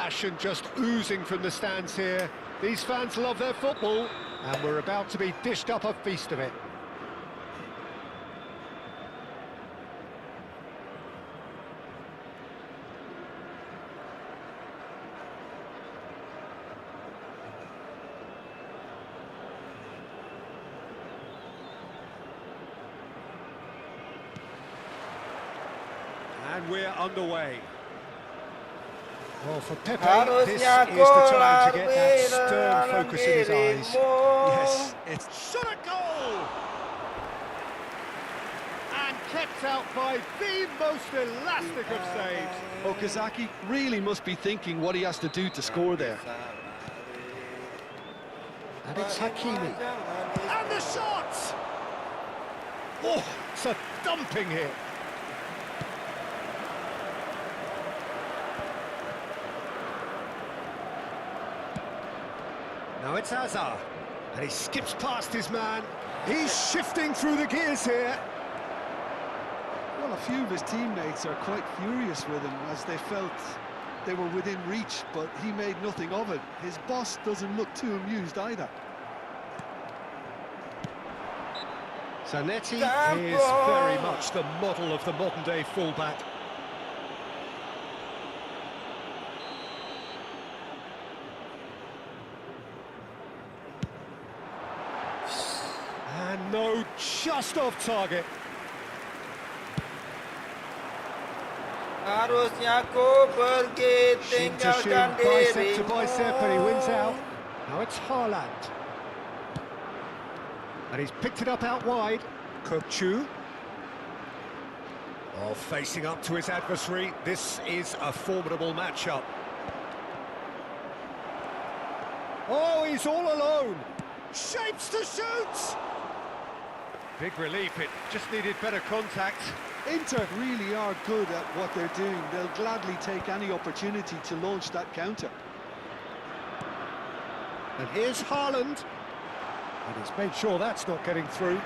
passion just oozing from the stands here. These fans love their football, and we're about to be dished up a feast of it. And we're underway. Well, for Pepe, this is the time to get that stern focus in his eyes. Yes, it's shot a goal! And kept out by the most elastic of saves. Okazaki really must be thinking what he has to do to score there. And it's Hakimi. And the shot! Oh, it's a dumping hit. Now it's Hazard, and he skips past his man. He's shifting through the gears here. Well, a few of his teammates are quite furious with him as they felt they were within reach, but he made nothing of it. His boss doesn't look too amused either. Zanetti is very much the model of the modern-day fullback. And no, just off target. Harusnya aku pergi tinggalkan bicep to dirimu. bicep, and he wins out. Now it's Haaland. And he's picked it up out wide. Kökçü. Oh, facing up to his adversary. This is a formidable matchup. Oh, he's all alone. Shapes to shoot. Big relief, it just needed better contact. Inter really are good at what they're doing. They'll gladly take any opportunity to launch that counter. And here's Haaland. And he's made sure that's not getting through.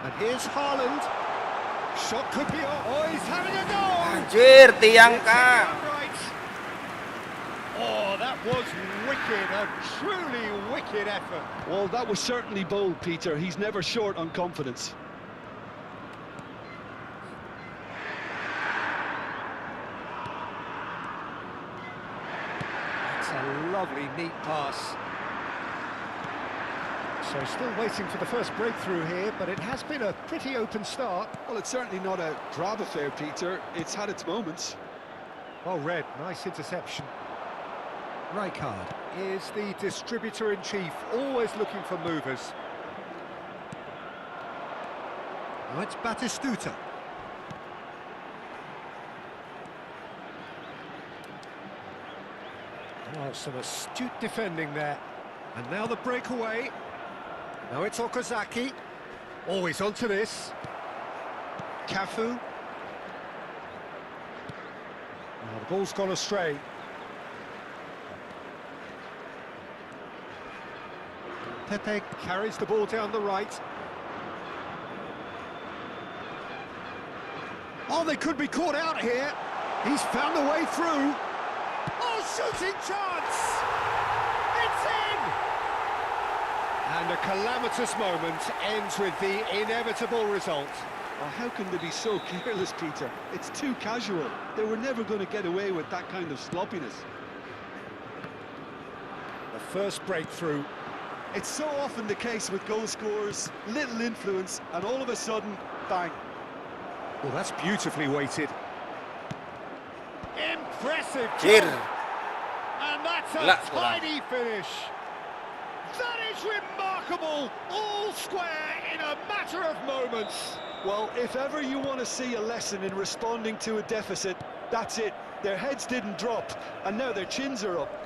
And here's Haaland. Shot could be on. Oh, he's having a go! Anjir, tiang kah. Oh, that was wicked, a truly wicked effort. Well, that was certainly bold, Peter. He's never short on confidence. It's a lovely, neat pass. So still waiting for the first breakthrough here, but it has been a pretty open start. Well, it's certainly not a grab affair, Peter. It's had its moments. Well read, nice interception. Rijkaard is the distributor-in-chief, always looking for movers. Now it's Batistuta. Oh, some astute defending there. And now the breakaway. Now it's Okazaki. Always onto this. Cafu. Now the ball's gone astray. Pepe carries the ball down the right. Oh, they could be caught out here. He's found a way through. Oh, shooting chance! It's in! And a calamitous moment ends with the inevitable result. Oh, how can they be so careless, Peter? It's too casual. They were never going to get away with that kind of sloppiness. The first breakthrough. It's so often the case with goal scorers, little influence, and all of a sudden, bang. Well, that's beautifully weighted. Impressive Cheer. goal. And that's a tidy finish. That is remarkable. All square in a matter of moments. Well, if ever you want to see a lesson in responding to a deficit, that's it. Their heads didn't drop, and now their chins are up.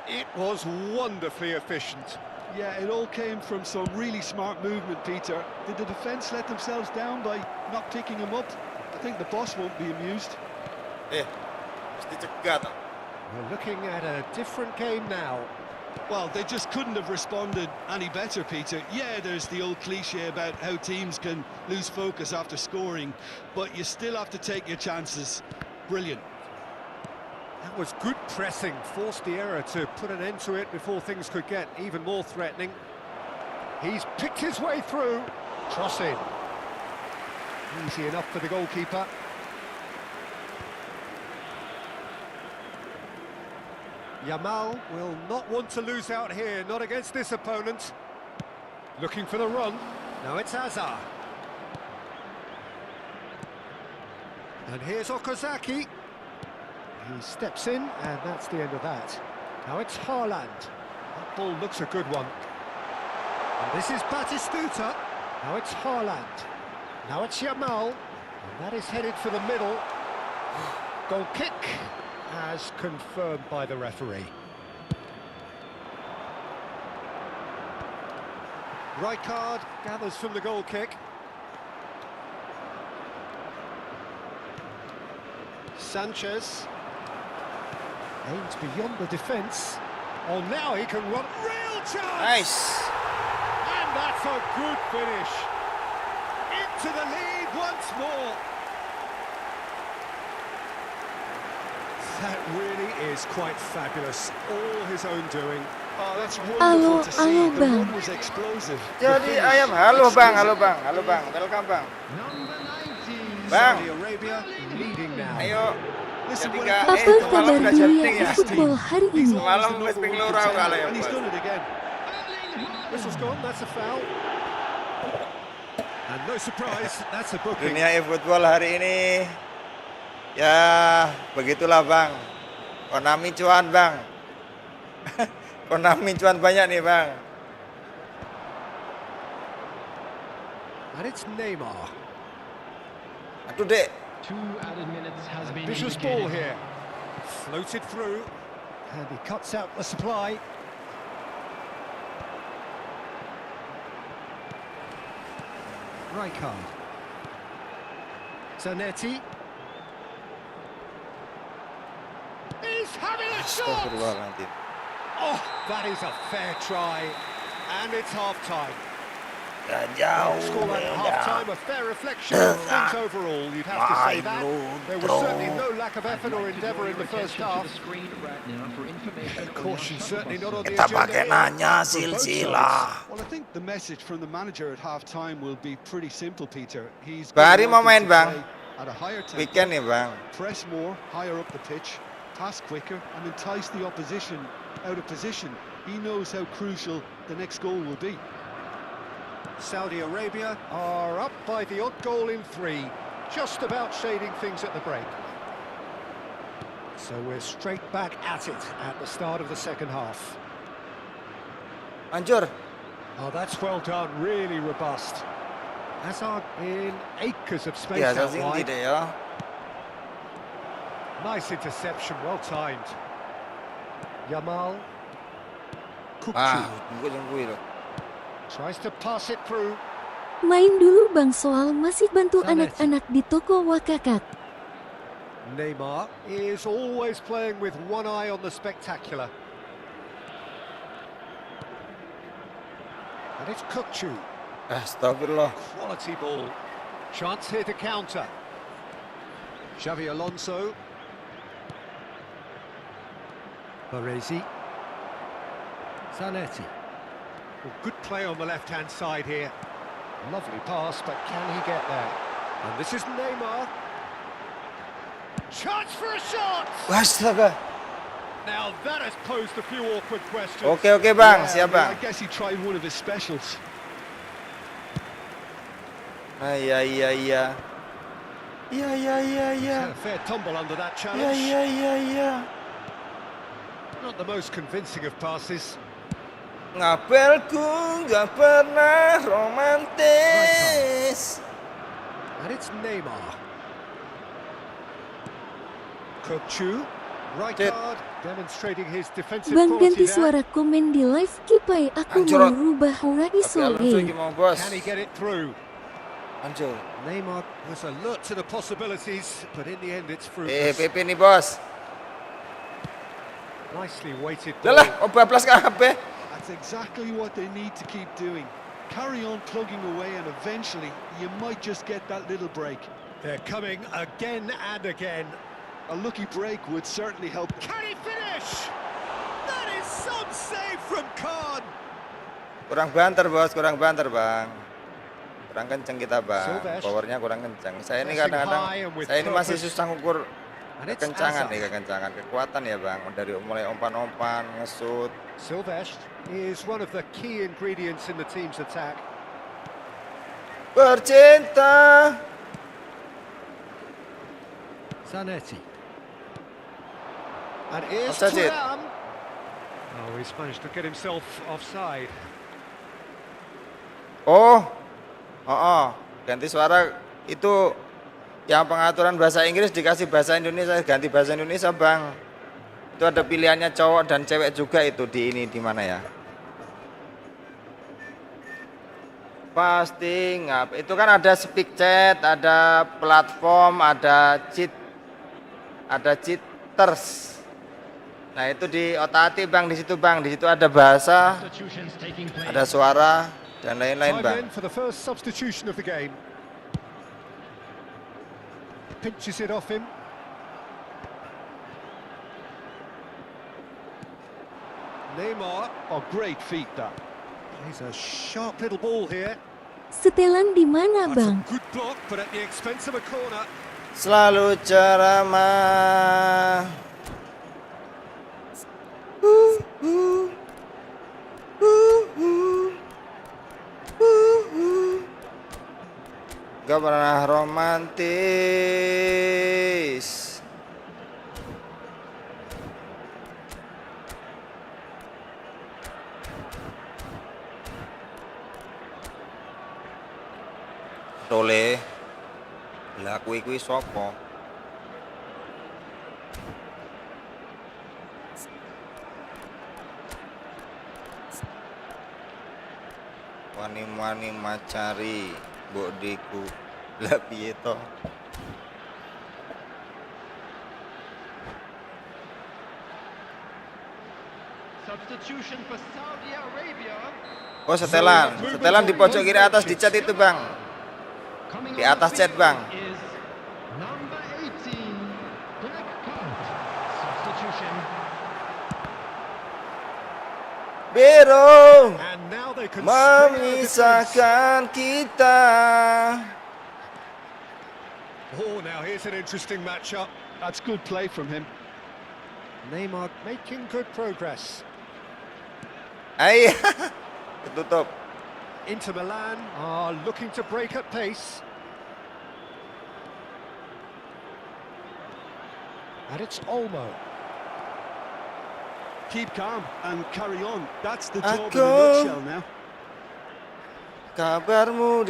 It was wonderfully efficient. Yeah, it all came from some really smart movement, Peter. Did the defence let themselves down by not picking him up? I think the boss won't be amused. Mesti cegah tau. We're looking at a different game now. Well, they just couldn't have responded any better, Peter. Yeah, there's the old cliche about how teams can lose focus after scoring, but you still have to take your chances. Brilliant. That was good pressing, forced the error to put an end to it before things could get even more threatening. He's picked his way through. Cross in. Easy enough for the goalkeeper. Yamal will not want to lose out here, not against this opponent. Looking for the run. Now it's Hazard. And here's Okazaki. He steps in, and that's the end of that. Now it's Haaland. That ball looks a good one. And this is Batistuta. Now it's Haaland. Now it's Yamal. And that is headed for the middle. Goal kick, as confirmed by the referee. Rijkaard gathers from the goal kick. Sanchez aims beyond the defence. Oh, now he can run. Real chance! Nice. And that's a good finish. Into the lead once more. That really is quite fabulous. All his own doing. Oh, that's wonderful to see. The Bang. run was explosive. Jadi ayam, halo bang, welcome bang. Bang, Saudi Arabia leading now. ayo. Listen, Jadi when nggak- it Apa comes to kabar malam defending dunia udah efootball hari he's ini? always Malam the wis number ping one lurah contender, kali ya, and he's Bos. done it again. Whistle's gone, that's a foul. And no surprise, that's a booking. Dunia efootball hari ini, ya begitulah bang. Konami cuan bang. Konami cuan banyak nih bang. And it's Neymar. Aduh dek. 2 added minutes has been Vicious indicated. ball here. Floated through. And he cuts out the supply. Rijkaard. Zanetti. He's having a shot! Astagfirullahaladzim. Oh, that is a fair try. And it's half-time. Ya jauh Scoreline at beda. half-time, a fair reflection of things overall, you'd have to say that. There was certainly no lack of effort or endeavour in the first half. Caution certainly not on the Kita pakai agenda. nanya silsilah. Well, I think the message from the manager at half-time will be pretty simple, Peter. He's Bahari gonna mau want main, them to Bang. play at a higher tempo, Weekend nih bang. press more, higher up the pitch, pass quicker, and entice the opposition out of position. He knows how crucial the next goal will be. Saudi Arabia are up by the odd goal in 3, just about shading things at the break. So we're straight back at it at the start of the second half. Hancur. Oh, that's well done, really robust. Hazard in acres of space Biasa out sih wide. tidak ya. Nice interception, well timed. Yamal. Kukcu Tunggu loh. tries to pass it through. Main dulu bang soal masih bantu Zanetti. anak-anak di toko wakakak. Neymar is always playing with one eye on the spectacular. And it's Kukcu. Astagfirullah. Quality ball. Chance here to counter. Xavi Alonso. Baresi. Zanetti. Well, good play on the left-hand side here. Lovely pass, but can he get there? And this is Neymar. Chance for a shot! Astaga. Now that has posed a few awkward questions. Oke bang, Yeah, siap bang. I guess he tried one of his specials. Nah, iya. Iya. He's had a fair tumble under that challenge. Iya. Not the most convincing of passes. Ngapelku nggak pernah romantis. And it's Neymar. Kukcu. Rijkaard demonstrating his defensive Bang quality ganti there. suara komen di live kipai aku Hancur. mau rubah Tapi Alonso isoge. gimana bos? Can he get it through? Hancur. Neymar was alert to the possibilities, but in the end it's fruitless. PP nih bos. Nicely weighted Lah, ball. bablas kabeh. That's exactly what they need to keep doing. Carry on plugging away and eventually you might just get that little break. They're coming again and again. A lucky break would certainly help. Can he finish? That is some save from Khan. Kurang banter, Bos, kurang banter, Bang. Kurang kenceng kita, Bang. Sylvester. Powernya kurang kenceng. Saya ini Pressing kadang-kadang, high and with saya ini masih purpose. susah ngukur And it's kekencangan Azar. nih, kekencangan, kekuatan ya, Bang. Dari mulai umpan-umpan, ngesut. Sylvester is one of the key ingredients in the team's attack. Bercinta. Zanetti. And here's Offside it. Thuram. Oh, he's managed to get himself offside. Oh, ganti suara itu yang pengaturan bahasa Inggris dikasih bahasa Indonesia, ganti bahasa Indonesia, Bang. Itu ada pilihannya cowok dan cewek juga itu di mana ya? Pasti ngap. Itu kan ada speak chat, ada platform, ada cheaters. Nah, itu di otak-atik, Bang, di situ, Bang. Di situ ada bahasa, Substitutions taking place. ada suara dan lain-lain, Time Bang. in for the first substitution of the game. Pinches it off him. Neymar. Oh, great feat that. He's a sharp little ball here. Setelan di mana, That's a Bang? good block, but at the expense of a corner. Selalu ceramah. Gak pernah romantis. Tole. Lah kuwi sapa? Wani-wani macari mbok diku. Lah piye to? Substitution for Saudi Arabia. Oh, setelan di pojok kiri atas di chat itu, Bang. Coming Di on atas the chat, field Bang. is number 18, black card. Substitution. Biru And now they can string out the defense. memisahkan kita. Oh, now here's an interesting matchup. That's good play from him. Neymar making good progress. Ay, ketutup. Inter Milan are looking to break at pace. And it's Olmo. Keep calm and carry on. That's the job in a Aku nutshell now. kabarmu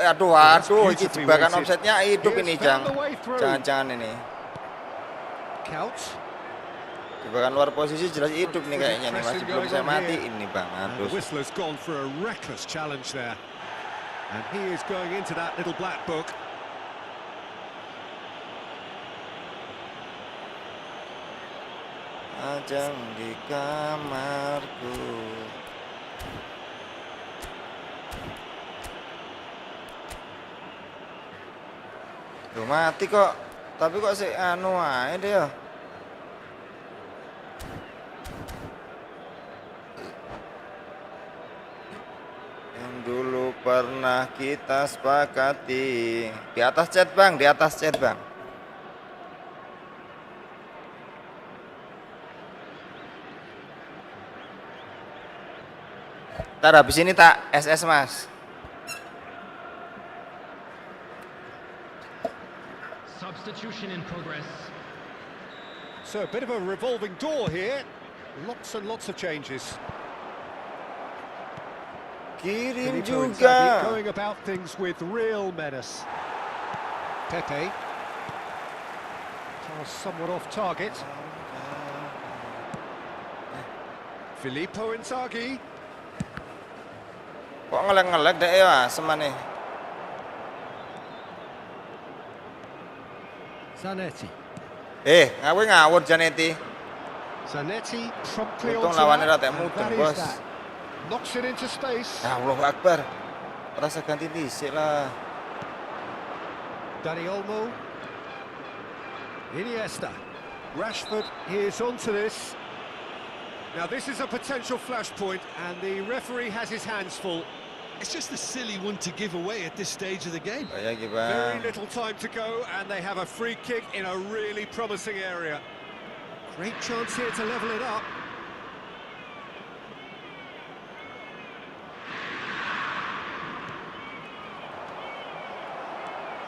aduh, iki jebakan offside-nya hidup ini, jangan ini. Couch. Jebakan luar posisi jelas hidup nih kayaknya nih, masih belum saya mati ini, Bang. And the Aduh. whistler's gone for a reckless challenge there. And he is going into that little black book. Ajang di kamarku. Duh, mati kok. Tapi kok sih anu ae deh ya. Yang dulu pernah kita sepakati. Di atas chat, Bang, di atas chat, Bang. Ntar habis ini tak SS, Mas. Substitution in progress. So a bit of a revolving door here. Lots and lots of changes. Kirim Filippo Inzaghi juga. going about things with real menace. Pepe. Pass somewhat off target. Filippo Inzaghi. Kok ngelek-ngelek deh ya semane. Zanetti. Ngawur Janetti. Zanetti promptly Untung onto lawannya that, rata and mudeng, that is bos. that. Knocks it into space. Ya Allahu Akbar. Rasa ganti dhisik lah. Dani Olmo. Iniesta. Rashford is onto this. Now this is a potential flashpoint, and the referee has his hands full. It's just a silly one to give away at this stage of the game. Kayak Very gimana? little time to go, and they have a free kick in a really promising area. Great chance here to level it up.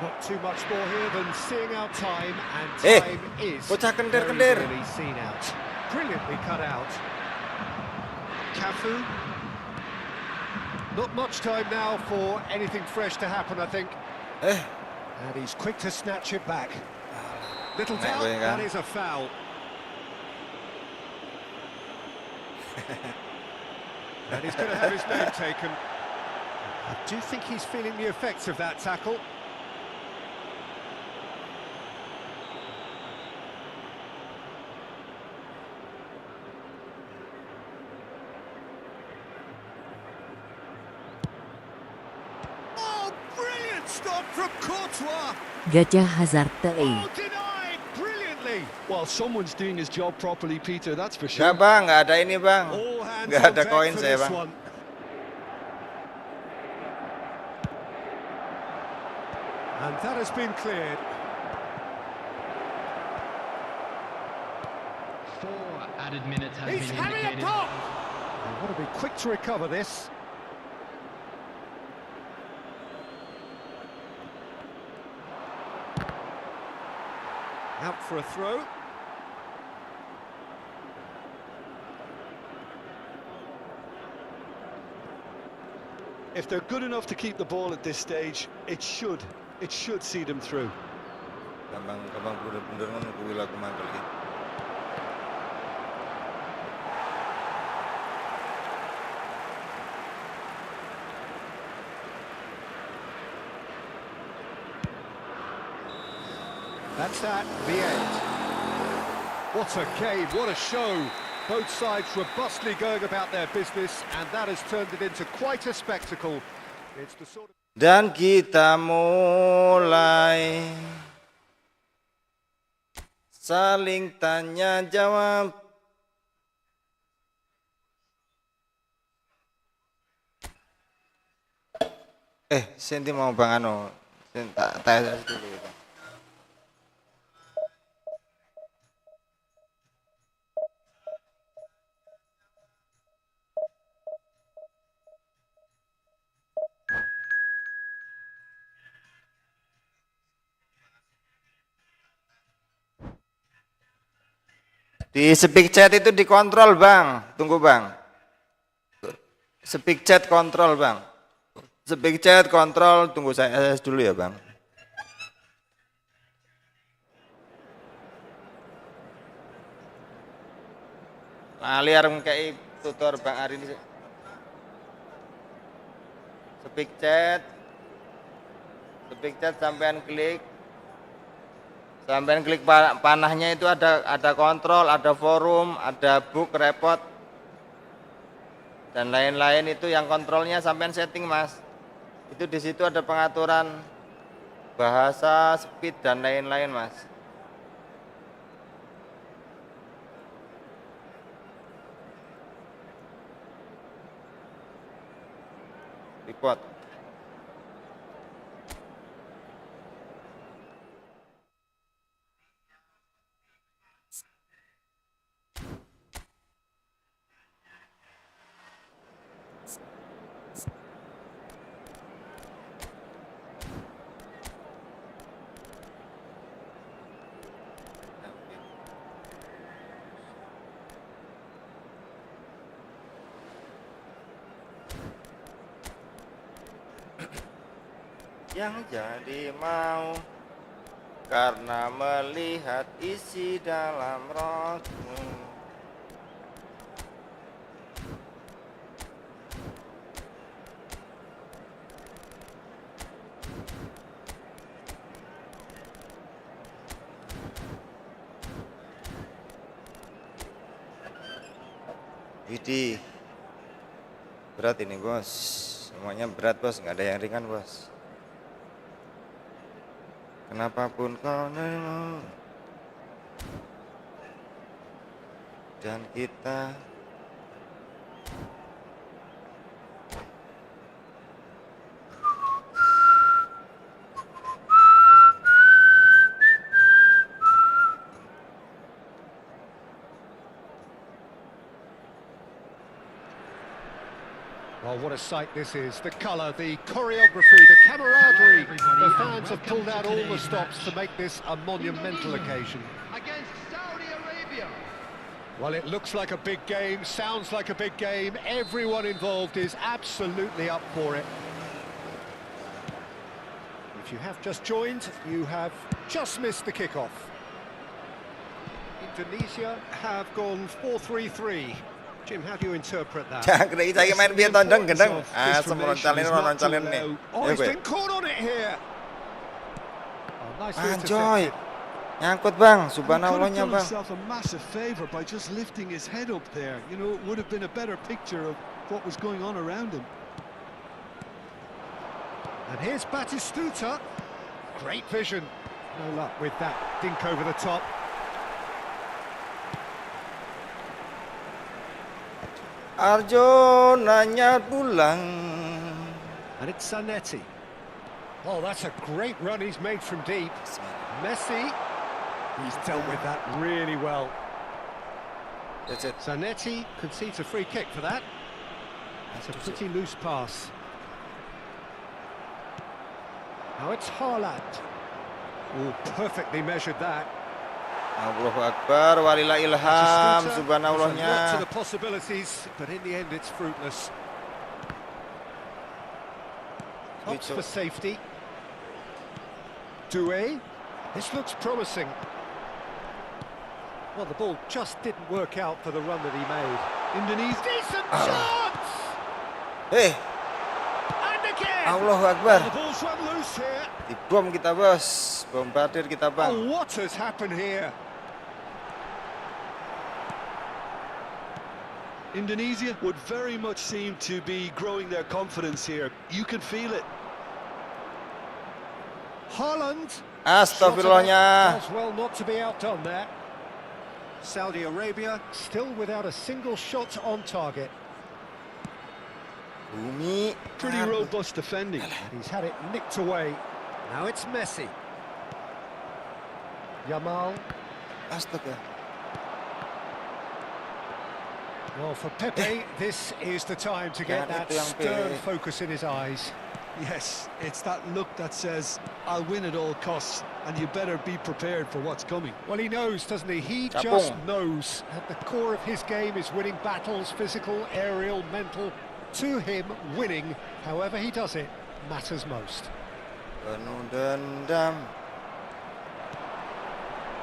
Not too much more here than seeing out time, and time is bocah very kendir-kendir. clearly seen out. Brilliantly cut out. Cafu. Not much time now for anything fresh to happen, I think. And he's quick to snatch it back. Little doubt, that is a foul. And he's going to have his name taken. I do think he's feeling the effects of that tackle. Oh, brilliant stop from Courtois! Gajah Hazard teuing. Oh, denied brilliantly! Well, someone's doing his job properly, Peter, that's for Nggak sure. bang, nggak ada ini bang. All hands Nggak on ada deck koin for saya this bang. one. And that has been cleared. 4 added minutes have He's been having a indicated. pop! They've got to be quick to recover this. Out for a throw. If they're good enough to keep the ball at this stage, it should see them through. Gampang bener-bener ngono kuwi laku mangkel iki. That's that, the end. What a game, what a show. Both sides robustly going about their business, and that has turned it into quite a spectacle. It's the sort of... Dan kita mulai saling tanya jawab. Senti mau bang anu, tak tes dulu. Gitu. Di speak chat itu dikontrol bang, tunggu bang. Speak chat kontrol bang. Speak chat kontrol, tunggu saya SS dulu ya bang. Lali arep ngekei tutor bang Ari ini. Speak chat sampean klik. Sampai klik panahnya itu ada kontrol, ada forum, ada book, report, dan lain-lain itu yang kontrolnya sampean setting mas. Itu di situ ada pengaturan bahasa, speed dan lain-lain mas. Report. Yang jadi mau karena melihat isi dalam rokmu. Widih. Berat ini, Bos. Semuanya berat, Bos. Nggak ada yang ringan, Bos. Kenapapun kau mau. Dan kita Well, what a sight this is. The colour, the choreography, the camaraderie. The fans have pulled out all the stops to make this a monumental occasion. Against Saudi Arabia. Well, it looks like a big game, sounds like a big game. Everyone involved is absolutely up for it. If you have just joined, you have just missed the kickoff. Indonesia have gone 4-3-3. Jim, how do you interpret that? Jangan saya main biar tondong gendeng. Asam roncalin nih. Oh, he's been caught on it here. Oh, nicely Anjoy. intercepted. Nyangkut, Bang. He Subhanallahnya, could have done Bang. himself a massive favour by just lifting his head up there. You know, it would have been a better picture of what was going on around him. And here's Batistuta. Great vision. No luck with that dink over the top. Arjo nanya pulang. And it's Zanetti. Oh, that's a great run he's made from deep. Messi. He's dealt with that really well. That's it. Zanetti concedes a free kick for that. That's a pretty loose pass. Now it's Haaland. Oh, perfectly measured that. Allahu Akbar, walillah ilham, Batistuta has subhanallahnya. a lot to the possibilities, but in the end it's fruitless. Opts for safety. Doué. This looks promising. Well, the ball just didn't work out for the run that he made. Indonesia. Decent chance! Hei, And again! Allahu Akbar. The ball's run loose here. Dibom kita, Bos. Bombardir kita, Bang. Oh, what has happened here? Indonesia would very much seem to be growing their confidence here. You can feel it. Haaland. Astagfirullahnya. Does well not to be outdone there. Saudi Arabia still without a single shot on target. Bumi. Pretty robust defending. And he's had it nicked away. Now it's Messi. Yamal. Astaga. Well, for Pepe, this is the time to get Jangan that itu yang stern pilih. focus in his eyes. Yes, it's that look that says, I'll win at all costs, and you better be prepared for what's coming. Well, he knows, doesn't he? He Capung. just knows. At the core of his game is winning battles, physical, aerial, mental. To him, winning, however he does it, matters most. Penuh dendam.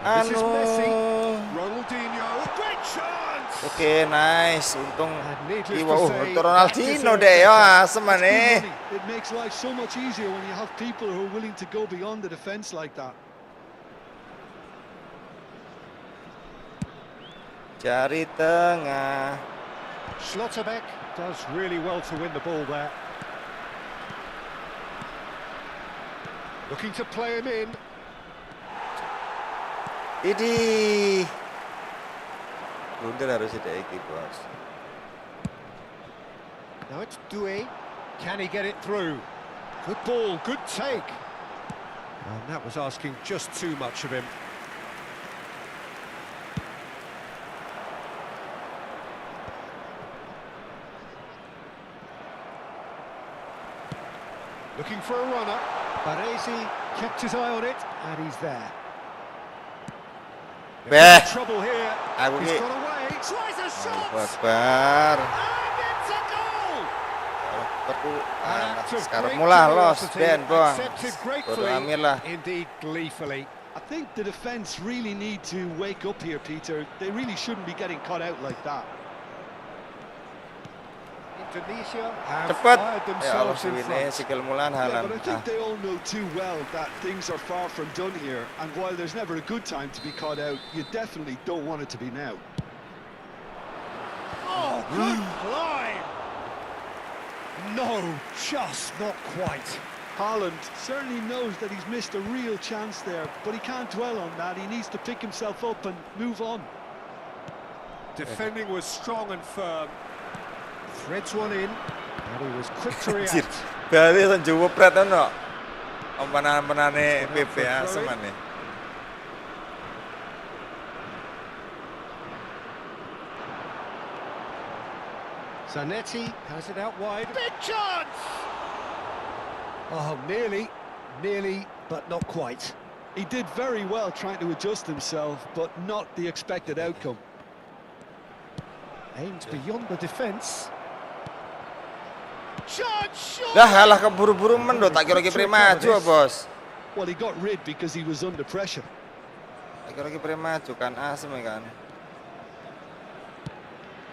This is Messi. Anu. Ronaldinho, great chance! Oke, nice. Untung. And needless Iwa, to say, itu Ronaldinho that deh, deserves ya, It's asem good nih. money. It makes life so much easier when you have people who are willing to go beyond the defence like that. Cari tengah. Schlotterbeck does really well to win the ball there. Looking to play him in. Idi. Blunder harus tidak iki, Bos. Now it's Doué. Can he get it through? Good ball, good take. And that was asking just too much of him. Looking for a runner. Baresi kept his eye on it, and he's there. Beh. Trouble here. Aku He's ki. got away. Tries a shot. Allahu Akbar. And it's a goal. Perku. Act of Sekarang great mula los generosity, Ben, Bang. accepted Bodo gratefully, amir lah. indeed gleefully. I think the defence really need to wake up here, Peter. They really shouldn't be getting caught out like that. Indonesia have Cepat. fired Ya Allah, themselves in ini front. sikil mulan Yeah, halan. but I think they all know too well that things are far from done here. And while there's never a good time to be caught out, you definitely don't want it to be now. Oh, Oh, good line! No, just not quite. Haaland certainly knows that he's missed a real chance there, but he can't dwell on that. He needs to pick himself up and move on. Defending was strong and firm. Threads one in, and he was quick to Anjir, react. berarti sanjung pret ono. Ompanan-ompanane PP asem ane. Zanetti has it out wide. Big chance! Oh, nearly, but not quite. He did very well trying to adjust himself, but not the expected outcome. Aimed beyond the defence. Chance! Dah halah keburu-buru mendo tak kira kiper maju, Bos. Well, he got rid because he was under pressure. Tak kira kiper maju kan asem kan.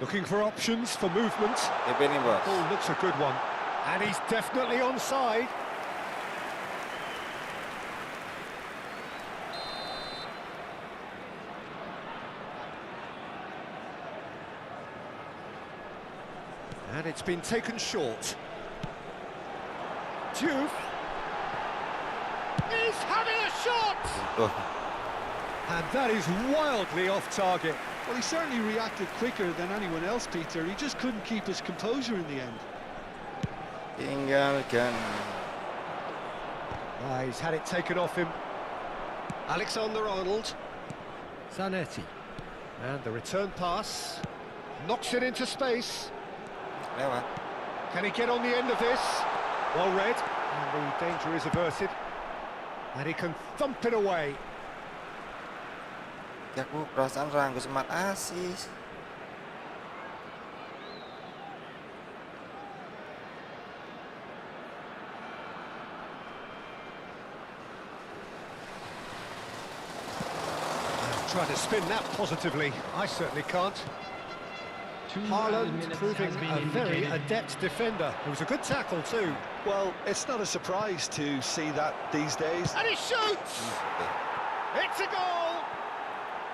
Looking for options for movement. DP ini, Bos. Oh, looks a good one. And he's definitely onside. And it's been taken short. Diouf. He's having a shot! Tuh. And that is wildly off target. Well, he certainly reacted quicker than anyone else, Peter. He just couldn't keep his composure in the end. Tinggalkan. He's had it taken off him. Alexander-Arnold. Zanetti. And the return pass. Knocks it into space. Lewat. Can he get on the end of this? Well read. And the danger is averted. And he can thump it away. Ya aku perasaan ranggu semat asis. Try to spin that positively. I certainly can't. Haaland proving a very adept defender. It was a good tackle too. Well, it's not a surprise to see that these days. And he shoots! It's a goal!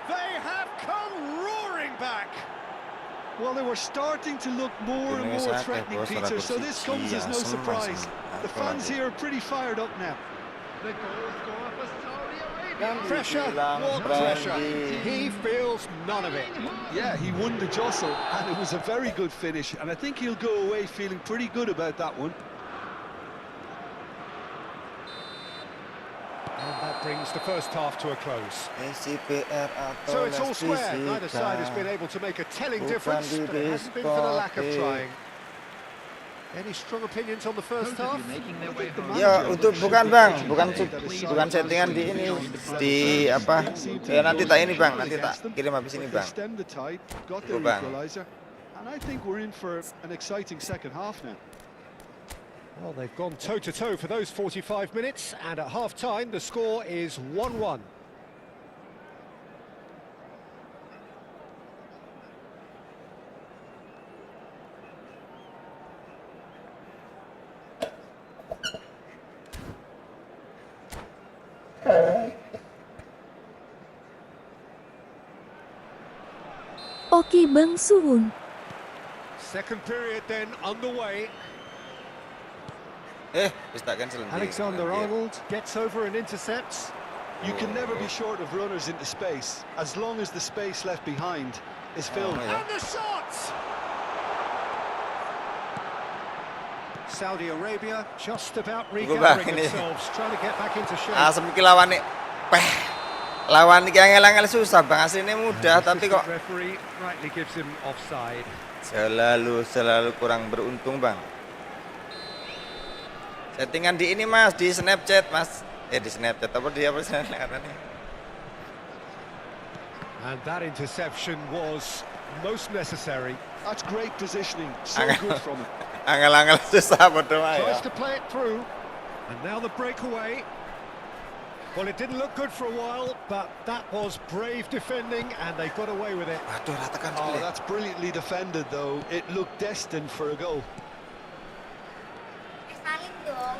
They have come roaring back! Well, they were starting to look more and more threatening, Peter, so this comes as no surprise. The fans here are pretty fired up now. The goal scorer for Saudi Arabia. Pressure, what pressure? He feels none of it. Yeah, he won the jostle, and it was a very good finish, and I think he'll go away feeling pretty good about that one. And that brings the first half to a close. SCPR atau So it's all square. Neither side has been able to make a telling difference, but it hasn't been for the lack of trying. Any strong opinions on the first half? Making their way home. Ya, untuk bukan Bang, bukan settingan di ini di apa? Ya nanti tak ini Bang, nanti tak kirim habis ini Bang. Stemmed the tide, got their Bang. equalizer, and I think we're in for an exciting second half now. Well, they've gone toe-to-toe for those 45 minutes, and at half-time the score is 1-1. Oke Bang Suwun. Second period then underway. Wis tak cancel. Alexander-Arnold gets over and intercepts. You can never be short of runners into space, as long as the space left behind is filled. And the shot! Saudi Arabia just about regathering themselves, trying to get back into shape. Asem iki lawane. Lawan iki angel-angel susah Bang, aslinya mudah tapi kok Referee rightly gives him offside. selalu kurang beruntung Bang. Settingan di ini Mas, di Snapchat Mas. Di Snapchat apa di apa katanya? And that interception was most necessary. That's great positioning, so good from him. Angel-angel susah bodoh ae. Tries to play it through. And now the breakaway. Well, it didn't look good for a while, but that was brave defending, and they got away with it. Waduh, ratakan Oh, sekali. that's brilliantly defended, though. It looked destined for a goal.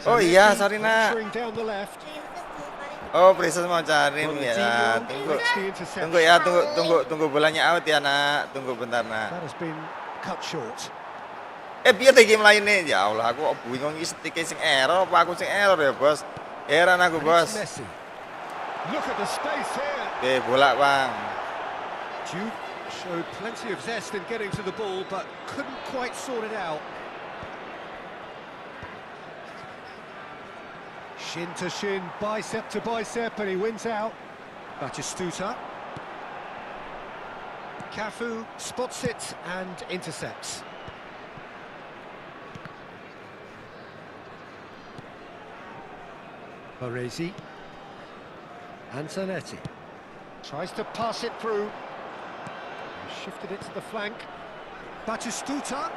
Oh iya, Sarina. Venturing down the left. Oh, Princess mau cari ya. Tunggu. Gets the interception. Tunggu ya, tunggu bolanya out ya, Nak. Tunggu bentar, Nak. That has been cut short. Biar deh game lainnya. Ya Allah, aku bingung iki setike sing error apa aku sing error ya, Bos. Heran aku, And Bos. it's Messi. Look at the space here. Oke, bola, Bang. Jude showed plenty of zest in getting to the ball, but couldn't quite sort it out. Shin to shin, bicep to bicep, and he wins out. Batistuta. Cafu spots it and intercepts. Baresi. Antonetti. Tries to pass it through. He shifted it to the flank. Batistuta.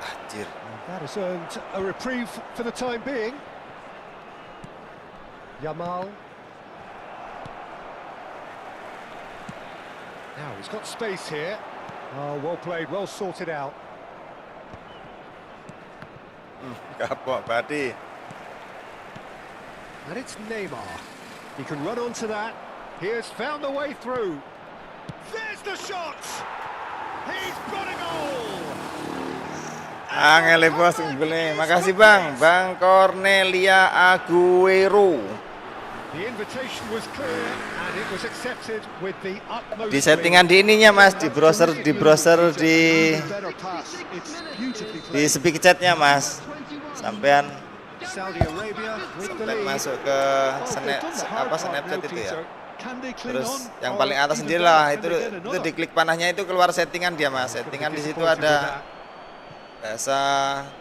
Anjir. That has earned a reprieve for the time being. Yamal. Now he's got space here. Oh, well played, well sorted out. Kapok, Badi. And it's Neymar. He can run onto that. He has found the way through. There's the shot! He's got a goal! Angel Bos golnya. Makasih, Bang. Bang Cornelia Aguero. The invitation was clear and it was accepted with the utmost. Di settingan di ininya, Mas, di browser di speak chatnya, Mas. Sampean Saudi Arabia with the sampai lead. masuk ke Snapchat itu ya. Terus yang paling atas sendiri lah itu diklik panahnya itu keluar settingan dia, Mas. Settingan di situ ada bahasa,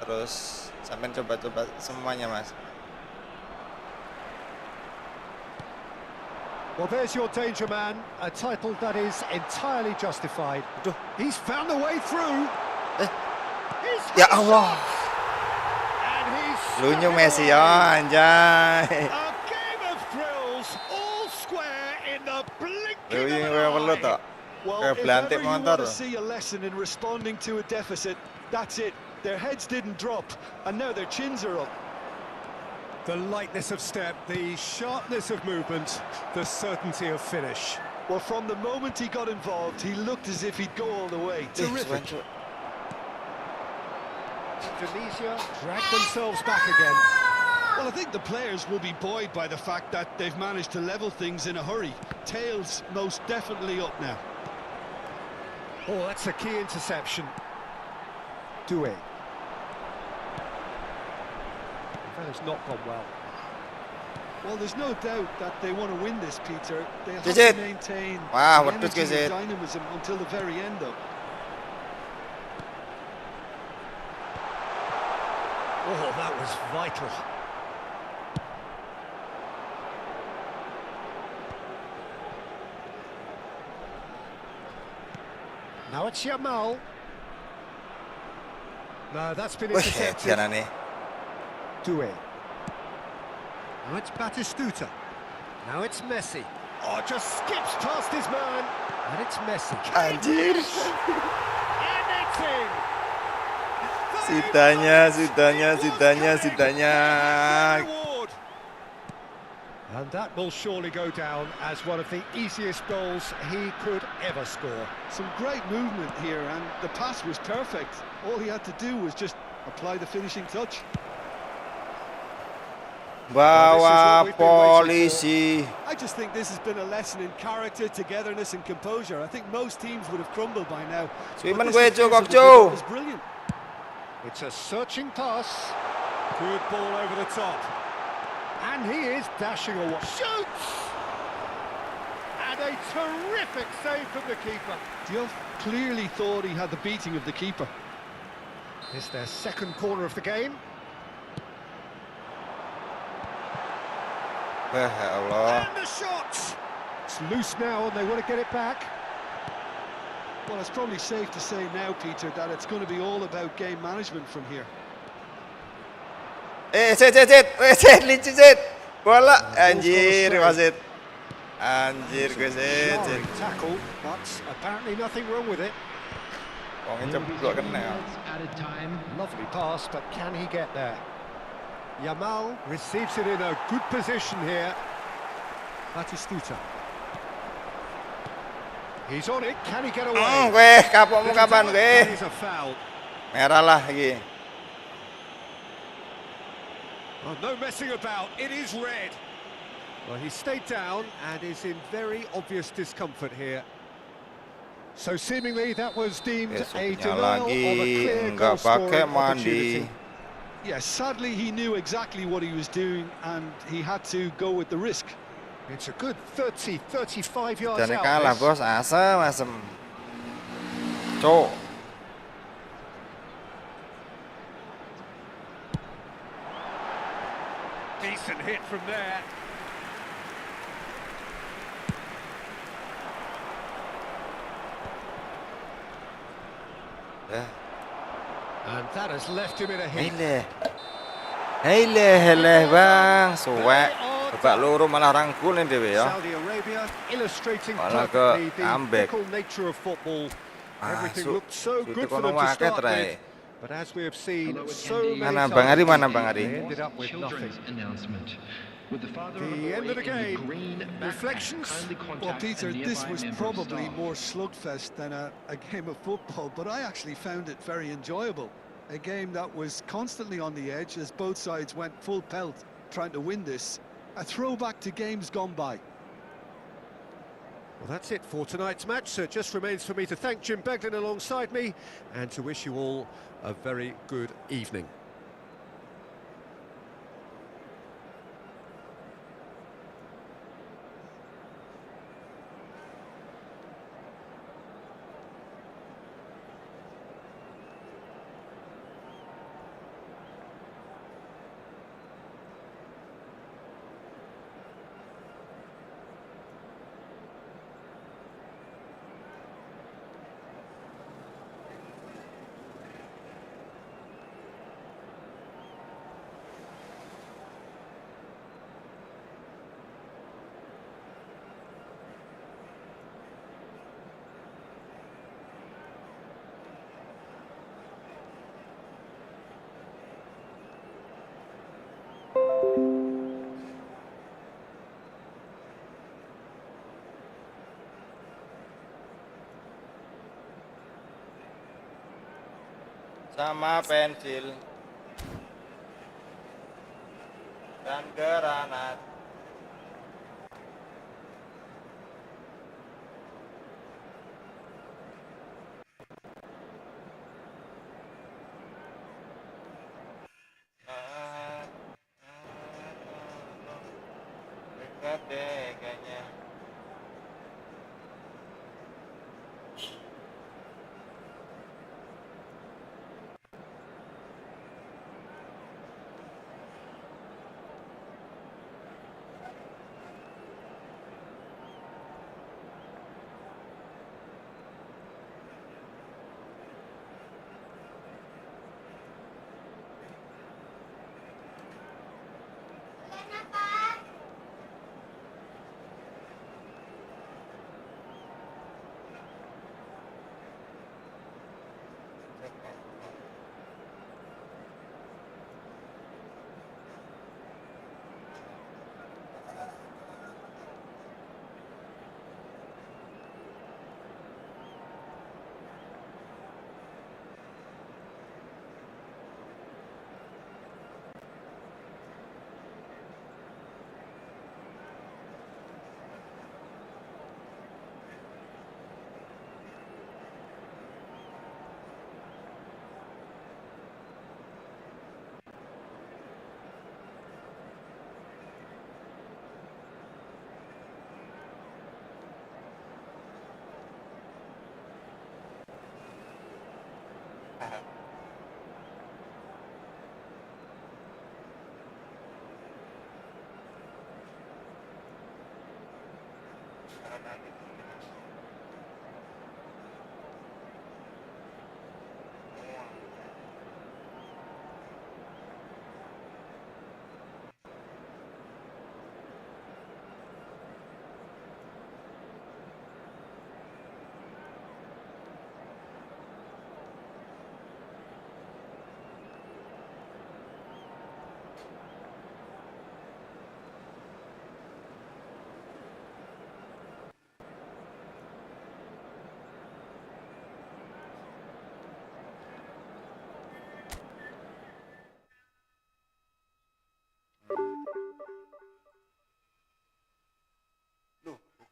terus sampean coba-coba semuanya, Mas. Well, there's your danger man, a title that is entirely justified. He's found the way through. He's Ya Allah. and he's Lunyu Messi ya, anjay. a game of thrills, all square in the blinking Lunyu of an perlu eye. tak? Well, Kayak if belantik ever you motor. want to see a lesson in responding to a deficit, that's it. Their heads didn't drop, and now their chins are up. The lightness of step, the sharpness of movement, the certainty of finish. Well, from the moment he got involved, he looked as if he'd go all the way. Terrific. Indonesia drag themselves back again. Well, I think the players will be buoyed by the fact that they've managed to level things in a hurry. Tails most definitely up now. Oh, that's a key interception. Doué. That has not gone well. Well, there's no doubt that they want to win this, Peter. They have Zit. to maintain Wah, the wedhus, energy Zit. and dynamism until the very end, though. Oh, that was vital. Now it's Yamal. No, that's been intercepted. Jangan nih. Doué. Now it's Batistuta. Now it's Messi. Oh, just skips past his man. And it's Messi. Anjir. And it's in. Sidanya. Reward. And that will surely go down as one of the easiest goals he could ever score. Some great movement here, and the pass was perfect. All he had to do was just apply the finishing touch. Bawa polisi. I just think this has been a lesson in character, togetherness and composure. I think most teams would have crumbled by now. Suiman But gue this Cuk, defensive Cuk. was brilliant. It's a searching pass. Good ball over the top. And he is dashing away. Shoots! And a terrific save from the keeper. Diouf clearly thought he had the beating of the keeper. It's their second corner of the game. Ya Allah. And the shot! It's loose now and they want to get it back. Well, it's probably safe to say now, Peter, that it's going to be all about game management from here. Lucu Zit. Bola. Anjir, wasit. Anjir, gue Zit. Jarring tackle, but apparently nothing wrong with it. Wongnya ceplok kena. Added time. Lovely pass, but can he get there? Yamal receives it in a good position here. Batistuta. He's on it. Can he get away? Kowe kapokmu kapan kowe? That is a foul. Merah lah iki. Oh, no messing about. It is red. Well, he stayed down and is in very obvious discomfort here. So seemingly that was deemed a Besoknya denial of a lagi clear enggak goal pakai scoring mandi. opportunity. Yeah, sadly he knew exactly what he was doing and he had to go with the risk. It's a good 30, 35 yards Dan out. kalah This. bos, asem. Cok. Decent hit from there. And that has left him in a heap. Hele bang, suwek. Babak loro malah rangkulin dhewe ya. Saudi Arabia illustrating Malah ke perfectly the comeback. fickle nature of football. Everything Masuk. looked so Itu good for kono them to wake start trai. with, but as we have seen so many Mana times, Bang Ari, mana Bang Ari? they ended up with nothing. Announcement. With the father The end of the game. Reflections? Well, Peter, this was probably more slugfest than a game of football, but I actually found it very enjoyable. A game that was constantly on the edge as both sides went full pelt trying to win this. A throwback to games gone by. Well, that's it for tonight's match, so it just remains for me to thank Jim Beglin alongside me and to wish you all a very good evening. Sama pensil dan granat. Dekat deh kayaknya.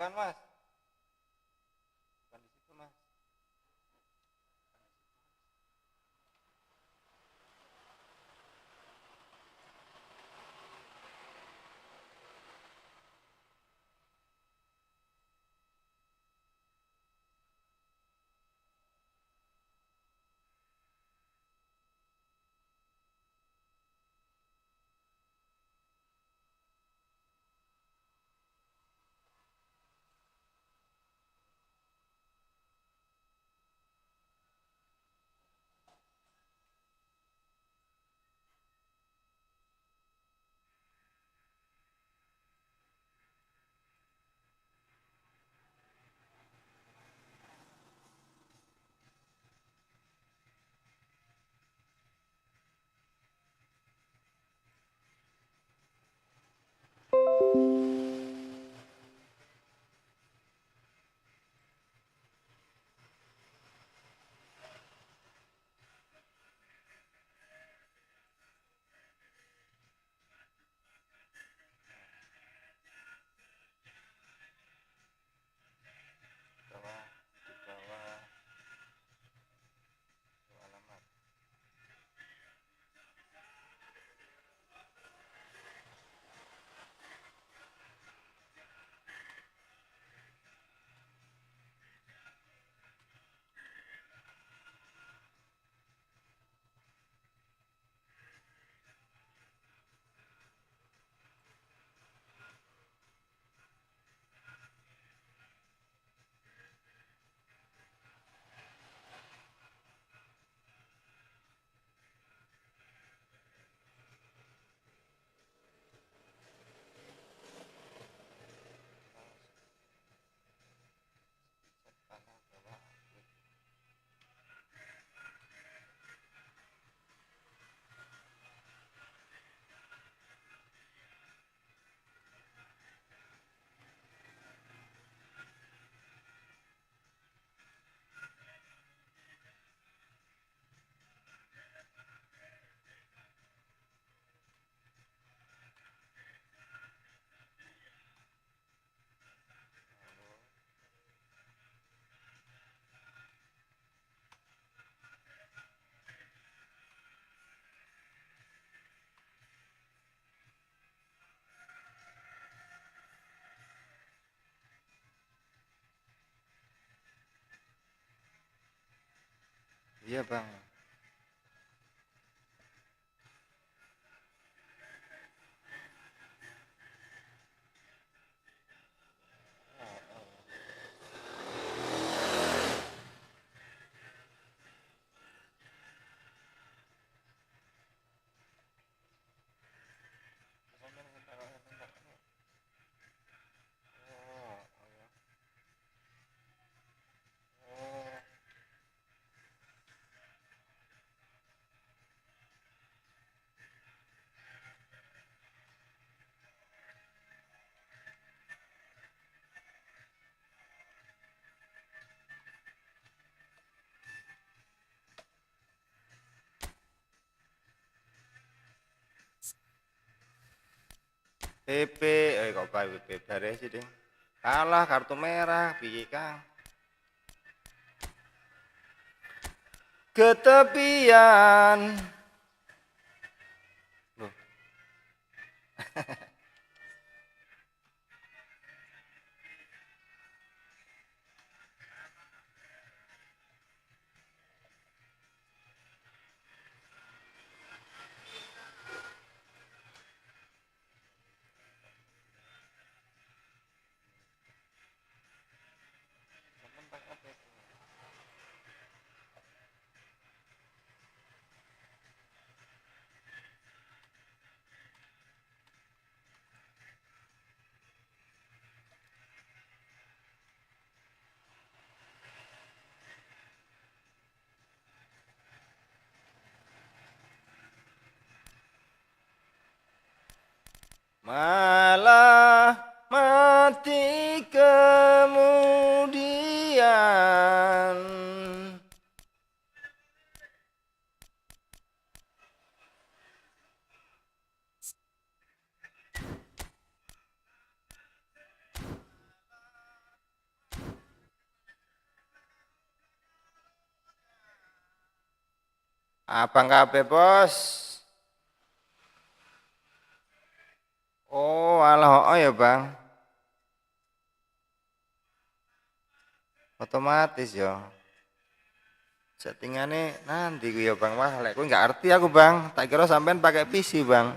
Bukan Mas. Bukan di situ Mas. Di bawah itu alamat. Kanan bawah. Iya Bang. PP, kok PP bare sih ding. Kalah kartu merah, piye Kang? Ketepian. Loh. Malah mati kemudian. Abang kabeh, Bos. Oh, alah, oh ya, Bang. Otomatis ya. Settingannya nanti gue ya, Bang. Wah, lek gue nggak ngerti aku, Bang. Tak kira sampean pakai PC, Bang.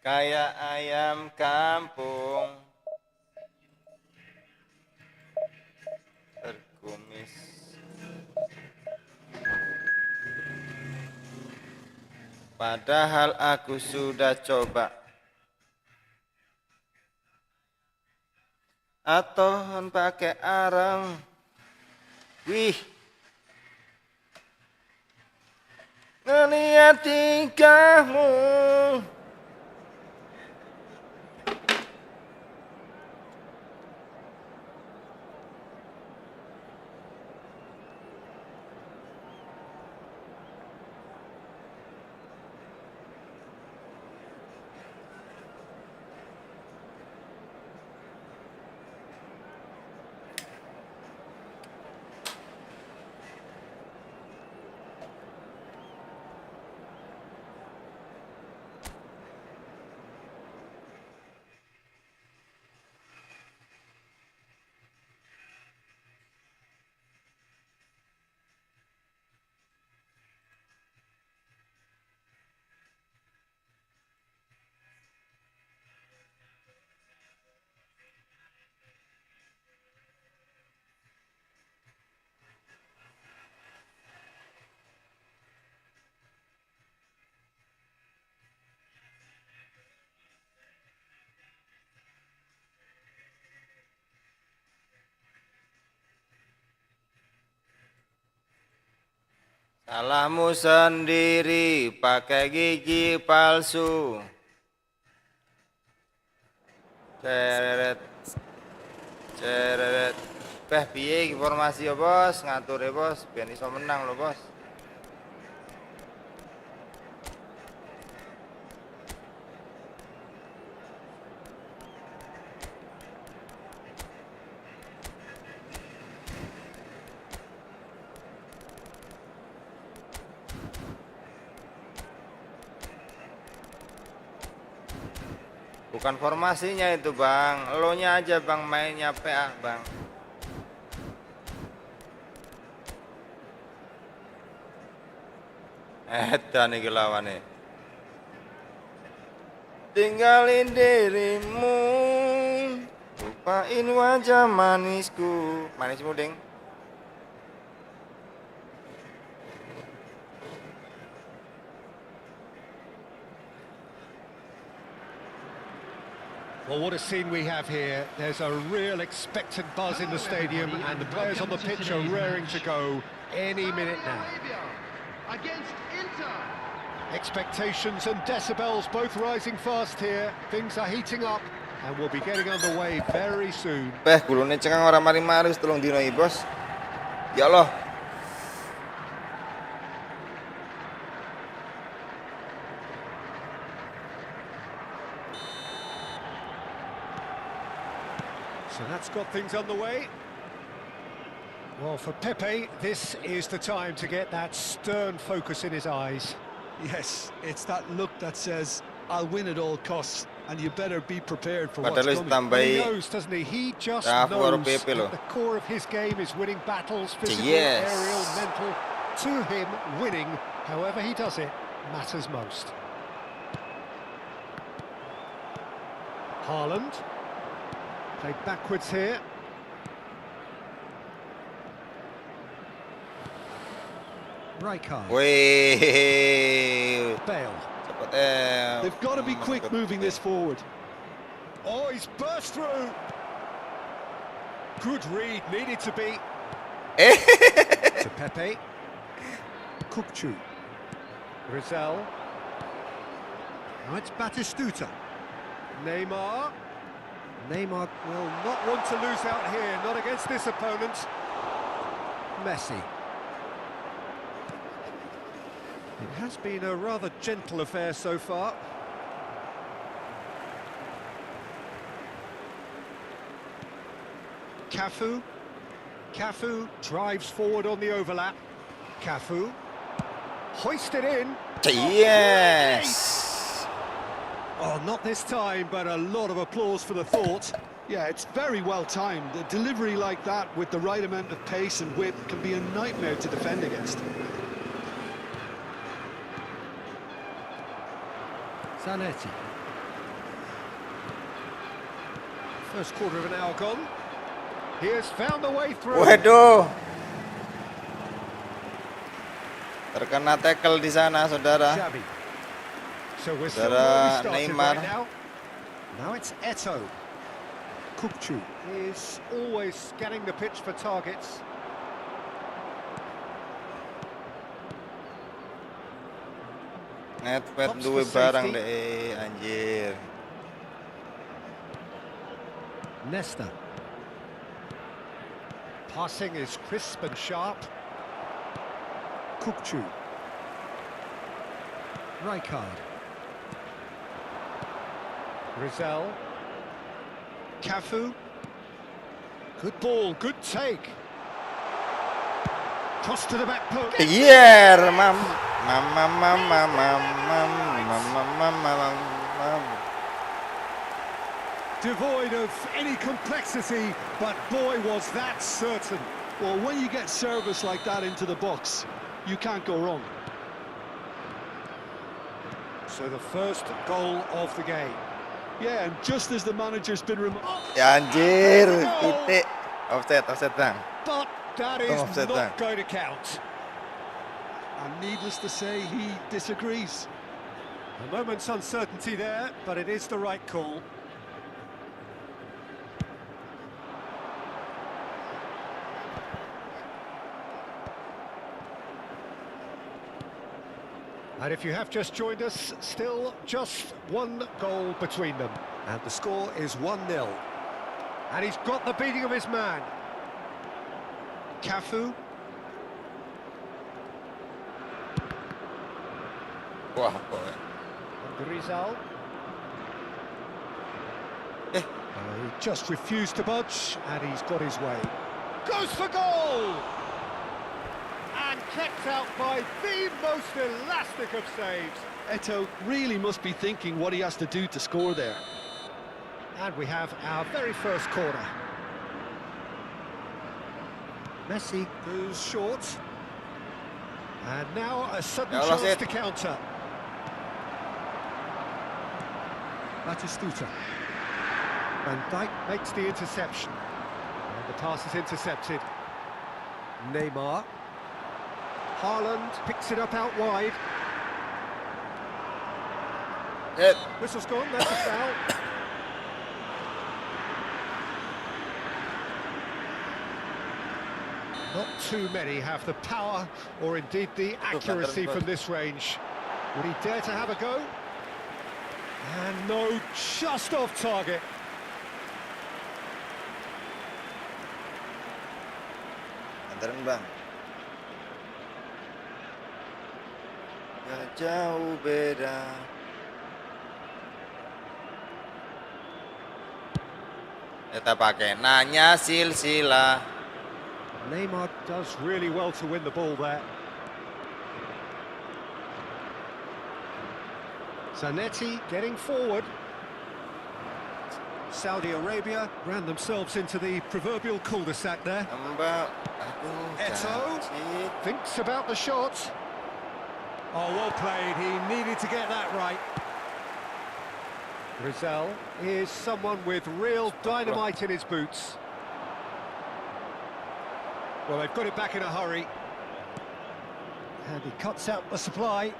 Kayak ayam kampung terkumis. Padahal aku sudah coba. Aton pakai arang. Wih. Ngeliat tingkahmu. Salahmu sendiri pakai gigi palsu. Ceret. Ceret. Piye informasi ya, Bos? Ngatur ya, Bos. Biar iso menang loh, Bos. Bukan formasinya itu, Bang. Elonya aja, Bang, mainnya PA, Bang. Edan iki lawane. Tinggalin dirimu, lupain wajah manisku. Manismu, Ding. Well, what a scene we have here. There's a real expectant buzz in the stadium, and the players on the pitch are raring to go any minute now. Against Inter. Expectations and decibels both rising fast here. Things are heating up, and we'll be getting underway very soon. Gulune cengang ora mari-mari wis 3 dino iki, Bos. Ya Allah. So that's got things underway. Well, for Pepe, this is the time to get that stern focus in his eyes. Yes, it's that look that says, I'll win at all costs, and you better be prepared for what's Padahal wis coming. He tambahi knows, doesn't he? He just Rafu karo knows Pepe lho. that the core of his game is winning battles, physical, Yes. aerial, mental. To him, winning, however he does it, matters most. Haaland. Played backwards here. Rijkaard. Wih. Bale. Cepet They've got to be quick moving this forward. Oh, he's burst through. Good read, needed to be. To Pepe. Kukçu. Rizal. Now it's Batistuta. Neymar. Neymar will not want to lose out here, not against this opponent. Messi. It has been a rather gentle affair so far. Cafu. Cafu drives forward on the overlap. Cafu. Hoisted in. Yes. Oh, not this time, but a lot of applause for the thought. Yeah, it's very well timed. A delivery like that with the right amount of pace and whip can be a nightmare to defend against. Zanetti. First quarter of an hour gone. He has found the way through. Waduh. Terkena tackle di sana, saudara. Xavi. So we're still Saudara where we started Neymar. right now. Now it's Eto'o. Kukçu is always scanning the pitch for targets. Ngepet Tops duwe for barang safety. deh, anjir. Nesta. Passing is crisp and sharp. Kukçu. Rijkaard. Rizal. Cafu. Good ball, good take. Cross to the back post. Iya, mam. Mam. Devoid of any complexity, but boy was that certain. Well, when you get service like that into the box, you can't go wrong. So the first goal of the game. Yeah, and just as the manager's been Ya anjir, titik. Offset bang. But that is Offside not there. going to count. and needless to say, he disagrees. A moment's uncertainty there, but it is the right call. And if you have just joined us, still just one goal between them. And the score is 1-0. And he's got the beating of his man. Cafu. Wah, boy. Rizal. Eh. He just refused to budge, and he's got his way. Goes for goal! And kept out by the most elastic of saves. Eto'o really must be thinking what he has to do to score there. And we have our very first corner. Messi goes short. And now a sudden Ya Allah, chance Sid. to counter. Batistuta. Van Dijk makes the interception. And the pass is intercepted. Neymar. Haaland picks it up out wide. Hit. Whistle's gone, that's a foul. Not too many have the power or indeed the accuracy from this range. Would he dare to have a go? And no, just off target. Antarin bang. Gak jauh beda. Kita pakai nanya silsilah. Neymar does really well to win the ball there. Zanetti getting forward. Saudi Arabia ran themselves into the proverbial cul-de-sac there. Mbak, aduh, Eto'o cantik. thinks about the shot. Oh, well played. He needed to get that right. Rizal is someone with real dynamite in his boots. Well, they've got it back in a hurry. And he cuts out the supply.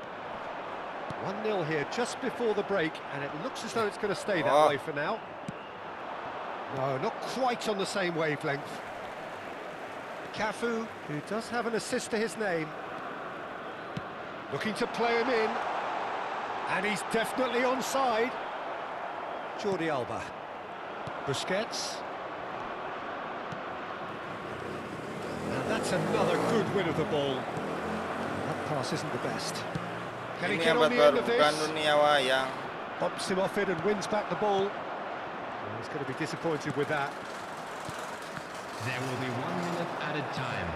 1-0 here just before the break, and it looks as though it's going to stay that way for now. No, not quite on the same wavelength. Cafu, who does have an assist to his name. Looking to play him in. And he's definitely onside. Jordi Alba. Busquets. And that's another good win of the ball. That pass isn't the best. Can he Ini get yang on the end bukan of this? dunia wayang. Pops him off it and wins back the ball. Well, he's going to be disappointed with that. There will be 1 minute added time.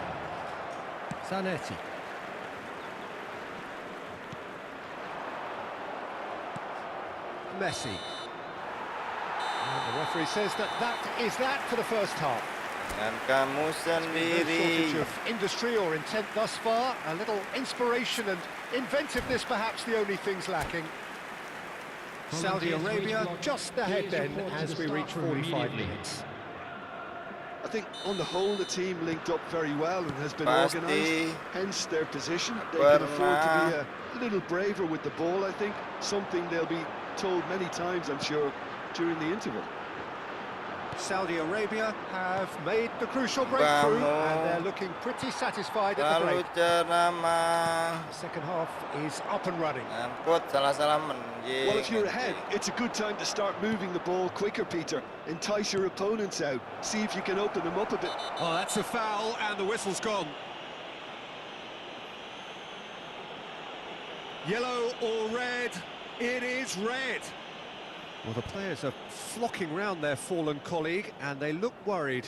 Zanetti. Messi. And the referee says that is that for the first half. Dan kamu No sendiri. shortage of industry or intent thus far. A little inspiration and inventiveness perhaps the only things lacking. Saudi Arabia just ahead then as we reach 45 minutes. I think on the whole the team linked up very well and has been Pasti organised, hence their position. They can afford to be pernah. a little braver with the ball, I think. Something they'll be told many times, I'm sure, during the interval. Saudi Arabia have made the crucial breakthrough and they're looking pretty satisfied at the Terlalu break. ceramah. The second half is up and running. Angkut salah-salah menjing. Well, if you're ahead, it's a good time to start moving the ball quicker, Peter. Entice your opponents out. See if you can open them up a bit. Oh, that's a foul and the whistle's gone. Yellow or red? It is red. Well, the players are flocking round their fallen colleague and they look worried.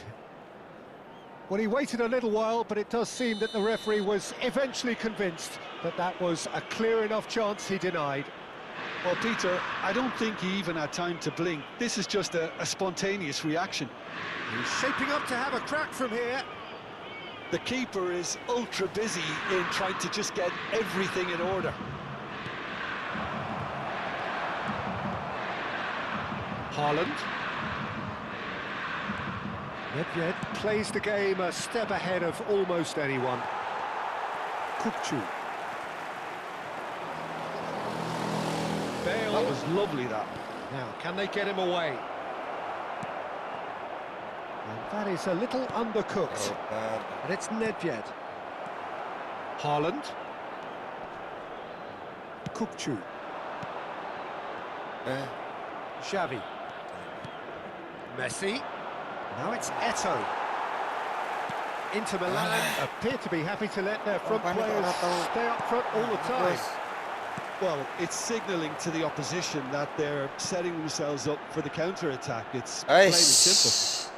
Well, he waited a little while, but it does seem that the referee was eventually convinced that that was a clear enough chance he denied. Well, Peter, I don't think he even had time to blink. This is just a spontaneous reaction. He's shaping up to have a crack from here. The keeper is ultra busy in trying to just get everything in order. Haaland. Nedved plays the game a step ahead of almost anyone. Kukçu. Bale. That was lovely, that. Now, can they get him away? And that is a little undercooked. And it's Nedved. Haaland. Kukçu. Xavi. Messi. Now it's Eto'o. Inter Milan appear to be happy to let their front players stay up front all the time. Well, it's signalling to the opposition that they're setting themselves up for the counter-attack. It's plain and simple.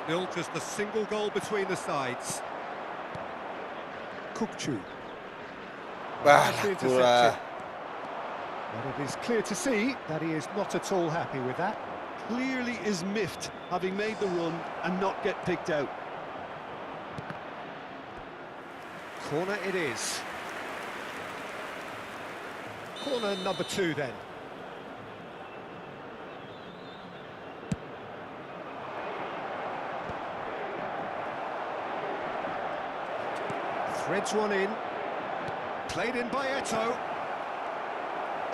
Still just a single goal between the sides. Kukçu. Bah, Nicely pula. intercepted. But it is clear to see that he is not at all happy with that. Clearly is miffed, having made the run and not get picked out. Corner it is. Corner number 2 then. Threads one in. Played in by Eto'o.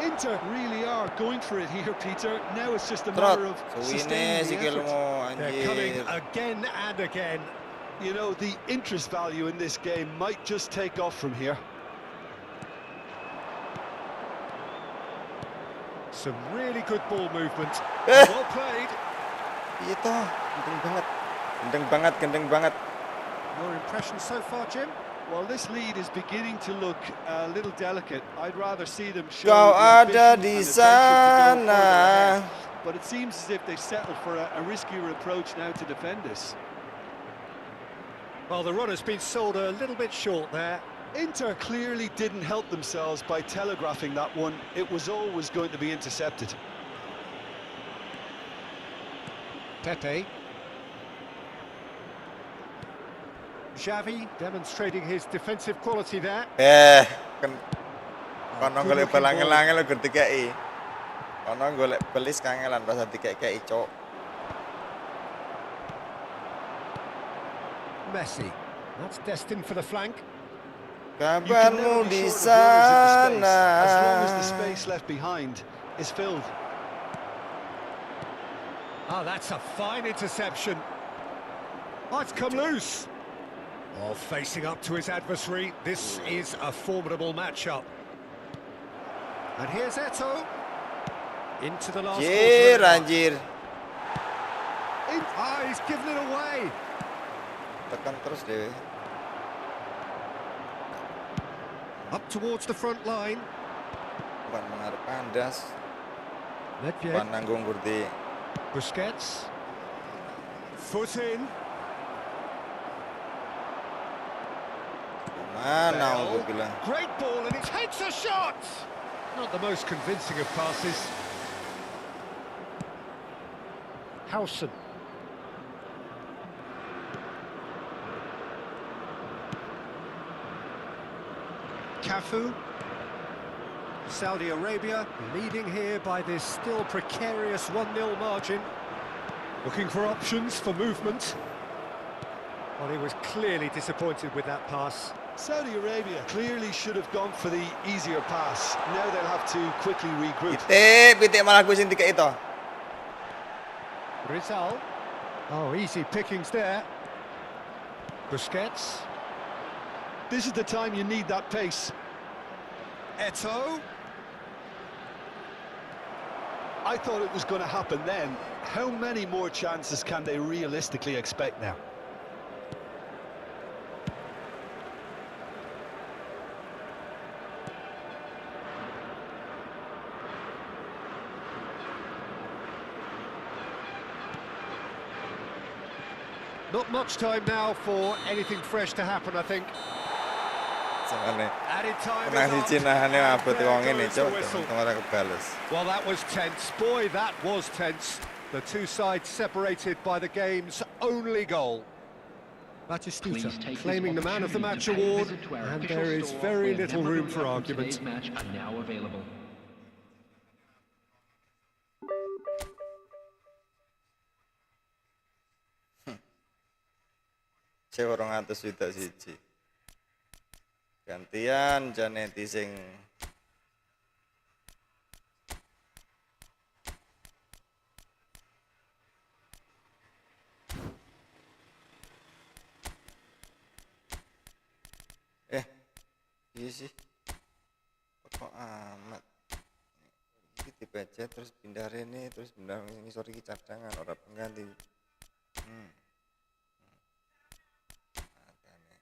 Inter really are going for it here, Peter. Now it's just a Trot. matter of Suwine sustaining si the effort. Kelmo, They're coming anjir. again and again. You know, the interest value in this game might just take off from here. Some really good ball movement. Eh. Well played. Itu, gendeng banget. Gendeng banget, gendeng banget. Your impression so far, Jim? Well, this lead is beginning to look a little delicate. I'd rather see them show Kau the ada ambition di and attention to go further sana. ahead. But it seems as if they settled for a riskier approach now to defend this. Well, the run has been sold a little bit short there. Inter clearly didn't help themselves by telegraphing that one. It was always going to be intercepted. Pepe. Xavi demonstrating his defensive quality there. Kan kono golek bal angel-angel gur dikeki. Kono golek belis kangelan pas dikeki, Cok. Messi. That's destined for the flank. You can Kabarmu never be di short of runners in the space, as long as the sana. space left behind is filled. Oh, that's a fine interception. Oh, it's come loose. Oh, facing up to his adversary, this is a formidable matchup. And here's Eto. Into the last Anjir, quarter. anjir. He's given it away. Tekan terus deh. Up towards the front line. Bukan mengarep kandas. Ledvied. Bukan nanggung Gurdi. Busquets. Foot in. Mana aku bilang. Great ball, and it hits a shot. Not the most convincing of passes. Howson. Cafu. Saudi Arabia leading here by this still precarious 1-0 margin. Looking for options for movement. Well, he was clearly disappointed with that pass. Saudi Arabia clearly should have gone for the easier pass. Now they'll have to quickly regroup. Pitik malah gue sing tiga itu. Rizal. Oh, easy pickings there. Busquets. This is the time you need that pace. Eto. I thought it was going to happen then. How many more chances can they realistically expect now? Not much time now for anything fresh to happen, I think. Soalnya Added time nang is siji on. nahane abot There wong ngene goes the cok, whistle. kemarin kebales. Well, that was tense. Boy, that was tense. The two sides separated by the game's only goal. Batistuta Please take claiming the this Man of the opportunity Match to pay a award, visit to our and official there is store very where little room memorabilia for from argument. today's match are now available. Cek 200 juta siji. Gantian Janeti sing iya sih. Kok amat. Iki dipecet terus pindah rene terus pindah ngisor iki cadangan ora pengganti. Matane.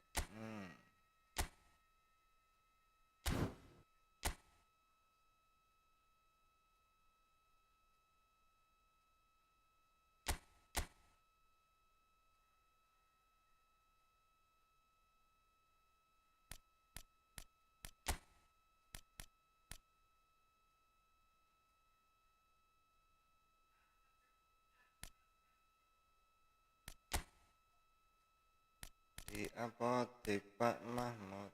Di apotek Pak Mahmud.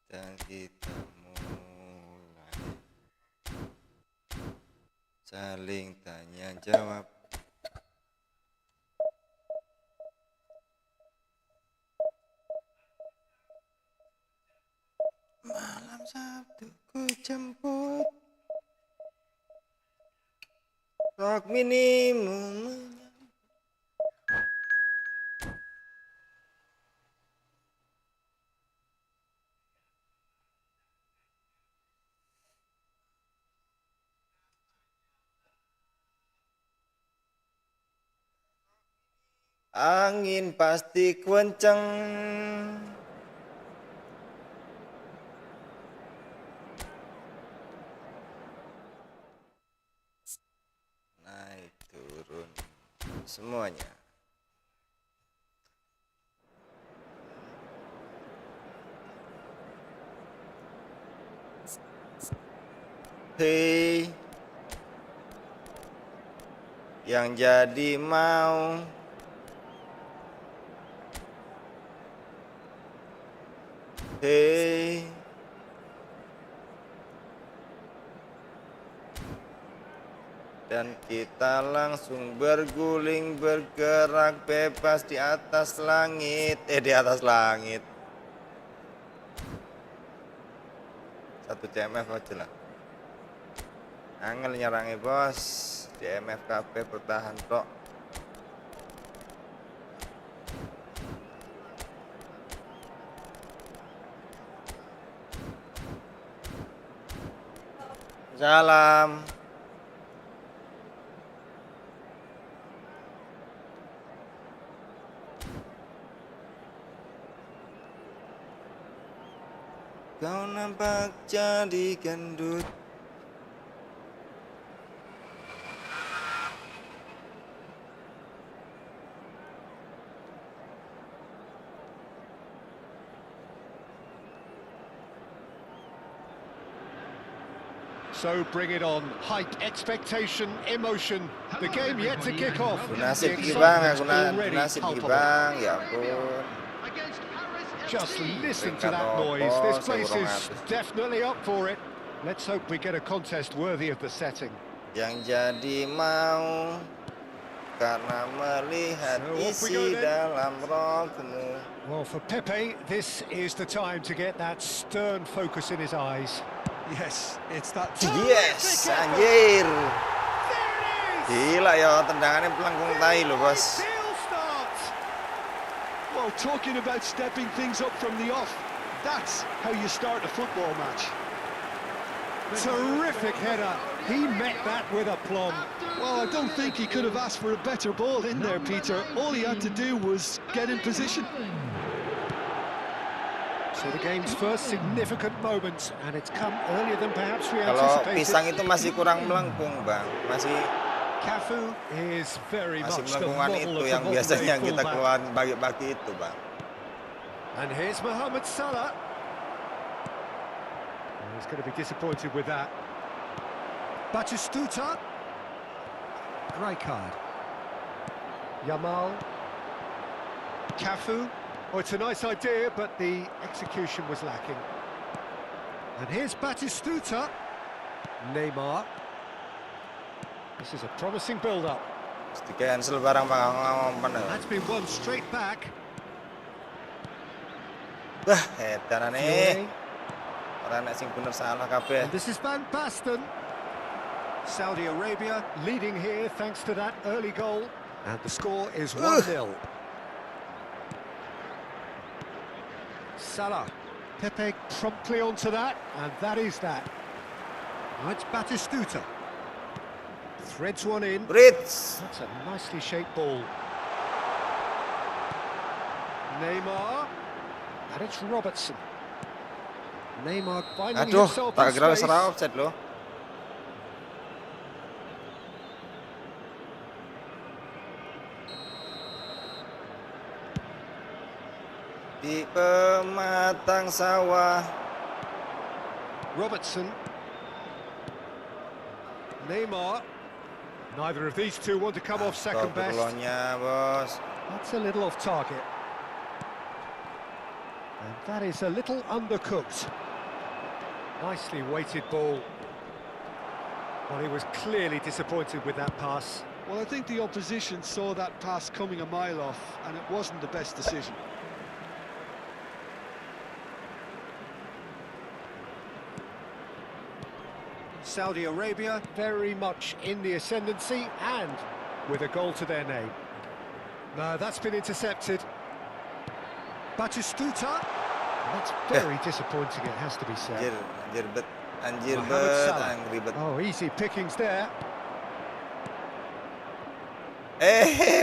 Dan kita mulai saling tanya jawab. Malam Sabtu ku jemput rok minimum. Angin pasti kenceng. Naik turun semuanya. Hei, yang jadi mau hei, dan kita langsung berguling bergerak bebas di atas langit, di atas langit. Satu CMF aja lah. Angel nyerangnya bos. CMF KB bertahan tok. Salam. Kau nampak jadi gendut. So bring it on. Hype, expectation, emotion. The game yet to kick off. Nasib The Bang, excitement's aku already nasib palpable. Bang, ya ampun. Just listen to Peringkat that nopo, noise. This place is 1.200. definitely up for it. Let's hope we get a contest worthy of the setting. Yang jadi mau karena melihat So off we go isi then. dalam rohmu. Well, for Pepe, this is the time to get that stern focus in his eyes. Yes, it's that. Yes, anjir. There it is! Gila ya, tendangannya pelangkung tai loh, bos. Ideal start! Well, talking about stepping things up from the off, that's how you start a football match. Terrific header. He met that with aplomb. Well, I don't think he could have asked for a better ball in there, Peter. All he had to do was get in position. So the game's first significant moment, and it's come earlier than perhaps we Kalau anticipated. pisang itu masih kurang melengkung, Bang. Masih Cafu is very masih much the melengkungan model itu of yang the modern biasanya day kita fullback. keluarin pagi-pagi itu, Bang. And here's Mohamed Salah. Oh, he's going to be disappointed with that. Batistuta. Rijkaard. Yamal. Cafu. Oh, it's a nice idea, but the execution was lacking. And here's Batistuta. Neymar. This is a promising build-up. Mesti cancel barang Bang ngomong. That's been won straight back. Wah, edan nih. Fiore. Ora nek sing bener salah kabeh. And this is Van Basten. Saudi Arabia leading here thanks to that early goal. And the score is 1-0. Salah. Pepe promptly onto that, and that is that. Now it's Batistuta. Threads one in. Brits. That's a nicely shaped ball. Neymar. And it's Robertson. Neymar finding Aduh, himself tak in kira wis space. ora offside loh. Di pematang sawah. Robertson. Neymar. Neither of these two want to come off second best. Astagfirullahnya, bos. That's a little off target. And that is a little undercooked. Nicely weighted ball. Well, he was clearly disappointed with that pass. Well, I think the opposition saw that pass coming a mile off, and it wasn't the best decision. Saudi Arabia very much in the ascendancy and with a goal to their name. No, that's been intercepted. Batistuta. That's very disappointing, it has to be said. Anjir Mohamed bet, Salah. angry bet. Oh, easy pickings there.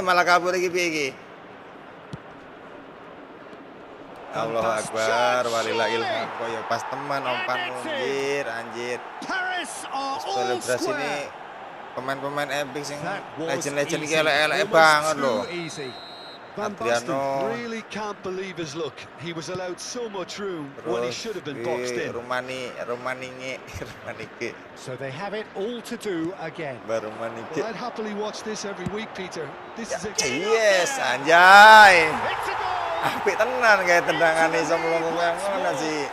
Malah kabur lagi piye iki? Allahu Akbar, walillahilham. Koyo pas teman umpan anjir, anjir. Paris are all Selebrasi ini square. pemain-pemain epic sing That was legend-legend easy. iki elek-elek Almost banget too loh. easy. Van Basten Adriano. really can't believe his luck. He was allowed so much room when he Terus should have been boxed in. Rumanike. So they have it all to do again. Barumanike. Well, I'd happily watch this every week, Peter. This is a Yes, anjay. It's a goal! Apik tenan kayak tendangan iso melengkung kaya ngono sih.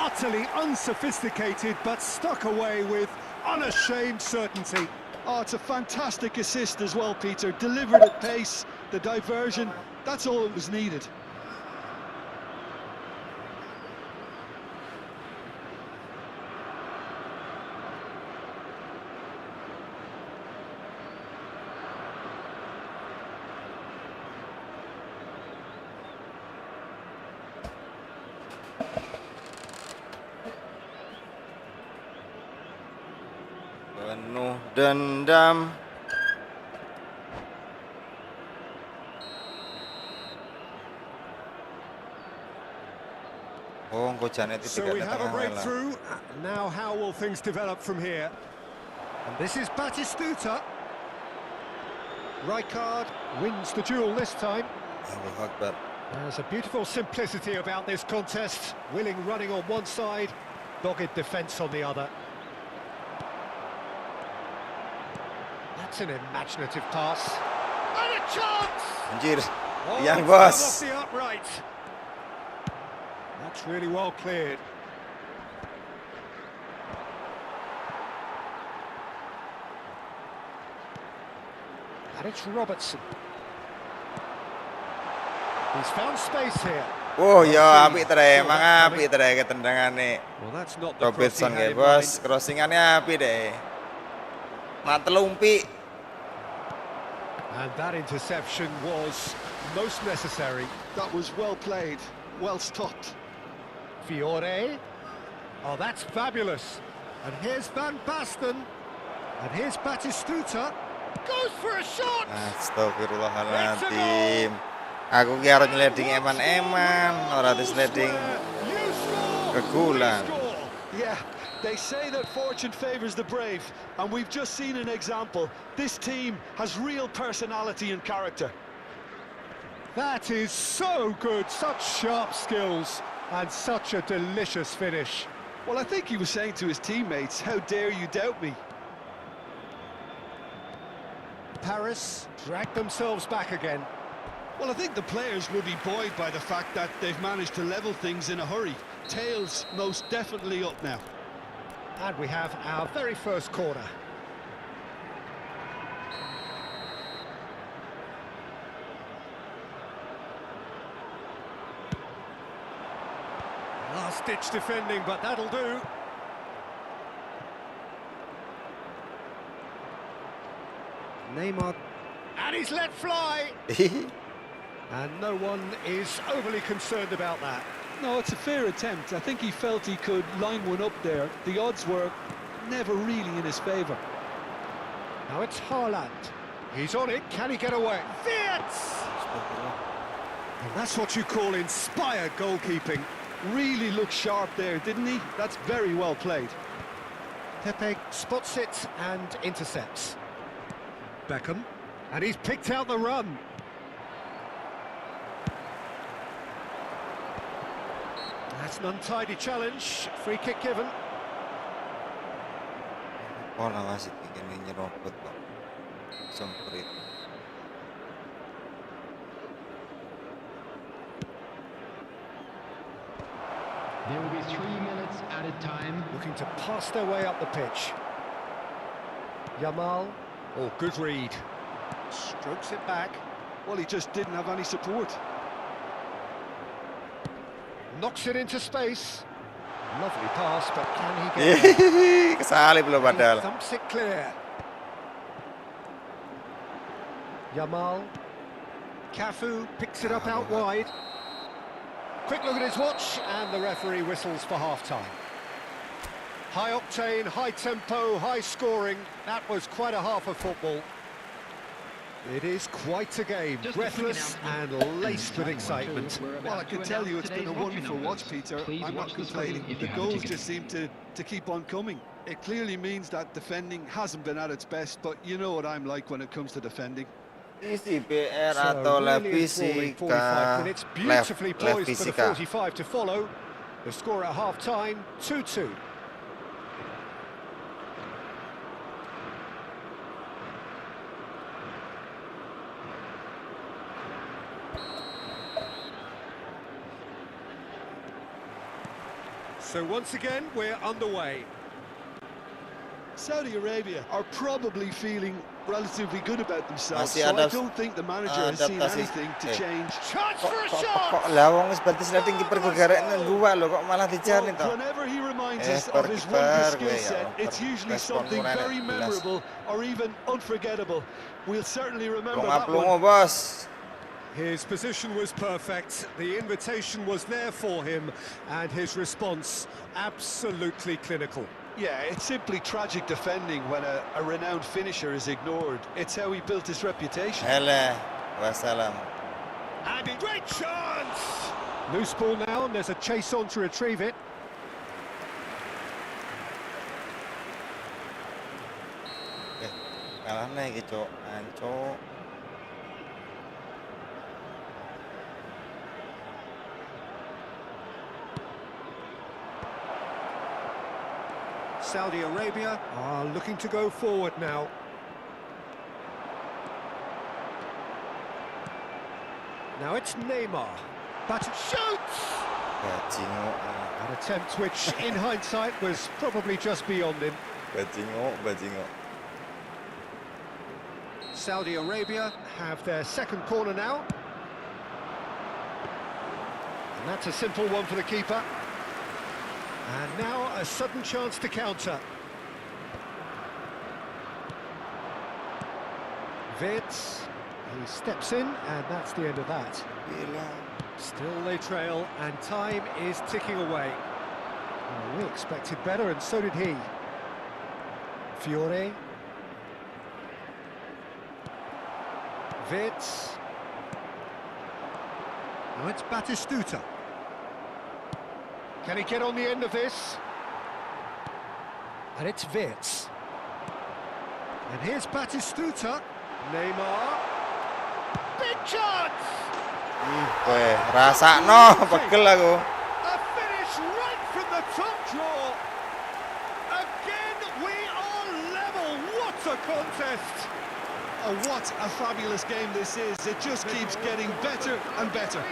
Utterly unsophisticated, but stuck away with unashamed certainty. Oh, it's a fantastic assist as well, Peter. Delivered at pace, the diversion, that's all that was needed. Dendam. Oh, Janet So we have a breakthrough. Now how will things develop from here? And this is Batistuta. Rijkaard wins the duel this time. There's a beautiful simplicity about this contest. Willing running on one side, dogged defence on the other. That's an imaginative pass. And a chance! Anjir, Oh, yang it's bos. come off the upright. That's really well cleared. And it's Robertson. He's found space here. Oh ya, apik tere, emang apik tere ketendangane. Well, that's not the cross he Robertson had ya in bos, mind. crossingannya apik deh. Matelumpi. And that interception was most necessary. That was well played, well stopped. Fiore. Oh, that's fabulous. And here's Van Basten. And here's Batistuta. Goes for a shot! Astagfirullahaladzim. Aku ki arep nyeleding eman-eman, ora disleding kegulan. Yeah, they say that fortune favours the brave, and we've just seen an example. This team has real personality and character. That is so good, such sharp skills, and such a delicious finish. Well, I think he was saying to his teammates, how dare you doubt me? Paris dragged themselves back again. Well, I think the players will be buoyed by the fact that they've managed to level things in a hurry. Tails most definitely up now. And we have our very first corner. Last-ditch defending, but that'll do. Neymar. And he's let fly. And no one is overly concerned about that. No, it's a fair attempt. I think he felt he could line one up there. The odds were never really in his favour. Now it's Haaland. He's on it. Can he get away? Wirtz! And that's what you call inspired goalkeeping. Really looked sharp there, didn't he? That's very well played. Pepe spots it and intercepts. Beckham. And he's picked out the run. That's an untidy challenge. Free kick given. Pola wasit ini nyerobot kok. Semprit. There will be 3 minutes added time. Looking to pass their way up the pitch. Yamal. Oh, good read. Strokes it back. Well, he just didn't have any support. Knocks it into space. Lovely pass, but can he get there? Kesalip loh He padahal. thumps it clear. Yamal. Cafu picks it up out wide. Quick look at his watch, and the referee whistles for half-time. High octane, high tempo, high scoring. That was quite a half of football. It is quite a game, breathless and laced with excitement. Well, I can tell you it's been a wonderful watch, Peter. I'm not complaining. The goals just seem to keep on coming. It clearly means that defending hasn't been at its best, but you know what I'm like when it comes to defending. Isi BR So atau lab really enthralling 45 minutes, beautifully poised for the 45 to follow. The score at half-time, 2-2. So once again, we're underway. Saudi Arabia are probably feeling relatively good about themselves, Masih so I ada don't think the manager has seen adaptasi. anything to change. Chance for a Kok shot! lawang wis berarti sliding kiper gue gareknya gua loh kok malah dicari Well, toh. whenever he reminds us of his wonderful skill set, it's usually something very memorable or even unforgettable. We'll certainly remember that Lungo one. bos. His position was perfect, the invitation was there for him, and his response absolutely clinical. Yeah, it's simply tragic defending when a renowned finisher is ignored. It's how he built his reputation. Alah, wassalam. And a great chance! Loose ball now, and there's a chase on to retrieve it. Kalah nih gitu, anco. Saudi Arabia are looking to go forward now. Now it's Neymar. But it shoots! Bajingo, An attempt which, in hindsight, was probably just beyond him. bajingo. Saudi Arabia have their second corner now. And that's a simple one for the keeper. And now a sudden chance to counter. Wirtz, he steps in, and that's the end of that. Gila. Still they trail, and time is ticking away. Well, we expected better, and so did he. Fiore. Wirtz. Now it's Batistuta. Can he get on the end of this? And it's Wirtz. And here's Batistuta. Neymar. Big chance! Weh, rasakno, pegel aku. A finish right from the top draw. Again, we are level. What a contest! Oh, what a fabulous game this is. It just keeps getting better and better.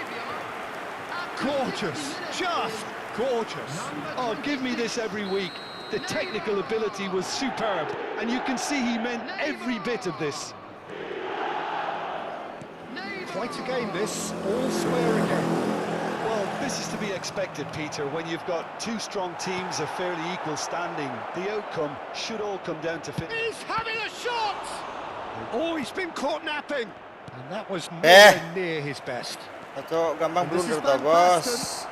Gorgeous, just gorgeous. Oh, give me this every week. The technical ability was superb, and you can see he meant every bit of this. Quite a game this, all square again. Well, this is to be expected, Peter. When you've got two strong teams of fairly equal standing, the outcome should all come down to finish. He's having a shot! Oh, he's been caught napping. And that was nowhere near his best. Cocok gampang This is blunder toh, Van bos.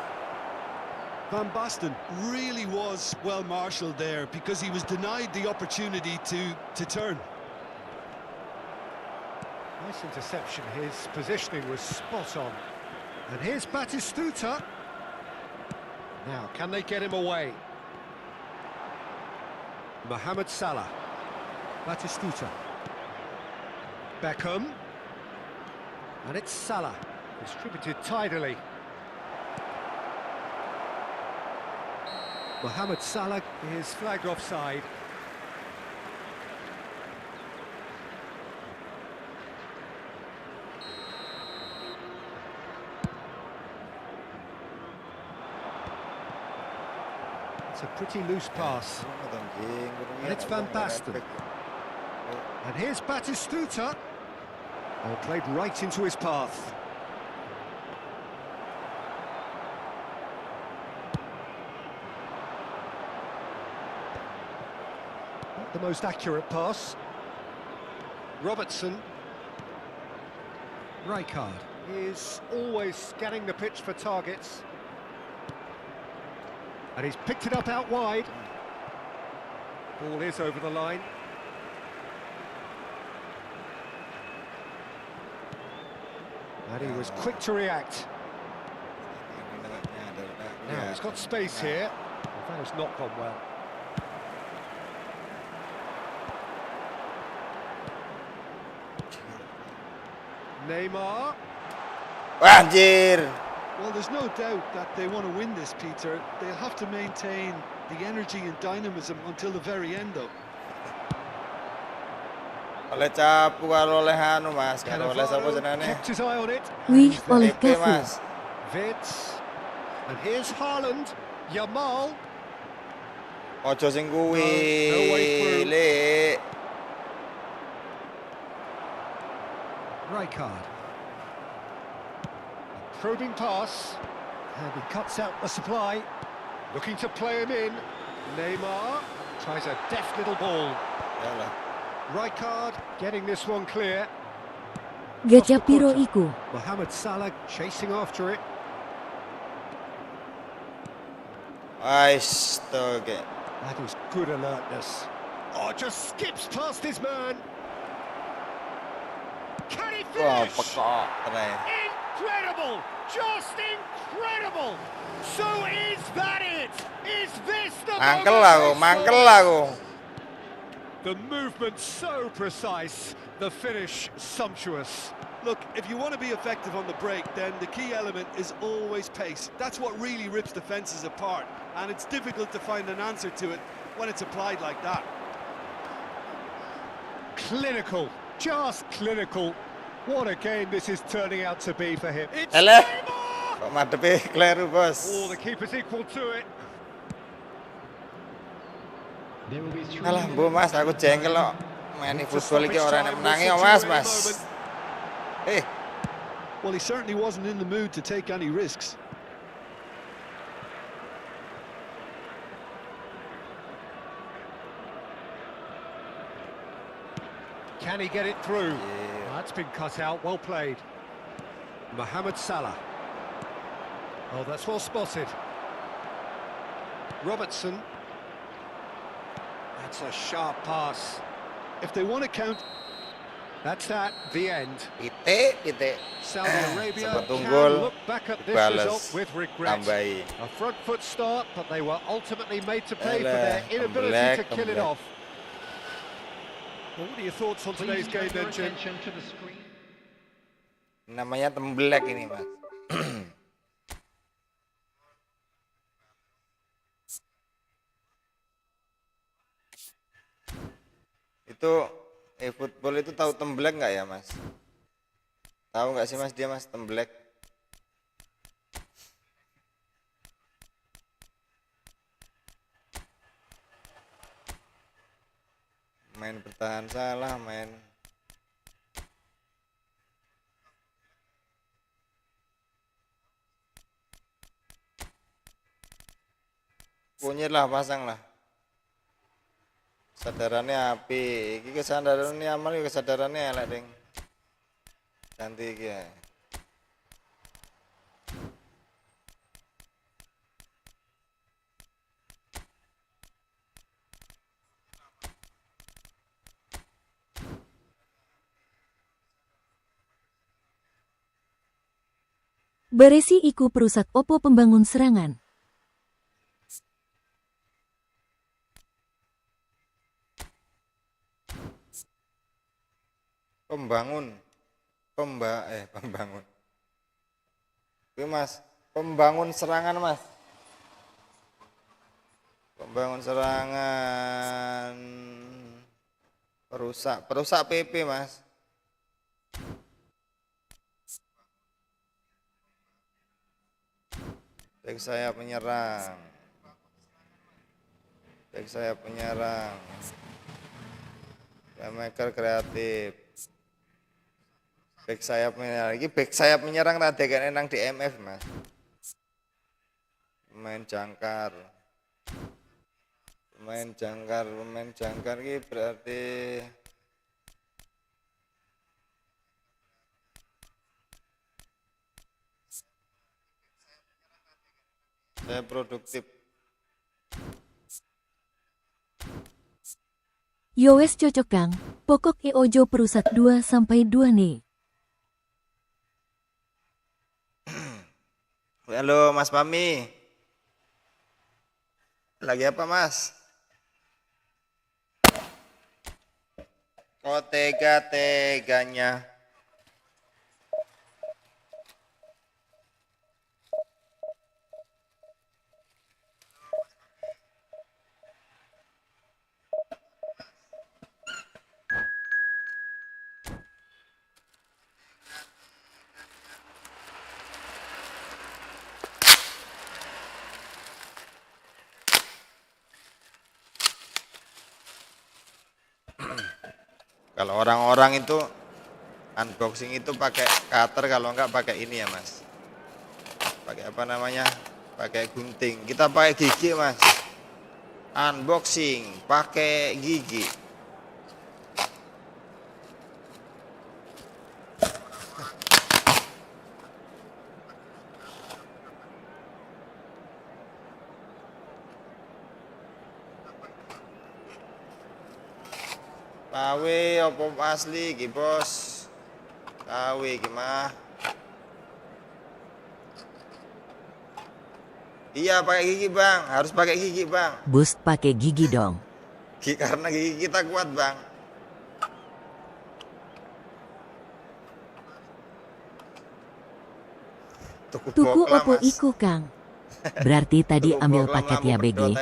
Van Basten really was well marshalled there because he was denied the opportunity to turn. Nice interception, his positioning was spot on. And here's Batistuta. Now, can they get him away? Mohamed Salah. Batistuta. Beckham. And it's Salah. Distributed tidily. Mohamed Salah is flagged offside. It's a pretty loose pass. And it's Van Basten. And here's Batistuta. Oh, played right into his path. Not the most accurate pass. Robertson. Rijkaard is always scanning the pitch for targets. And he's picked it up out wide. Ball is over the line. And he was quick to react. Now he's got space here. Well, that has not gone well. Neymar. Anjir. Well, there's no doubt that they want to win this, Peter. They'll have to maintain the energy and dynamism until the very end, though. Oleh capu kalau oleh anu mas, kalau oleh siapa senane? Kept his eye on it. Wih oleh Oke Cafu. mas. Wirtz. And here's Haaland. Yamal. Ojo sing No way kuwi, through. Le. Rijkaard. Probing pass. And he cuts out the supply. Looking to play him in. Neymar tries a deft little ball. Yalah. Rijkaard getting this one clear. Gajah piro iku. Mohamed Salah chasing after it. Astaga. That was good alertness. Oh, just skips past his man. Can he Wah, finish? pekok keren. Incredible! Just incredible! So is that it? Is this the Mangkel moment aku, they mangkel saw? aku. The movement so precise, the finish sumptuous. Look, if you want to be effective on the break, then the key element is always pace. That's what really rips defences apart, and it's difficult to find an answer to it when it's applied like that. Clinical, just clinical. What a game this is turning out to be for him. It's Hele, Mabar! kok madepe kleru, Bos. Oh, the keeper's equal to it. There will be 3 Alah, Bu Mas, aku jengkel kok. Main football iki ora enak menangi kok, Mas, Mas. Eh, Well, he certainly wasn't in the mood to take any risks. Can he get it through? That's been cut out, well played. Mohamed Salah. Oh, that's well spotted. Robertson. That's a sharp pass. If they want to count, That's that, the end. titik. Saudi Arabia Sempat can unggul, look back at this balas, result with regret. tambahi. A front foot start, but they were ultimately made to pay for Alah, their inability to kill it temblek. off. Well, what are your thoughts on today's Please game turn your then, Jim? attention to the screen. Namanya temblek ini, Mas. Itu efootball itu tahu temblek nggak ya, Mas? Tahu nggak sih, Mas, dia, Mas, temblek? Main bertahan salah, main punyir lah, pasang lah. Kesadarannya api, iki kesadarannya amal, kesadarannya elek ding. Ganti iki ya. Beresi iku perusak opo pembangun serangan. Pembangun, pembangun. Oke, Mas, pembangun serangan, Mas. Pembangun serangan, perusak PP, Mas. Back sayap menyerang. Back sayap menyerang. Playmaker kreatif. Back sayap menyerang. Ini back sayap menyerang tadi kan enang di MF, Mas. Pemain jangkar. Pemain jangkar ini berarti saya produktif. Yowes cocok Kang, pokok ojo perusak 2-2 nih. Halo Mas Pami. Lagi apa, Mas? Kok tega-teganya? Kalau orang-orang itu unboxing itu pakai cutter, kalau enggak pakai ini ya, Mas. Pakai apa namanya? Pakai gunting. Kita pakai gigi, Mas. Unboxing pakai gigi. KW opo asli iki, Bos? KW iki mah. Iya, pakai gigi, Bang. Harus pakai gigi, Bang. Boost pakai gigi dong. Karena gigi kita kuat, Bang. Tuku opo iku Kang. Berarti tadi ambil paket ya BG.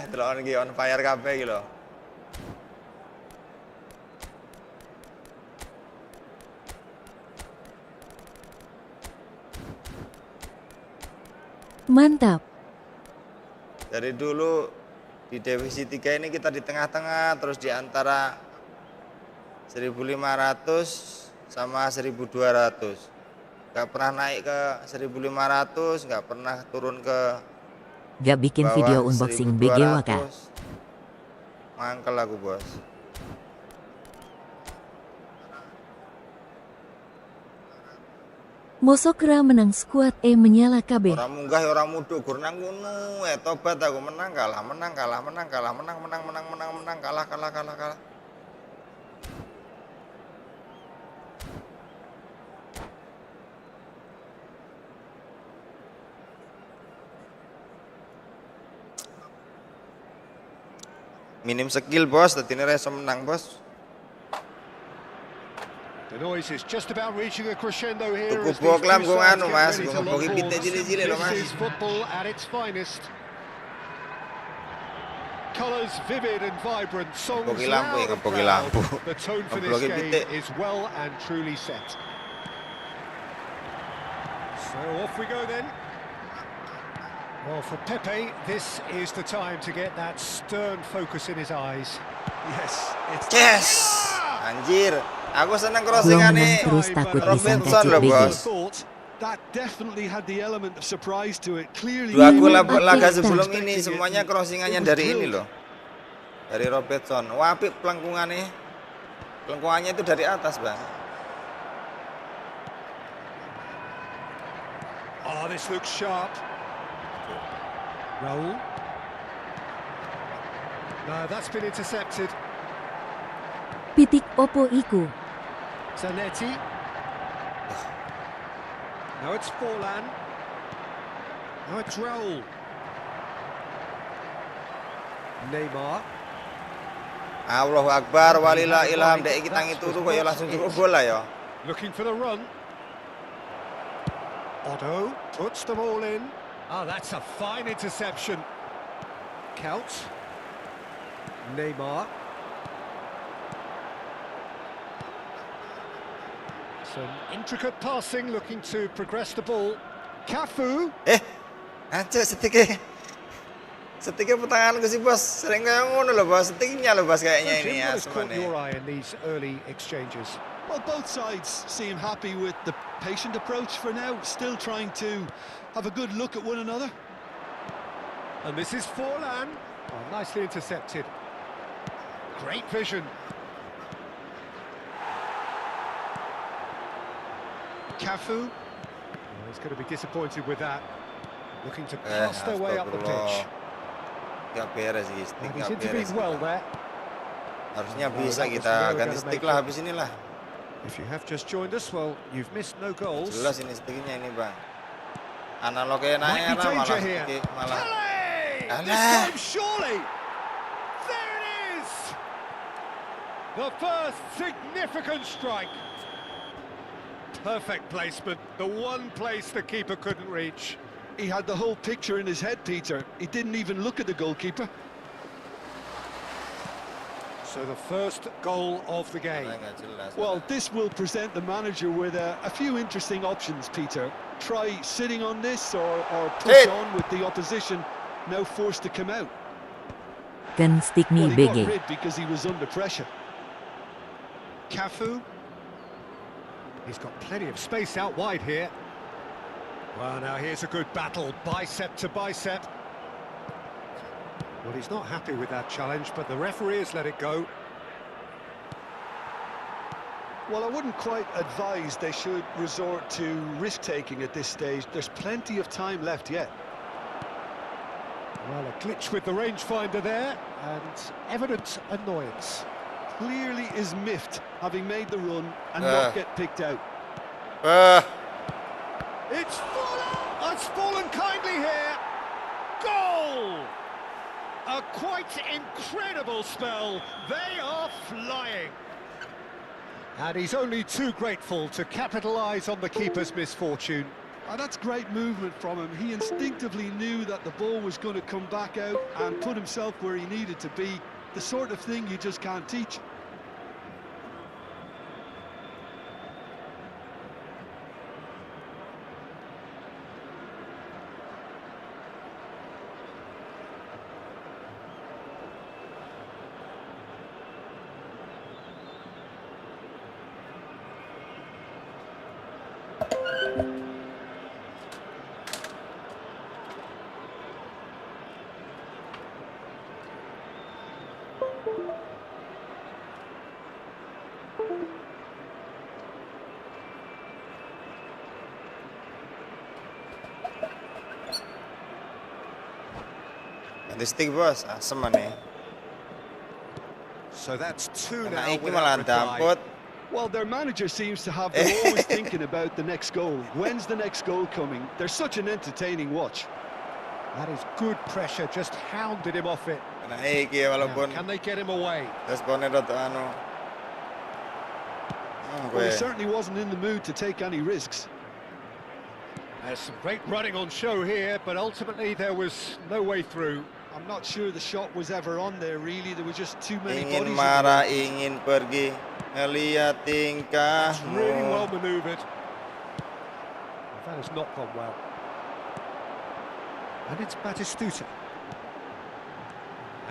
Delok iki on fire kabeh iki lho. Mantap. Dari dulu di divisi 3 ini kita di tengah-tengah, terus di antara 1.500 sama 1.200. Gak pernah naik ke 1.500, gak pernah turun ke Gak bikin bawah video unboxing BG 1.200. Waka. Mangkel aku, Bos. Mosokra menang skuad menyala KB. Orang munggah orang muduk gur nang ngono, tobat aku menang kalah, menang kalah, menang kalah, menang kalah. Minim skill, Bos, dadine reso menang, Bos. The noise is just about reaching a crescendo here. Tuku as these boklam two go sides anu, get Mas, ready go to lock ngeboki pite horns. cilik-cilik lho, Mas. This is football at its finest. Colours vivid and vibrant, songs Ngeboki lampu, loud and ngeboki proud. lampu. The tone for this Ngeboki game pitik. is well and truly set. So off we go then. Well, for Pepe, this is the time to get that stern focus in his eyes. Yes! Anjir, aku seneng Gua menang crossingane. terus takut Robinson disangka loh, cip BG. Bos. Thought that definitely had the element of surprise to it. Clearly, Dua gol Aku laga tak sebelum expecting ini it. semuanya crossingannya It was dari ini drilled. loh. Dari Robertson. Wapik pelengkungannya. Pelengkungannya itu dari atas, Bang. Oh, this looks sharp. Raul. No, that's been intercepted. Pitik opo iku. Zanetti. Now it's Forlan. Now it's Raul. Neymar. Allahu Akbar walillah ilham dek kita itu tuh kok langsung cukup bola ya. Looking for the run. Otto puts them all in. Oh, that's a fine interception. Counts. Neymar. Some intricate passing, looking to progress the ball. Cafu. Anjir setiknya pertanganku sih, Bos. Sering kayak ngono loh, Bos. Setiknya loh, Bos, kayaknya So, ini Jim, ya what has caught your semuanya. eye in these early exchanges? Well, both sides seem happy with the patient approach for now, still trying to have a good look at one another. And this is Forlan. Oh, nicely intercepted. Great vision. Cafu. Oh, he's going to be disappointed with that. Looking to pass their way up the pitch. Gak beres sih, And stick he's gak beres. intervened well there. Harusnya bisa that was kita never ganti gonna stick make lah it. habis inilah. If you have just joined us, well, you've missed no goals. Jelas ini sticknya ini, Bang. Analognya Might enaknya be lah danger malah here. stick malah. Pele! Alah. This time, surely. There it is. The first significant strike. Perfect placement. The one place the keeper couldn't reach. He had the whole picture in his head, Peter. He didn't even look at the goalkeeper. So the first goal of the game. Nggak jelas. Well, this will present the manager with a few interesting options, Peter. Try sitting on this or push Sit. on with the opposition, now forced to come out. Kan stick Well, me he got BG. rid because he was under pressure. Cafu. He's got plenty of space out wide here. Well, now here's a good battle, bicep to bicep. Well, he's not happy with that challenge, but the referee has let it go. Well, I wouldn't quite advise they should resort to risk-taking at this stage. There's plenty of time left yet. Well, a glitch with the rangefinder there, and evident annoyance. Clearly is miffed, having made the run and not get picked out. It's fallen kindly here. Goal! A quite incredible spell. They are flying. And he's only too grateful to capitalise on the keeper's misfortune. Oh, that's great movement from him. He instinctively knew that the ball was going to come back out and put himself where he needed to be. The sort of thing you just can't teach. Ganti stick bos, asem nih. So that's two Kena now iki malah without reply. dampot. Well, their manager seems to have them always thinking about the next goal. When's the next goal coming? They're such an entertaining watch. That is good pressure, just hounded him off it. Kena iki Now, walaupun can they get him away? responnya rada anu. Well, he Gue. certainly wasn't in the mood to take any risks. There's some great running on show here, but ultimately there was no way through. I'm not sure the shot was ever on there, really. There were just too many bodies. Ingin in the marah, way. ingin pergi, ngeliat Really tingkahmu. well manoeuvred. That has not gone well. And it's Batistuta.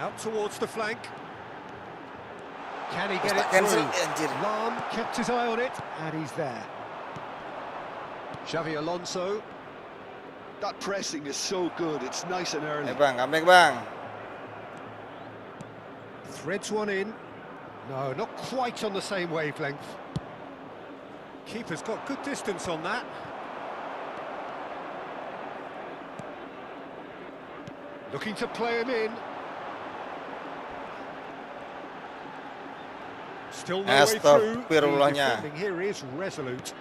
Out towards the flank. Can he get it Cancel, through? anjir. Lam kept his eye on it, and he's there. Xavi Alonso. That pressing is so good. It's nice and early. Bang, comeback bang. Threads one in. No, not quite on the same wavelength. Keeper's got good distance on that. Looking to play him in. Still no way through. The Astagfirullahnya. defending here is resolute.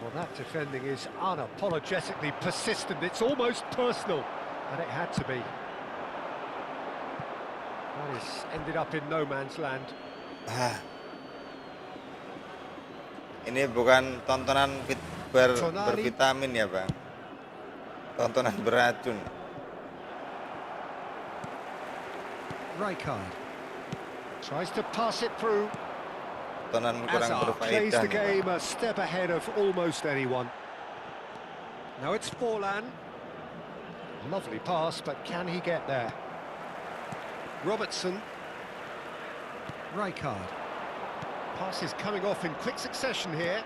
Well, that defending is unapologetically persistent. It's almost personal, and it had to be. That has ended up in no man's land. Ah. Ini bukan tontonan bervitamin ya bang, tontonan beracun. Rijkaard tries to pass it through. Tontonan kurang Hazard plays berfaedah the nih, Bang. game a step ahead of almost anyone. Now it's Forlan. Lovely pass, but can he get there? Robertson. Rijkaard. Pass is coming off in quick succession here.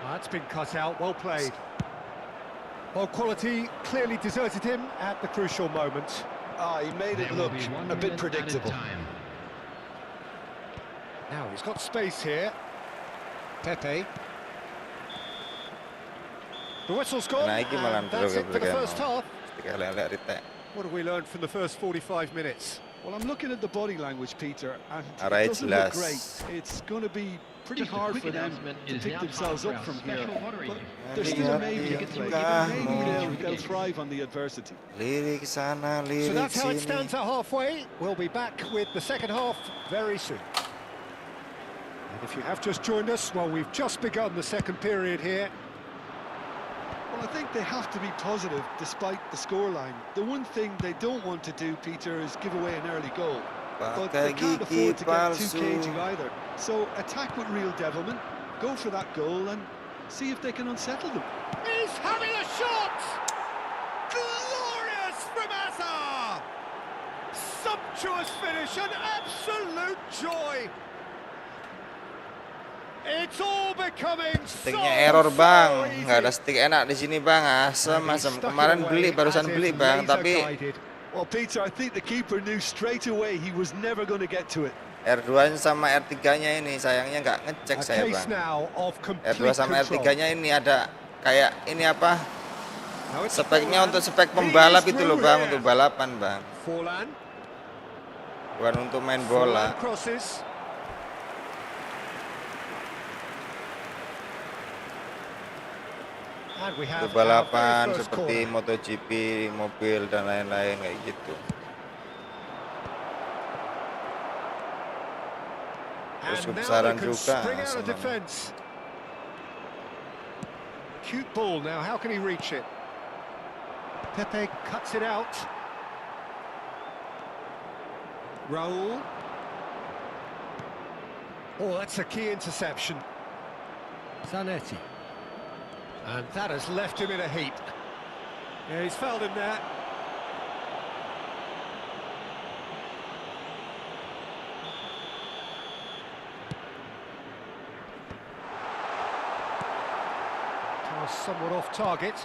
That's been cut out, well played. Well, quality clearly deserted him at the crucial moment. He made it There will look be 1 a bit minute predictable. added time. Now he's got space here. Pepe. The whistle's gone, Nah, iki malah and that's it for the bergerak first half. Ketika lelek rite. What have we learned from the first 45 minutes? Well, I'm looking at the body language, Peter, and Alright, it doesn't look jelas. great. It's going to be pretty Just a hard quick for them announcement, to it is pick now themselves time up for from our here. special lottery. But there's still a maybe Lihat at play. tingkahmu. Maybe they'll thrive on the adversity. Lirik sana, So lirik that's how it sini. stands at halfway. We'll be back with the second half very soon. And if you have just joined us, well, we've just begun the second period here. Well, I think they have to be positive despite the scoreline. The one thing they don't want to do, Peter, is give away an early goal. But they Pakai can't gigi afford to get too palsu. cagey either. So attack with real devilment, go for that goal and see if they can unsettle them. He's having a shot! Glorious from Hazard! Sumptuous finish, an absolute joy! It's all becoming so Sticknya error bang, easy. nggak ada stick enak di sini bang, asem asem. Kemarin beli, barusan beli bang, tapi Well, Peter, I think the keeper knew straight away he was never going to get to it. R2-nya sama R3-nya ini sayangnya nggak ngecek saya bang. R2 sama R3-nya ini ada kayak ini apa? Speknya untuk spek pembalap itu loh bang, untuk balapan bang. Bukan untuk main bola. Untuk balapan seperti MotoGP, mobil dan lain-lain kayak gitu. Terus kebesaran juga. Cute ball now. How can he reach it? Pepe cuts it out. Raul. Oh, that's a key interception. Zanetti. And that has left him in a heap. Yeah, he's fouled him there. Somewhat off target.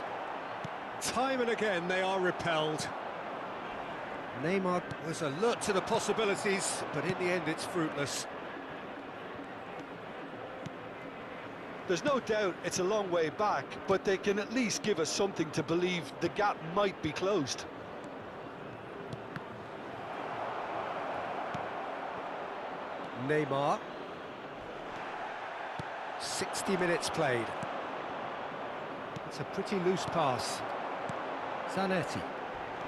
Time and again they are repelled. Neymar was alert to the possibilities, but in the end it's fruitless. There's no doubt it's a long way back, but they can at least give us something to believe the gap might be closed. Neymar. 60 minutes played. It's a pretty loose pass. Zanetti.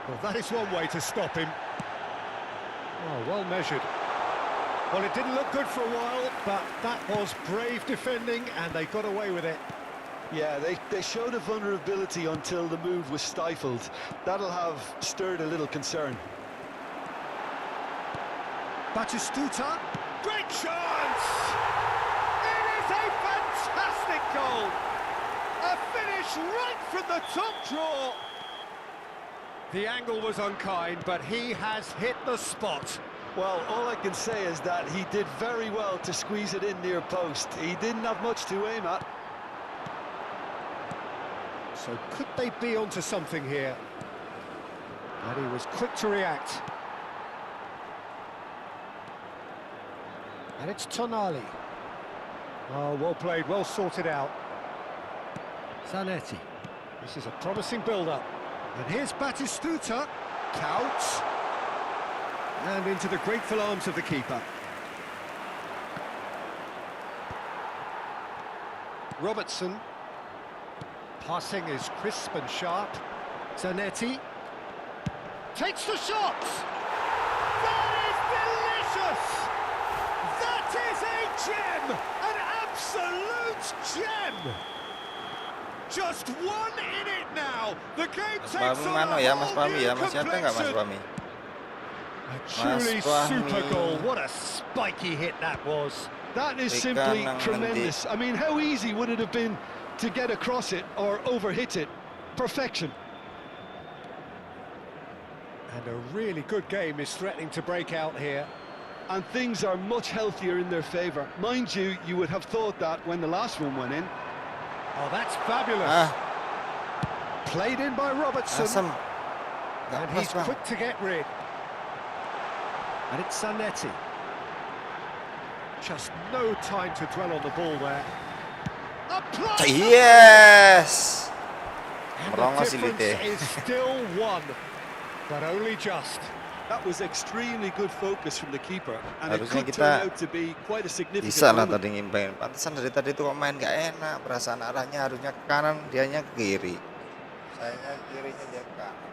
Well, that is one way to stop him. Oh, well measured. Well, it didn't look good for a while, but that was brave defending, and they got away with it. Yeah, they showed a vulnerability until the move was stifled. That'll have stirred a little concern. Batistuta. Great chance! It is a fantastic goal! A finish right from the top draw. The angle was unkind, but he has hit the spot. Well, all I can say is that he did very well to squeeze it in near post. He didn't have much to aim at. So could they be onto something here? And he was quick to react. And it's Tonali. Oh, well played, well sorted out. Zanetti. This is a promising build-up. And here's Batistuta. Couch. And into the grateful arms of the keeper. Robertson. Passing is crisp and sharp. Zanetti. Takes the shot! That is delicious! That is a gem! An absolute gem! Just one in it now. The game takes on a whole new complexion. A truly super goal. What a spiky hit that was. That is simply tremendous. I mean, how easy would it have been to get across it or overhit it? Perfection. And a really good game is threatening to break out here. And things are much healthier in their favour. Mind you, you would have thought that when the last one went in. Oh, that's fabulous. Played in by Robertson. Awesome. And he's quick to get rid. And it's Zanetti. Just no time to dwell on the ball there. Yes! And the difference is still one, but only just. That was extremely good focus from the keeper, and it Harusnya could kita turn out to be quite a significant bisa lah moment. tadi ngimpain. Pantesan dari tadi tuh kok main gak enak. Perasaan arahnya harusnya ke kanan, dianya ke kiri. Sayangnya kirinya dia ke kanan.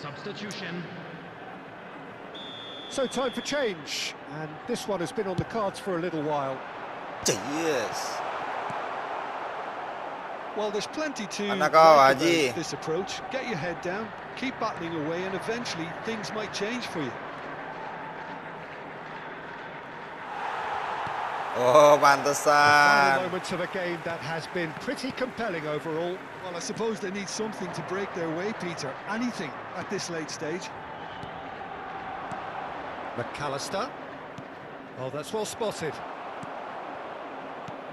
Substitution. So time for change, and this one has been on the cards for a little while. Yes. Well, there's plenty to Mana like kau, about Haji? this approach. Get your head down, keep battling away, and eventually things might change for you. Oh, The final pantesan. moments of a game that has been pretty compelling overall. Well, I suppose they need something to break their way, Peter. Anything at this late stage. McAllister. Oh, that's well spotted.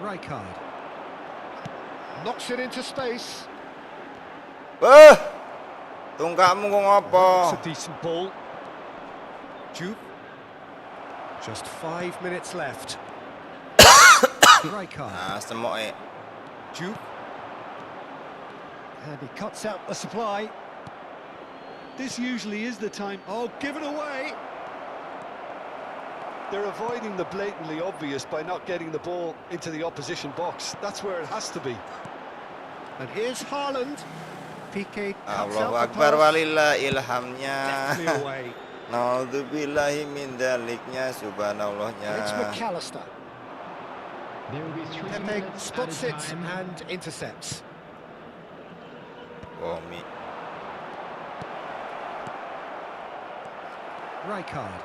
Rijkaard. Knocks it into space. Tungkakmu kok ngopo? That's a decent ball. Jupe. Just 5 minutes left. Rijkaard. Nah, semok Jupe. And he cuts out the supply. This usually is the time. Oh, given away. They're avoiding the blatantly obvious by not getting the ball into the opposition box. That's where it has to be. And here's Haaland. Piqué cuts Allahu out the Akbar pass. walillah ilhamnya. Deftly away. Naudzubillahi min daliknya And it's subhanallahnya. McAllister. There will be 3 Pepe minutes spots added it time. and intercepts. Bomi. Rijkaard.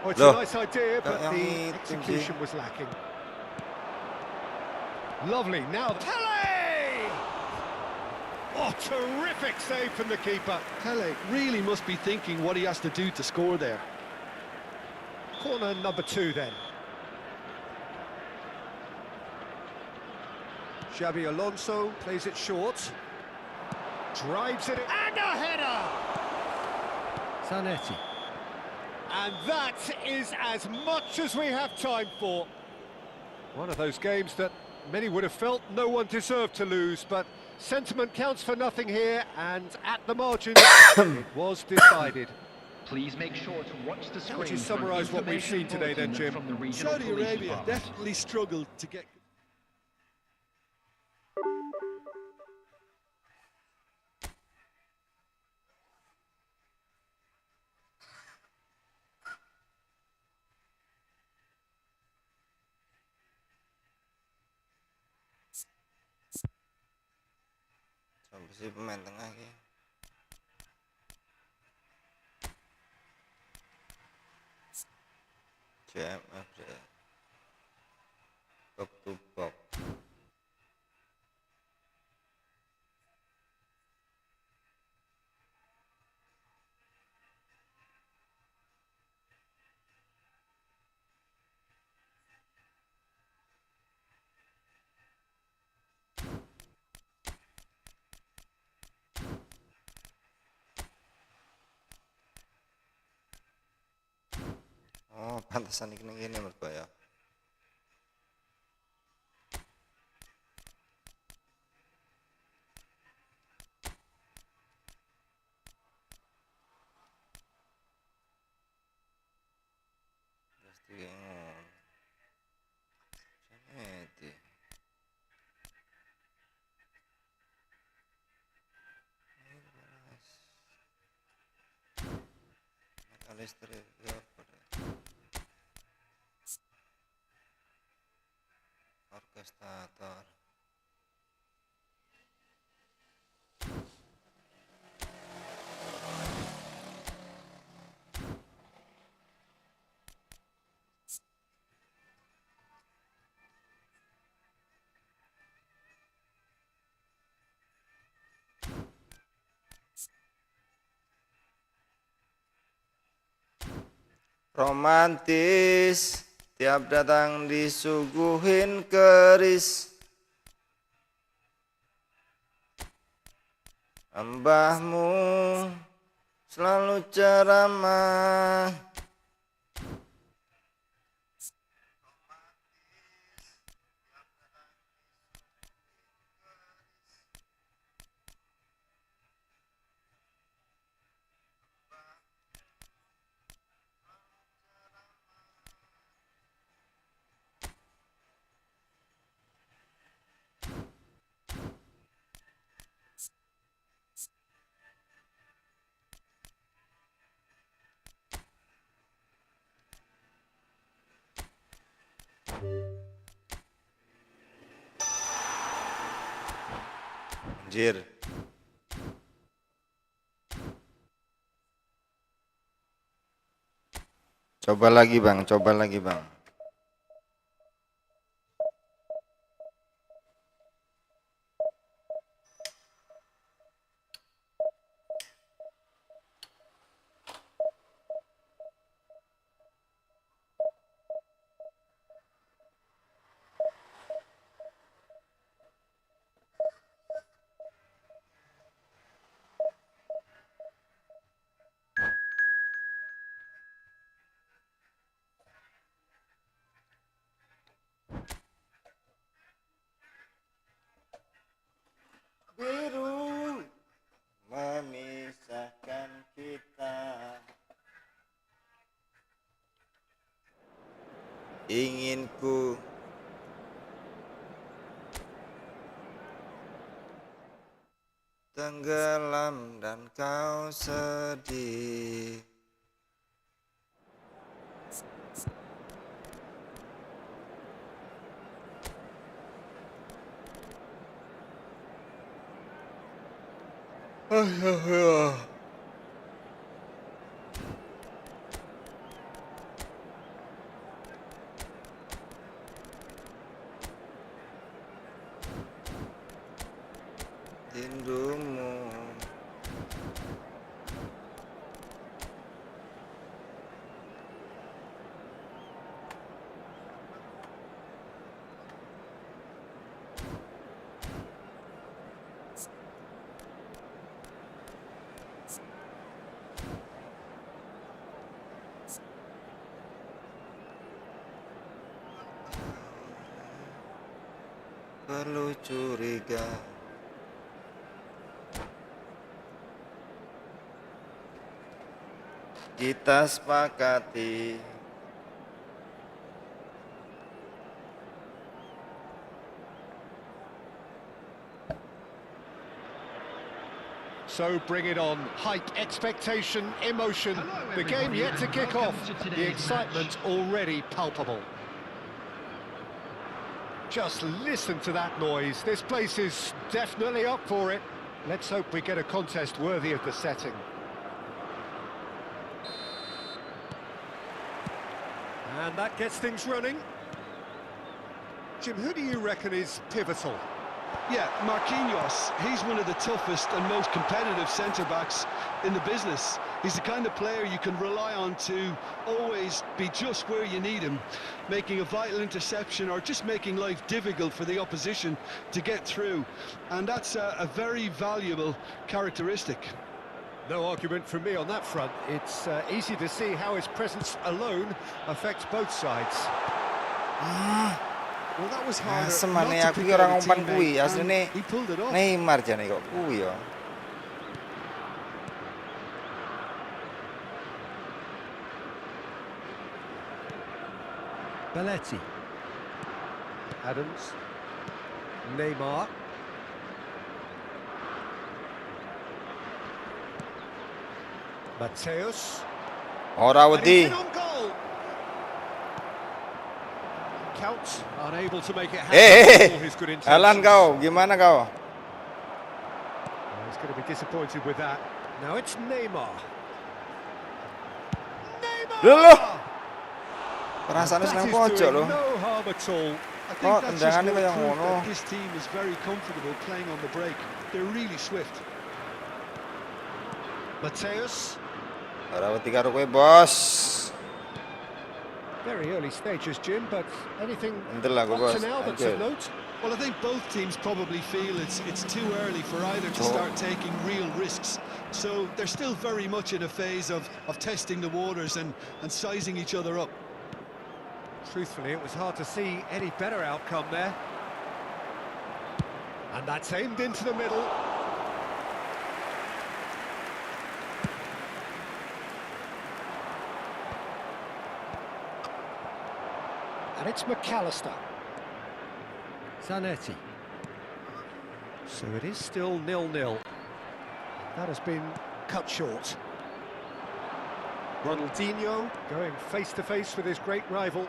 Oh, it's Loh, a nice idea, but yang the itu, execution was lacking. Lovely, now Pele! Oh, terrific save from the keeper. Pele really must be thinking what he has to do to score there. Corner number 2 then. Xabi Alonso plays it short. Drives it in, and a header! Zanetti. And that is as much as we have time for. One of those games that many would have felt no one deserved to lose, but sentiment counts for nothing here, and at the margin, it was decided. Please make sure to watch the How would screen you for an summarise what we've information seen today then, bulletin Jim? from the regional Saudi police Arabia department. definitely struggled to get... Sampai si pemain tengah ki. JMF deh. Box to box. Oh, pantesan iki ning kene menurut ya. Pasti ngono. Saneti. McAllister ya apa deh. Orkestrator. Romantis, tiap datang disuguhin keris. Mbahmu selalu ceramah. Anjir. Coba lagi bang, coba lagi bang. Biru memisahkan kita. Ingin ku tenggelam dan kau sedih. Rindumu. Perlu curiga. Kita sepakati. So bring it on. Hype, expectation, emotion. The game yet to kick off. The excitement already palpable. Just listen to that noise. This place is definitely up for it. Let's hope we get a contest worthy of the setting. And that gets things running. Jim, who do you reckon is pivotal? Yeah, Marquinhos, he's one of the toughest and most competitive centre-backs in the business. He's the kind of player you can rely on to always be just where you need him, making a vital interception or just making life difficult for the opposition to get through. And that's a very valuable characteristic. No argument from me on that front. It's easy to see how his presence alone affects both sides. Well, that was harder. Semane aku ki ora ngumpan kuwi, asline Neymar jane kok kuwi ya. Belletti. Adams. Neymar. Mateus. Ora wedi. Count unable to make it happen. All his good intentions. Alan kau, gimana kau? He's going to be disappointed with that. Now it's Neymar. Loh. Perasaan seneng pojok loh. No harm at all. Kok tendangannya kayak ngono. This team is very comfortable playing on the break. They're really swift. Mateus. Ora wedi karo kowe, Bos. Very early stages, Jim, but anything Entar lah, up Bos. to now that's of note? Well, I think both teams probably feel it's too early for either to start taking real risks. So they're still very much in a phase of testing the waters and sizing each other up. Truthfully, it was hard to see any better outcome there. And that's aimed into the middle. And it's McAllister. Zanetti. So it is still 0-0. That has been cut short. Ronaldinho going face-to-face with his great rival.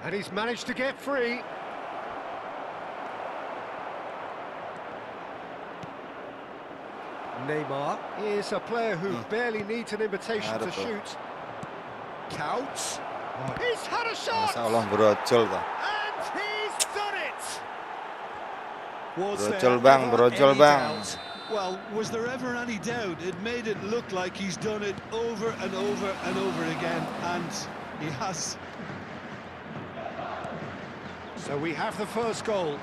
And he's managed to get free. Neymar is a player who barely needs an invitation to Benar tuh. shoot. Counts. Oh, he's had a shot! Masa Allah brojol toh. And he's done it! Was Brojol there bang, ever brojol any bang. doubt? Well, was there ever any doubt? It made it look like he's done it over and over and over again, and he has. So we have the first goal.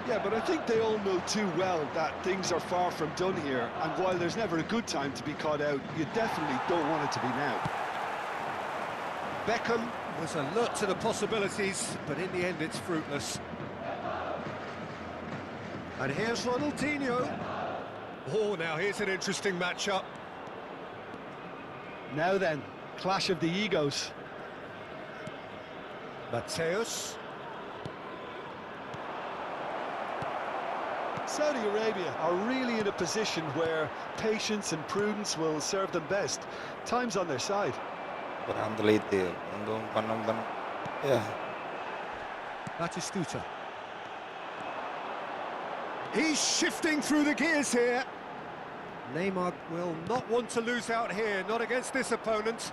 Yeah, but I think they all know too well that things are far from done here, and while there's never a good time to be caught out, you definitely don't want it to be now. Beckham was alert to the possibilities, but in the end it's fruitless. And here's Ronaldinho. Oh, now here's an interesting matchup. Now then, clash of the egos. Mateus. Saudi Arabia are really in a position where patience and prudence will serve them best. Time's on their side. Kurang teliti. Untung umpan. Ya. Batistuta. He's shifting through the gears here. Neymar will not want to lose out here, not against this opponent.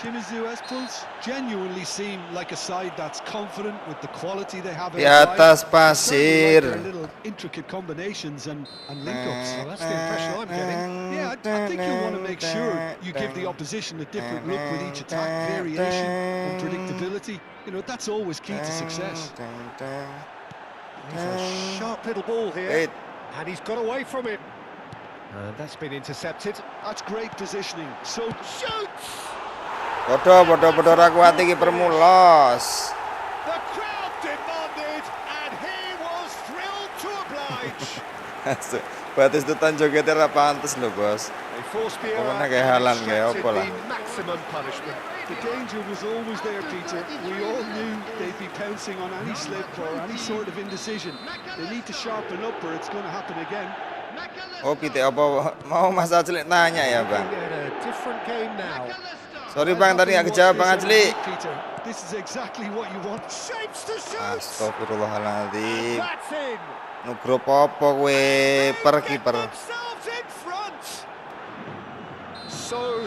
Shimizu Espos genuinely seem like a side that's confident with the quality they have. Di atas Certainly like pasir. their little intricate combinations and link-ups. Well, that's the impression I'm getting. Yeah, I think you want to make sure you give the opposition a different look with each attack, variation and predictability. You know, that's always key to success. He's a sharp little ball here, Wait. and he's got away from it. And that's been intercepted. That's great positioning. So Shoots! Bodoh ra kuat iki permulos. The crowd demanded, and he was thrilled to oblige. Batistuta jogetnya ra pantes lho, Bos. They forced Vieira Pokoknya kayak and Haaland, kayak extracted apa lah. the maximum punishment. the danger was always there, Peter. We all knew they'd be pouncing on any slip or any sort of indecision. They need to sharpen up or it's going to happen again. Oh, Peter, apa mau Mas Ajli nanya ya, Bang? Looking at a different game now. Sorry, Bang, tadi nggak kejawab, Bang Ajli. Peter, this is exactly what you want. Shapes to shoot. Astagfirullahaladzim. That's in. Nugro popo gue per kiper. Themselves in front. So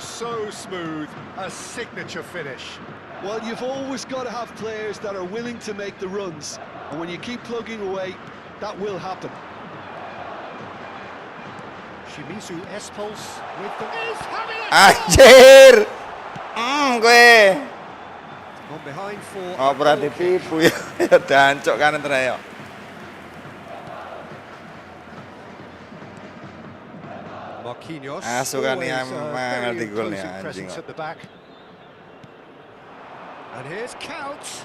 smooth. A signature finish. Well, you've always got to have players that are willing to make the runs. And when you keep plugging away, that will happen. Shimizu Espos with the... He's having a Anjir! Gue. On behind for... Oh, pernah ditipu ya. Ya dancok kanan terakhir. Marquinhos. Asukan nih Always a mangal very di golnya imposing anjing. presence at the back. And here's Couch.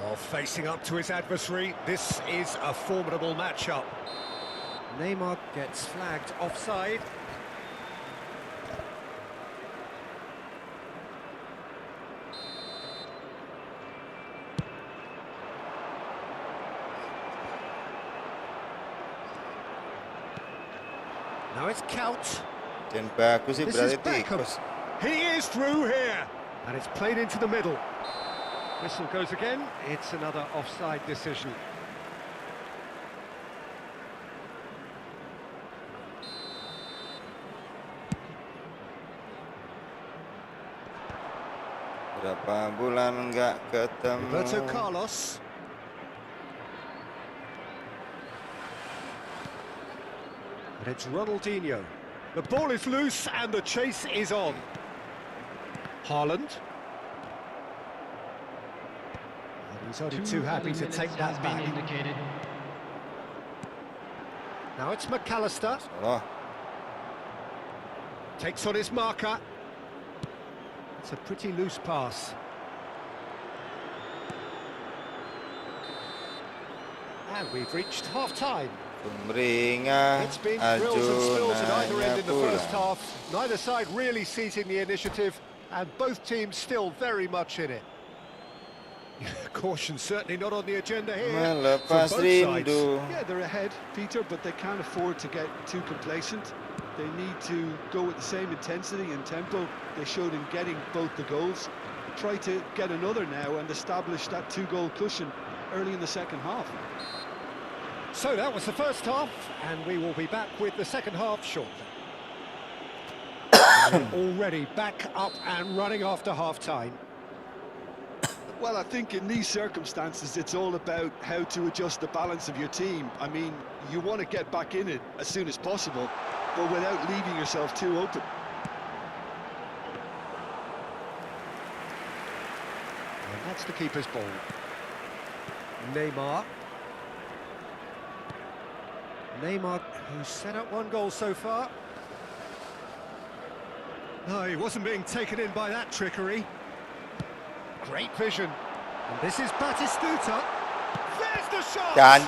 Oh, facing up to his adversary. This is a formidable matchup. Neymar gets flagged offside. Now it's Couch. Dan bagus sih This is berarti Beckham. tikus. He is through here. And it's played into the middle. Whistle goes again. It's another offside decision. Berapa bulan nggak ketemu. Roberto Carlos. And it's Ronaldinho. The ball is loose and the chase is on. Haaland. And he's only too happy to take that back. Now it's McAllister. Oh, Takes on his marker. It's a pretty loose pass. And we've reached half-time. Sumringah It's been thrills and spills at either Ajunanya end in the first pulang. half. Neither side really seizing the initiative, and both teams still very much in it. Caution certainly not on the agenda here. From both Melepas sides. rindu. Yeah, they're ahead, Peter, but they can't afford to get too complacent. They need to go with the same intensity and tempo they showed in getting both the goals. Try to get another now and establish that two-goal cushion early in the second half. So that was the first half, and we will be back with the second half shortly. We're already back up and running after half-time. Well, I think in these circumstances, it's all about how to adjust the balance of your team. I mean, you want to get back in it as soon as possible, but without leaving yourself too open. And that's the keeper's ball. Neymar. Neymar, who's set up one goal so far. No, he wasn't being taken in by that trickery. Great vision. And this is Batistuta. There's the shot! Dan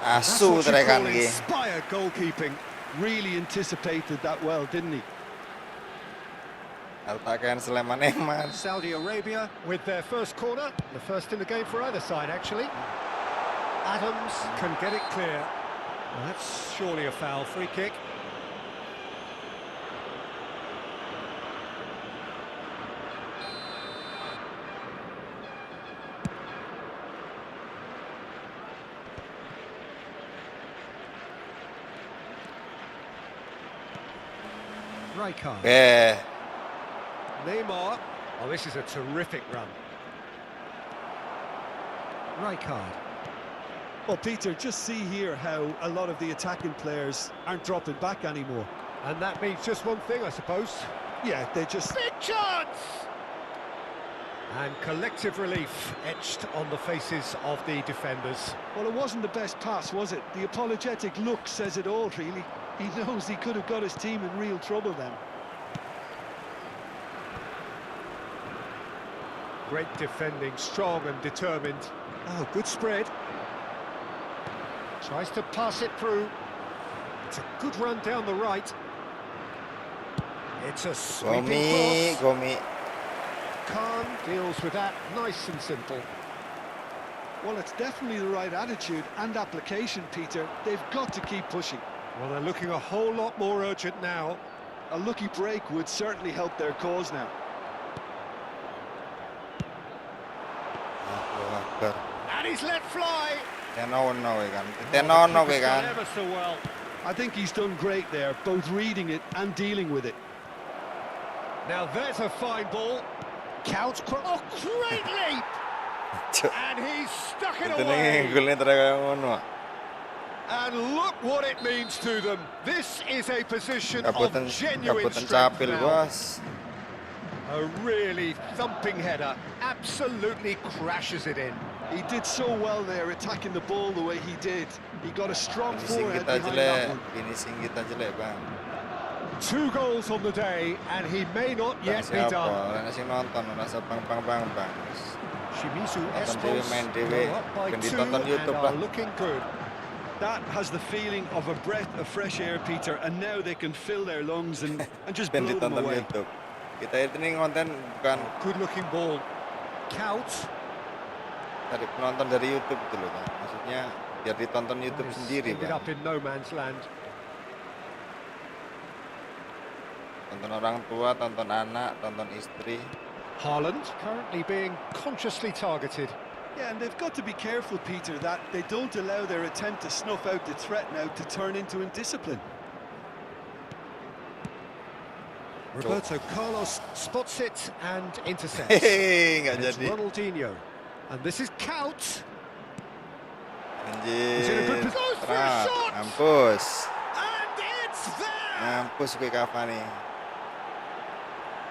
That's asu what you terekan call iki. inspired goalkeeping. Really anticipated that well, didn't he? Altakan Sleman-Eman. Saudi Arabia with their first corner. The first in the game for either side, actually. Adams can get it clear. Well, that's surely a foul. Free kick. Rijkaard. Oke. Neymar. Oh, this is a terrific run. Rijkaard. Well, Peter, just see here how a lot of the attacking players aren't dropping back anymore. And that means just one thing, I suppose. Yeah, they just... Big chance! And collective relief etched on the faces of the defenders. Well, it wasn't the best pass, was it? The apologetic look says it all, really. He knows he could have got his team in real trouble then. Great defending, strong and determined. Oh, good spread. Tries to pass it through. It's a good run down the right. It's a sweeping Gomi, cross. Gomi. Khan deals with that nice and simple. Well, it's definitely the right attitude and application, Peter. They've got to keep pushing. Well, they're looking a whole lot more urgent now. A lucky break would certainly help their cause now. Allahu Akbar. And he's let fly. Tenono kan. The Tenono keeper's done kan. ever so well. I think he's done great there, both reading it and dealing with it. Now there's a fine ball. Couch, oh, great leap! And he's stuck it Itu nih away. golnya terang ngono. And look what it means to them. This is a position of Kabutan genuine kabutan strength capil, now. Bos. A really thumping header. Absolutely crashes it in. He did so well there, attacking the ball the way he did. He got a strong Finishing forehead kita behind jelek, that one. finishing kita jelek, Bang. 2 goals on the day, and he may not yet be Siapa? done. Orang sing nonton, rasa bang. Shimizu Nonton dewe, Espos main go dewe. up by Ben 2 ditonton and YouTube are lah. looking good. That has the feeling of a breath of fresh air, Peter, and now they can fill their lungs and just Ben blow them ditonton away. YouTube. Kita ini konten bukan Good looking ball. Couch. dari penonton dari YouTube gitu loh, Bang. Maksudnya biar ditonton YouTube He's sendiri, ended Bang. up in no man's land. Tonton orang tua, tonton anak, tonton istri. Haaland currently being consciously targeted. Yeah, and they've got to be careful, Peter, that they don't allow their attempt to snuff out the threat now to turn into indiscipline. Roberto Carlos spots it and intercepts. Hehehe, nggak And it's jadi. Ronaldinho. And this is Couch. He's in a good Anjir. position. Goes for a Terang, shot. mampus. And it's there! Mampus gue Cavani.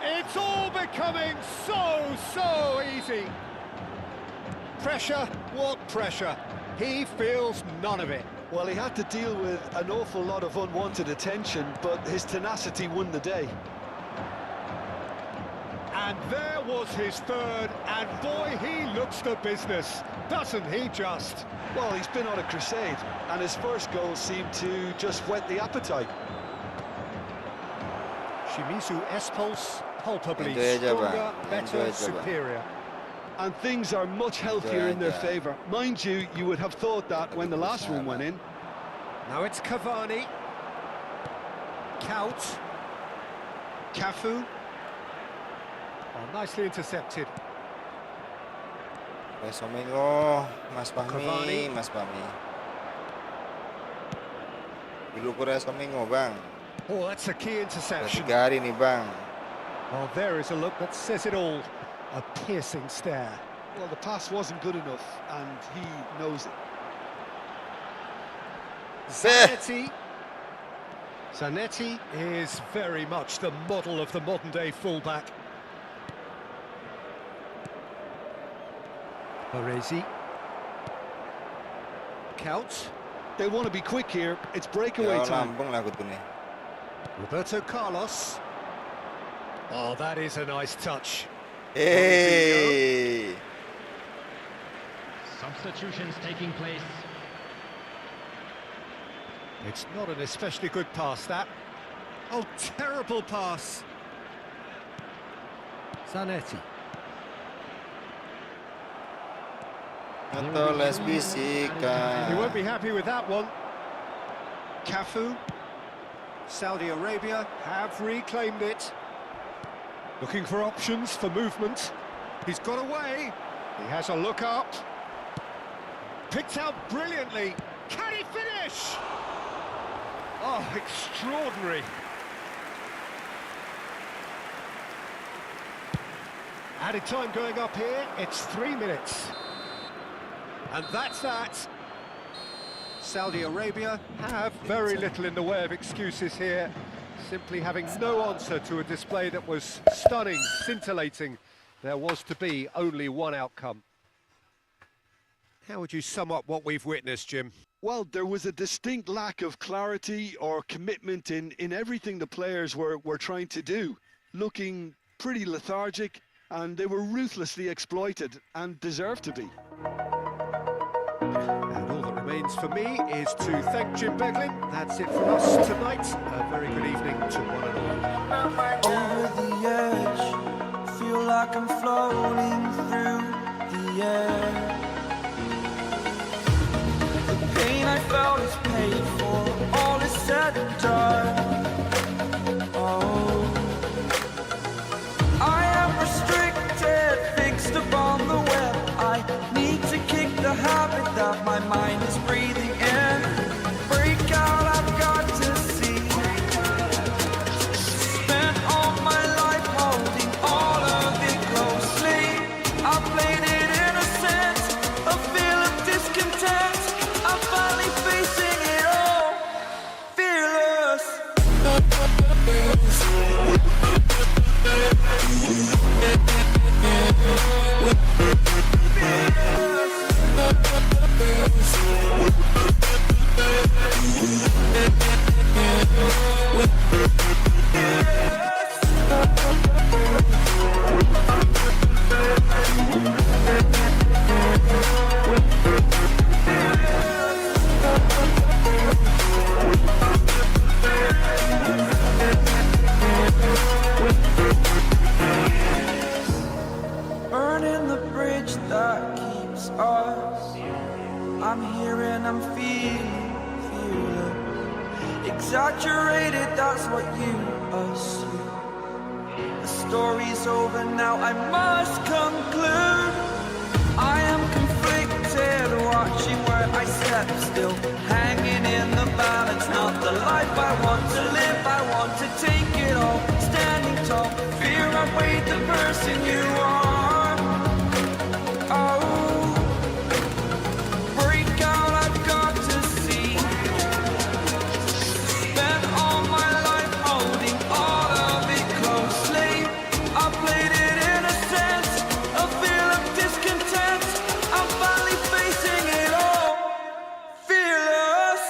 It's all becoming so easy. Pressure, what pressure? He feels none of it. Well, he had to deal with an awful lot of unwanted attention, but his tenacity won the day. And there was his third, and boy, he looks the business, doesn't he just? Well, he's been on a crusade, and his first goal seemed to just whet the appetite. Shimizu Espos, palpably Enjoy aja, stronger, Bang. better, Enjoy aja, Bang. superior. And things are much healthier in their aja. favour. Mind you, you would have thought that when the last one went in. Now it's Cavani. Couch. Cafu. Oh, nicely intercepted. Besomingo, Mas Cavani. Fahmi, Mas Fahmi. Dulu Korea Seminggu, Bang. Oh, that's a key Udah interception. 3 hari nih, Bang. Oh, there is a look that says it all. A piercing stare. Well, the pass wasn't good enough, and he knows it. Zanetti. Zanetti is very much the model of the modern-day fullback. Baresi. Counts. They want to be quick here. It's breakaway Ya time. lambung lah kudu nih. Roberto Carlos. Oh, that is a nice touch. Hey. Substitutions taking place. It's not an especially good pass, that. Oh, terrible pass. Zanetti. Atau les bisika. You won't be happy with that one. Cafu. Saudi Arabia have reclaimed it. Looking for options for movement. He's got away. He has a look up. Picked out brilliantly. Can he finish? Oh, extraordinary. Added time going up here. It's 3 minutes. And that's that. Saudi Arabia have very little in the way of excuses here, simply having no answer to a display that was stunning, scintillating. There was to be only one outcome. How would you sum up what we've witnessed, Jim? Well, there was a distinct lack of clarity or commitment in everything the players were trying to do. Looking pretty lethargic, and they were ruthlessly exploited and deserved to be. And all that remains for me is to thank Jim Beglin. That's it from us tonight. A very good evening to one and all. Over the edge, feel like I'm floating through the air. The pain I felt is paid for, all is said and done. Oh, I am restricted, fixed upon the web. I need to kick the habit that my mind is breathing in. Break out, I've got to see. Spent all my life holding all of it closely. I played it innocent, a feel of discontent. I'm finally facing it all, fearless. Burning the bridge that keeps us. I'm here and I'm feeling fearless. Exaggerated, that's what you assume. The story's over now, I must conclude. I am conflicted, watching where I step still, hanging in the balance. Not the life I want to live, I want to take it all. Standing tall, fear I weighed the person you are. Oh, break out, I've got to see. Spent all my life holding all of it closely. I played it innocent, a feel of discontent. I'm finally facing it all, fearless.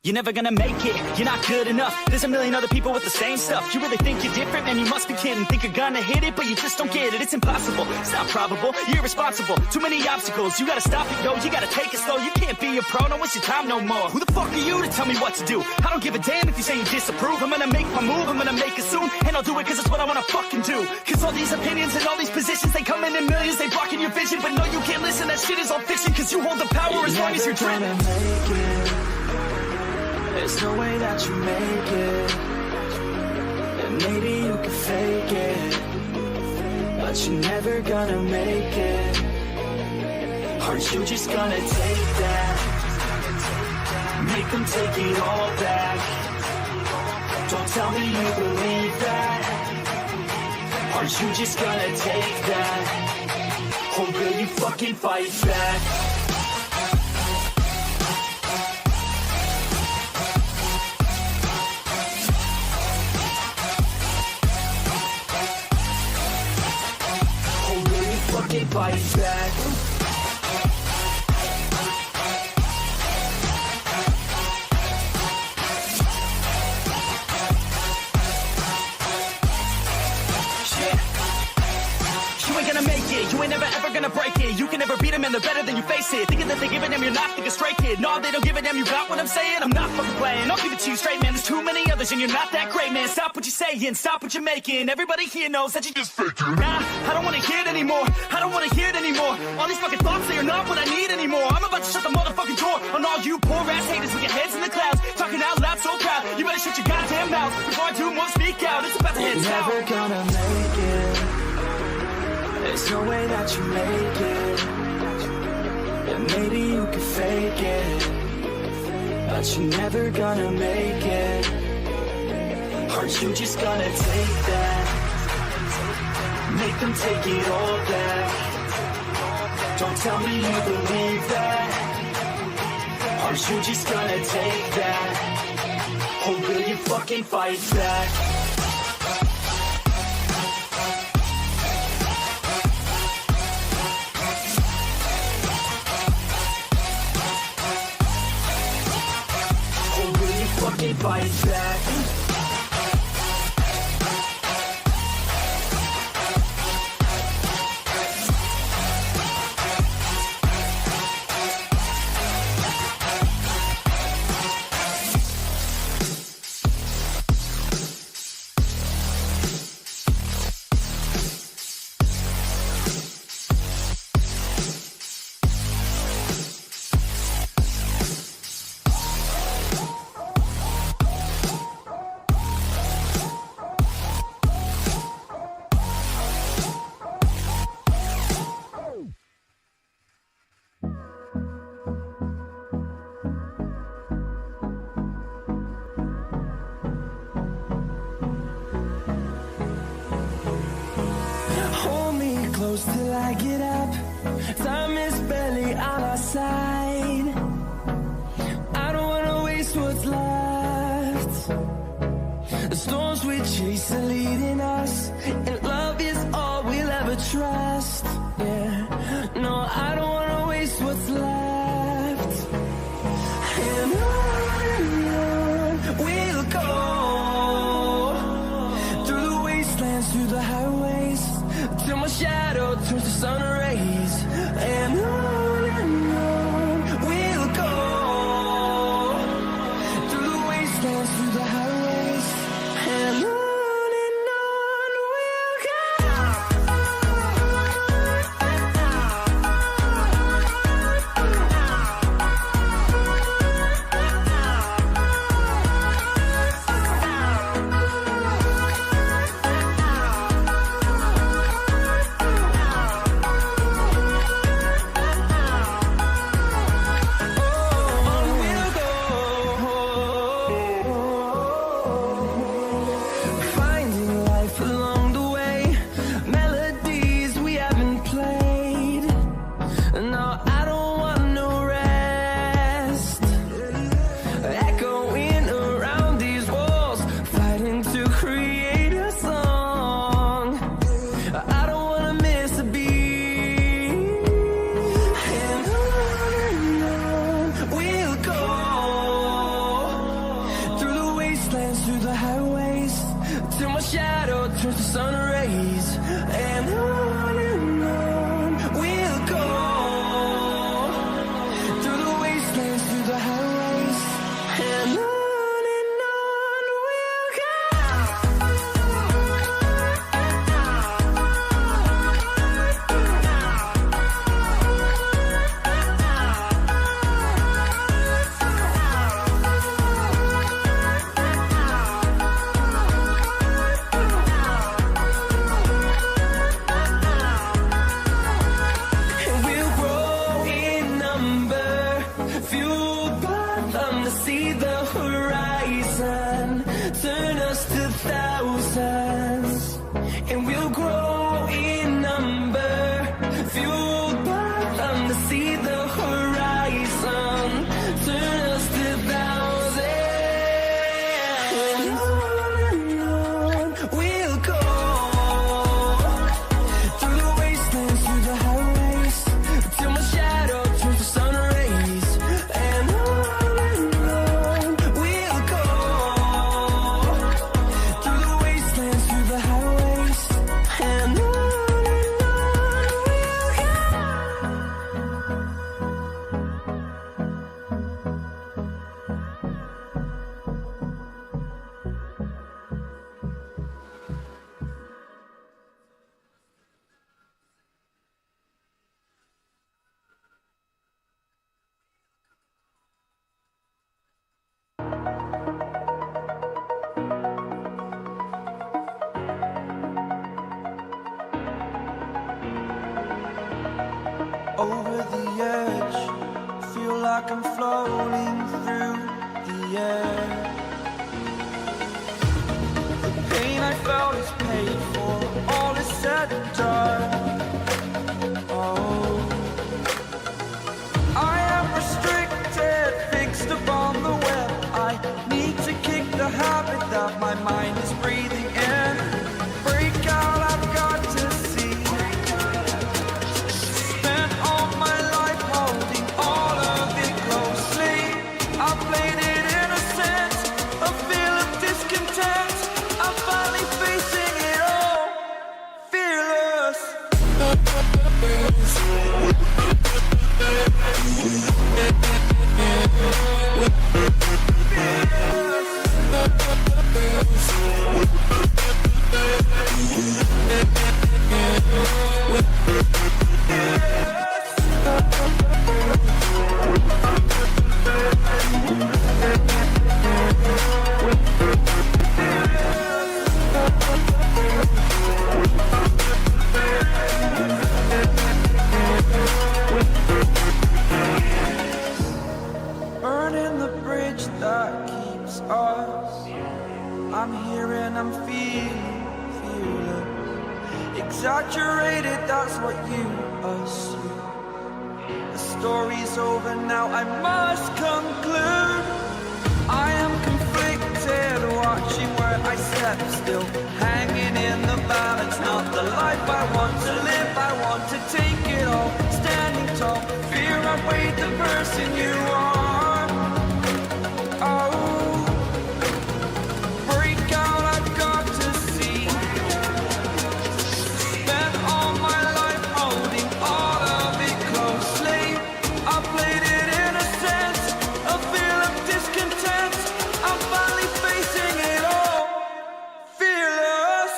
You're never gonna make it, you're not good enough. There's a million other people with the same stuff. You really think you're different? Man, you must be kidding. Think you're gonna hit it, but you just don't get it. It's impossible, it's not probable, you're irresponsible. Too many obstacles, you gotta stop it, yo. You gotta take it slow, you can't be a pro. Don't waste your time no more. Who the fuck are you to tell me what to do? I don't give a damn if you say you disapprove. I'm gonna make my move, I'm gonna make it soon. And I'll do it cause it's what I wanna fucking do. Cause all these opinions and all these positions, they come in millions, they blocking your vision. But no, you can't listen, that shit is all fiction. Cause you hold the power as long as you're dreaming. There's no way that you make it. And maybe you can fake it, but you're never gonna make it. Aren't you just gonna take that? Make them take it all back. Don't tell me you believe that. Aren't you just gonna take that? Or will you fucking fight back? Fight back. You ain't gonna make it, you ain't never ever gonna break it. You can never beat them and they're better than you face it. Thinking that they give a damn, you're not thinking straight, kid. No, they don't give a damn, you got what I'm saying? I'm not fucking playing, I'll give it to you straight, man. There's too many others and you're not that great, man. Stop what you're saying, stop what you're making. Everybody here knows that you just faking. Nah, I don't wanna hear it anymore, I don't wanna hear it anymore. All these fucking thoughts, they are not what I need anymore. I'm about to shut the motherfucking door on all you poor ass haters with your heads in the clouds. Talking out loud so proud, you better shut your goddamn mouth before I do more speak out. It's about to head south. You're never gonna make it. There's no way that you make it. And maybe you can fake it, but you're never gonna make it. Aren't you just gonna take that? Make them take it all back. Don't tell me you believe that. Aren't you just gonna take that? Or will you fucking fight back? Fight back. Till I get up, time is barely on our side. I don't wanna waste what's left. The storms we chase are leading us, and love is all we'll ever trust. Yeah, no, I don't wanna waste what's left. And on we'll go, through the wastelands, through the highways, till my shadow turns to sun rays. And on we'll go, through the wastelands, through the highways. And on we'll go. turns to sun rays, and on we'll go through the wastelands, through the highways, and on we'll go. Turn us to thousands, and we'll grow in number, fueled by them to see the horizon. Turn us to thousands, and on we'll go through the wastelands, through the highways, till my shadow turns to sun rays, and on we'll go. Over the edge, feel like I'm floating through the air. The pain I felt is paid for, all is said and done. Oh, I am restricted, fixed upon the web. I need to kick the habit that my mind is breathing in. Break out, I've got to see. Burning the bridge that keeps us. I'm here and I'm feeling exaggerated, that's what you assume. The story's over now, I must conclude. I am conflicted, watching where I step still, hanging in the balance. Not the life I want to live, I want to take it all. Standing tall, fear outweighed the person you are. Oh, break out, I've got to see. Spent all my life holding all of it closely. I played it in a sense, a feel of discontent. I'm finally facing it all, fearless.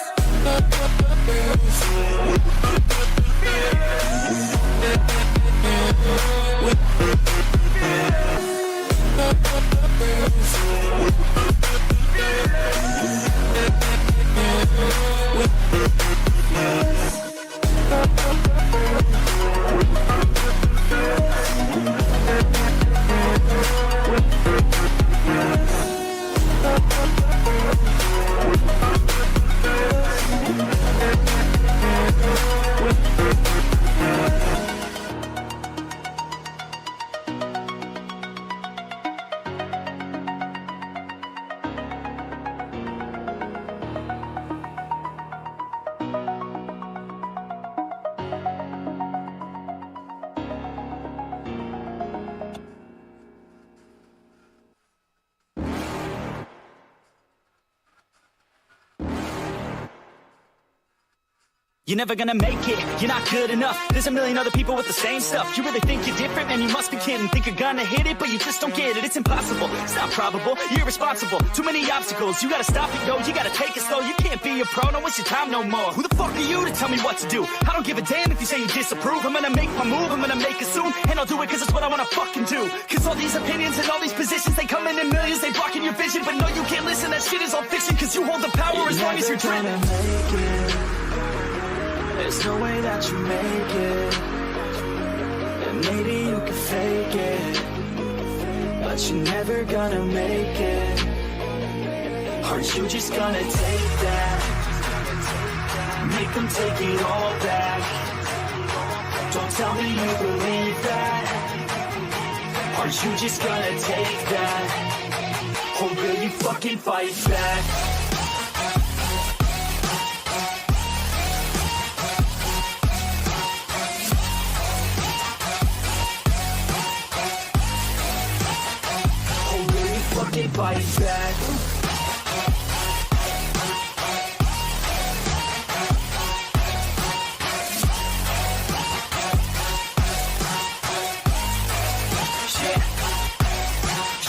You're never gonna make it, you're not good enough. There's a million other people with the same stuff. You really think you're different? Man, you must be kidding. Think you're gonna hit it, but you just don't get it. It's impossible, it's not probable, you're irresponsible. Too many obstacles, you gotta stop it, yo. You gotta take it slow, you can't be a pro, don't waste your time no more. Who the fuck are you to tell me what to do? I don't give a damn if you say you disapprove. I'm gonna make my move, I'm gonna make it soon. And I'll do it cause it's what I wanna fucking do. Cause all these opinions and all these positions, they come in millions, they blocking your vision. But no, you can't listen, that shit is all fiction. Cause you hold the power as long as you're dreaming. There's no way that you make it. And maybe you can fake it, but you're never gonna make it. Aren't you just gonna take that? Make them take it all back. Don't tell me you believe that. Aren't you just gonna take that? Or will you fucking fight back? Fight back.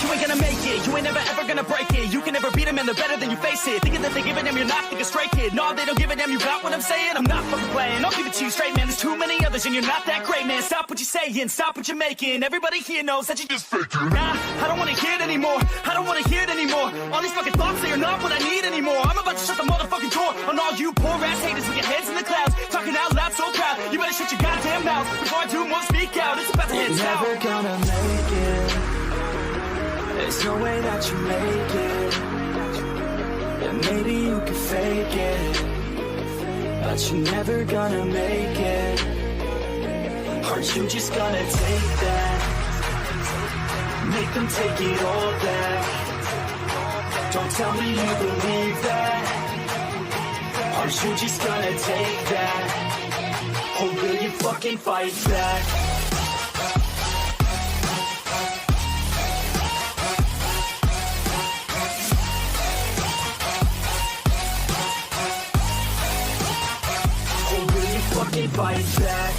You ain't gonna make it, you ain't never ever gonna break it. You can never beat them and they're better than you face it. Thinking that they give a damn, you're not thinking straight, kid. No, they don't give a damn, you got what I'm saying? I'm not fucking playing, I'll give it to you straight, man. There's too many others and you're not that great, man. Stop what you're saying, stop what you're making. Everybody here knows that you just faking. Nah, I don't wanna hear it anymore, I don't wanna hear it anymore. All these fucking thoughts, they are not what I need anymore. I'm about to shut the motherfucking door on all you poor ass haters with your heads in the clouds. Talking out loud so proud, you better shut your goddamn mouth before I do more speak out. It's about to head south. You're never gonna make it. There's no way that you make it. And maybe you can fake it, but you're never gonna make it. Aren't you just gonna take that? Make them take it all back. Don't tell me you believe that. Aren't you just gonna take that? Or will you fucking fight back? Fight back.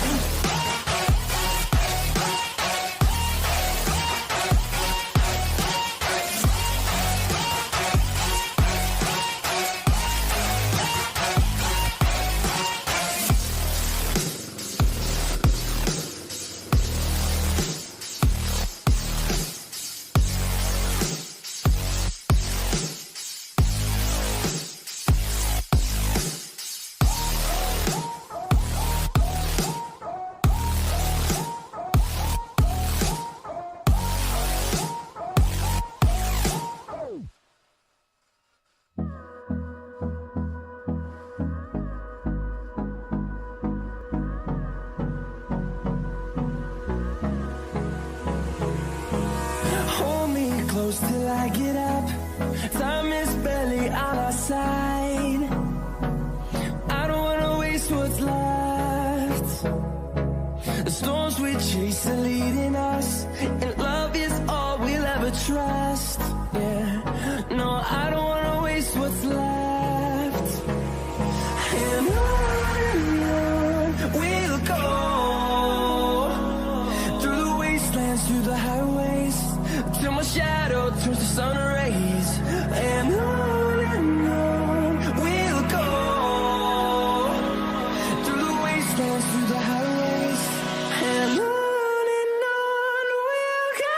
Close till I get up. Time is barely on our side. I don't wanna waste what's left. The storms we chase are leading us, and love is all we'll ever trust. Yeah, no, I don't wanna waste what's left. And on we'll go, through the wastelands, through the highways, till my shadow turns to sun rays. And on we'll go, through the wastelands, through the highways. And on we'll go.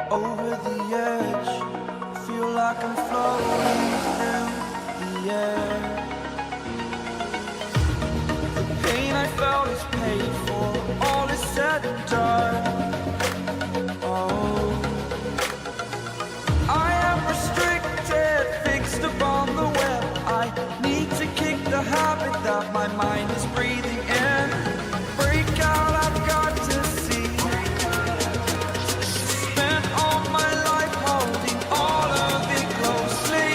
Over the edge, feel like I'm floating through the air. The pain I felt is paid for, all is said and done. Oh, I am restricted, fixed upon the web. I need to kick the habit that my mind is breathing in. Break out, I've got to see. Spent all my life holding all of it closely.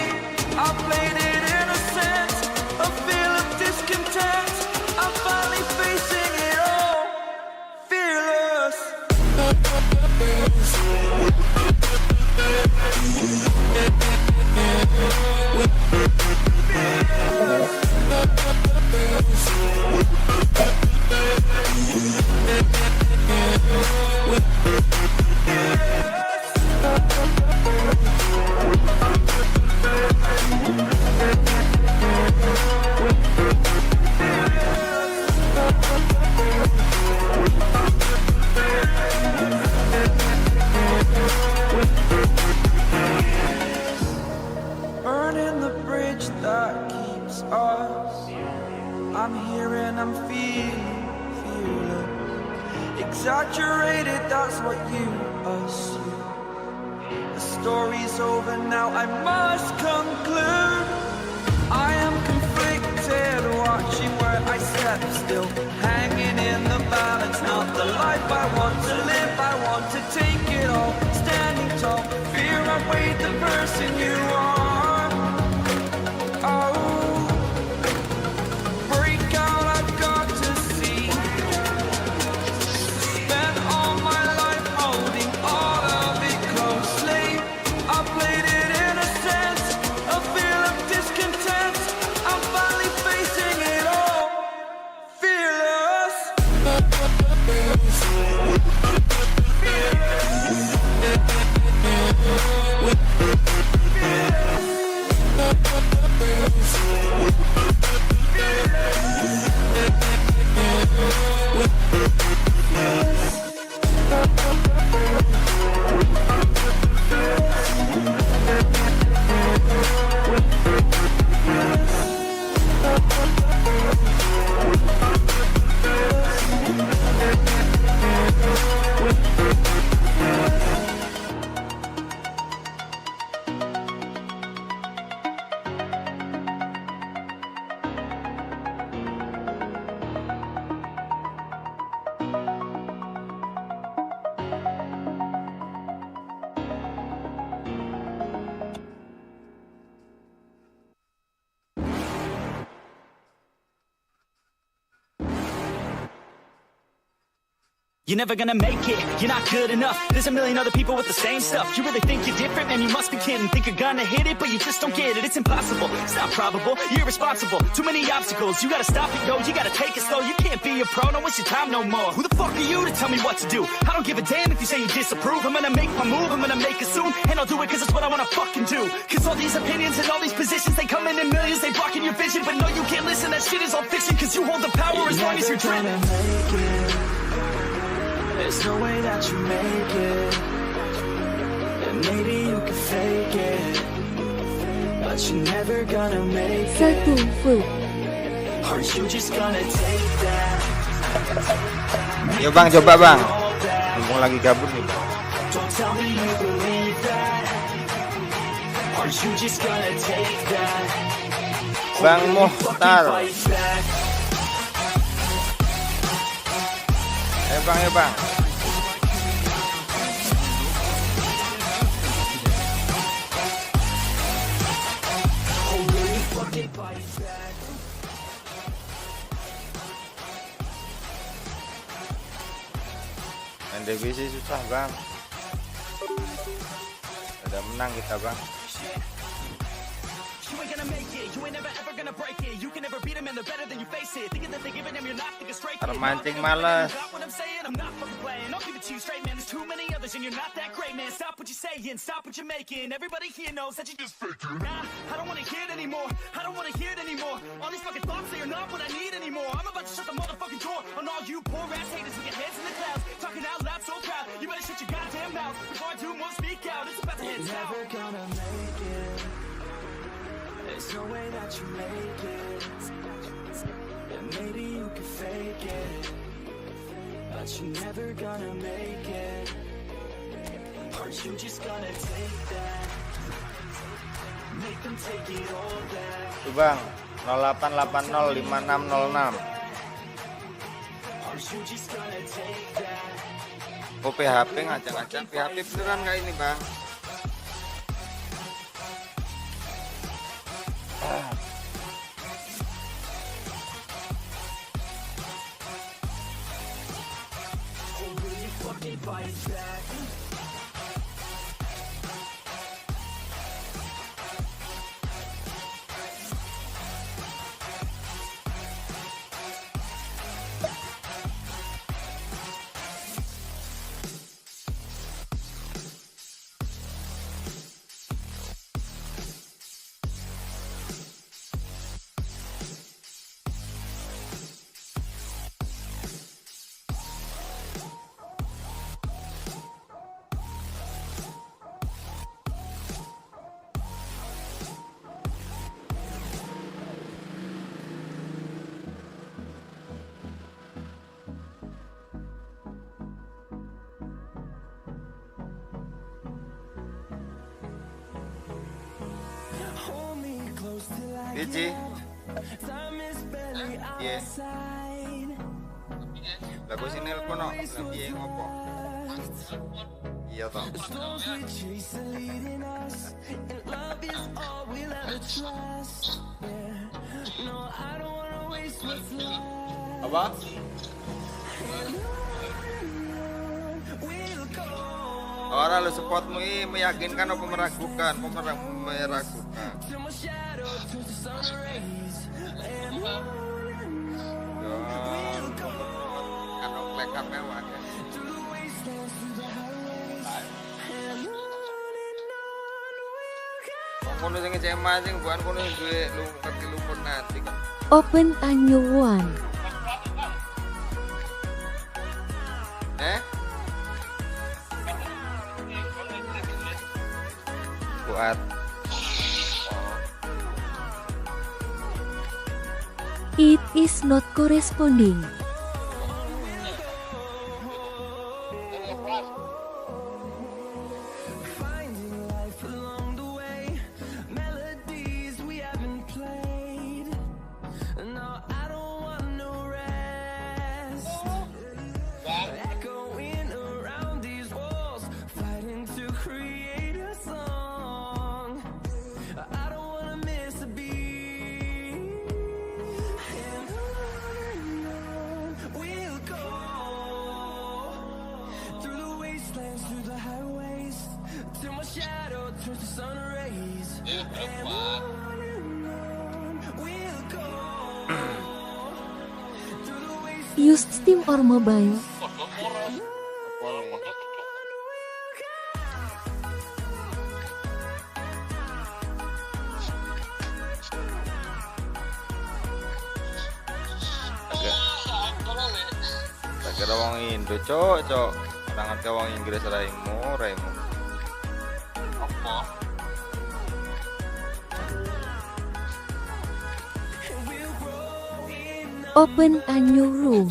I played it innocent, a feel of discontent. I'm finally facing it all, fearless. Burning the bridge that keeps us. I'm here and I'm feeling exaggerated, that's what you assume. The story's over now, I must conclude. I am conflicted, watching where I step still, hanging in the balance. Not the life I want to live, I want to take it all. Standing tall, fear I weighed the person you are. Oh, break out, I've got to see. Spent all my life holding all of it closely. I played it innocent, a feel of discontent. I'm finally facing it all, fearless. You're never gonna make it, you're not good enough. There's a million other people with the same stuff. You really think you're different? Man, you must be kidding. Think you're gonna hit it, but you just don't get it. It's impossible, it's not probable, you're irresponsible. Too many obstacles, you gotta stop it, yo. You gotta take it slow, you can't be a pro, don't waste your time no more. Who the fuck are you to tell me what to do? I don't give a damn if you say you disapprove. I'm gonna make my move, I'm gonna make it soon. And I'll do it cause it's what I wanna fucking do. Cause all these opinions and all these positions, they come in millions, they blocking your vision. But no, you can't listen, that shit is all fiction. Cause you hold the power as long as you're dreaming. There's no way that you make it, and maybe you can fake it, but you're never gonna make it. Aren't you just gonna take that? Yo bang, coba bang. Mumpung lagi gabut nih bang. Don't tell me you believe that. Aren't you just gonna take that? Bang Muhtar. Ayo bang. Main divisi susah bang. Udah menang kita bang. gonna break it. You can never beat them and they're better than you face it. Thinking that they're giving them, you're not thinking straight. Mancing malas. Got what I'm saying? I'm not fucking playing. I'll give it to you straight, man. There's too many others and you're not that great, man. Stop what you're saying, stop what you're making. Everybody here knows that you just faking. Nah, I don't wanna hear it anymore. I don't wanna hear it anymore. All these fucking thoughts, they are not what I need anymore. I'm about to shut the motherfucking door on all you poor ass haters with your heads in the clouds. Talking out loud so proud. You better shut your goddamn mouth before I do more speak out. It's about to hit You're town. never gonna make it. There's no way that you make it. And maybe you can fake it, but you're never gonna make it. Aren't you just gonna take that? Make them take it all back. Tuh bang, 08805606. Aren't you just gonna take that? Oh PHP ngajak-ngajak, PHP beneran nggak ini bang? So will you fucking fight back? Hold me close till I Biji, time is barely iya. outside. Lagu sini nelpon no, lebih ngopo? Iya toh. The storms we chase are leading us, and love is all we'll ever trust. Yeah. No, I don't wanna waste what's left. Apa? We'll go. Orang lu supportmu ini meyakinkan atau meragukan? Meragukan. Till my shadow turns to sun rays. And Yo, kan plekat mewah ya. through the wastelands, through the highways, and we'll go. Kono sing cema sing bukan kono sing duwe kaki lumpur nanti kan. Open a new one. Buat It is not corresponding. Finding life along the way, melodies we haven't played. No, I don't want no rest. Echoing around these walls, fighting to create a song. I don't wanna miss a beat. And on we'll go, through the wastelands, through the highways, till my shadow turns to sun rays. And on we'll go, through the wastelands. Use Steam or mobile. tak kira wong Indo, cok. Orang ngerti wong Inggris raimu. Apa? Open a new room.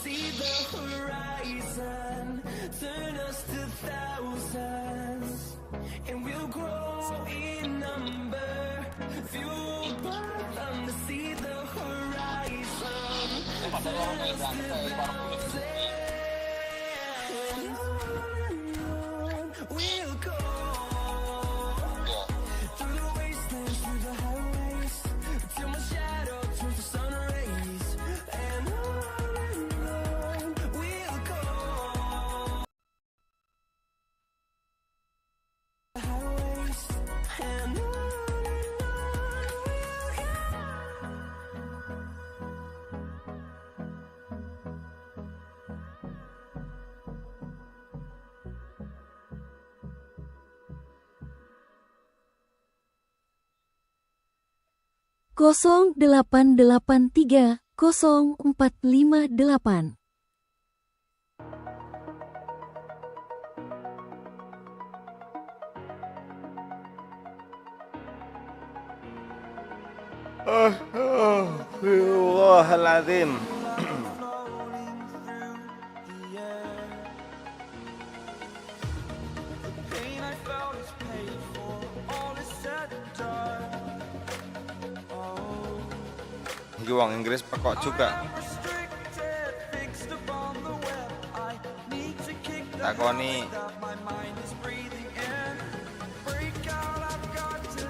See the horizon, turn us to thousands, and we'll grow in number. Fueled by them to see the horizon, turn us to thousands, and on we'll go, through the wastelands, through the highways, till my shadow turns to sun rays, and on we'll go. Highways, and on 0883 0458. Astagfirullahaladzim. Iki wong Inggris pekok juga.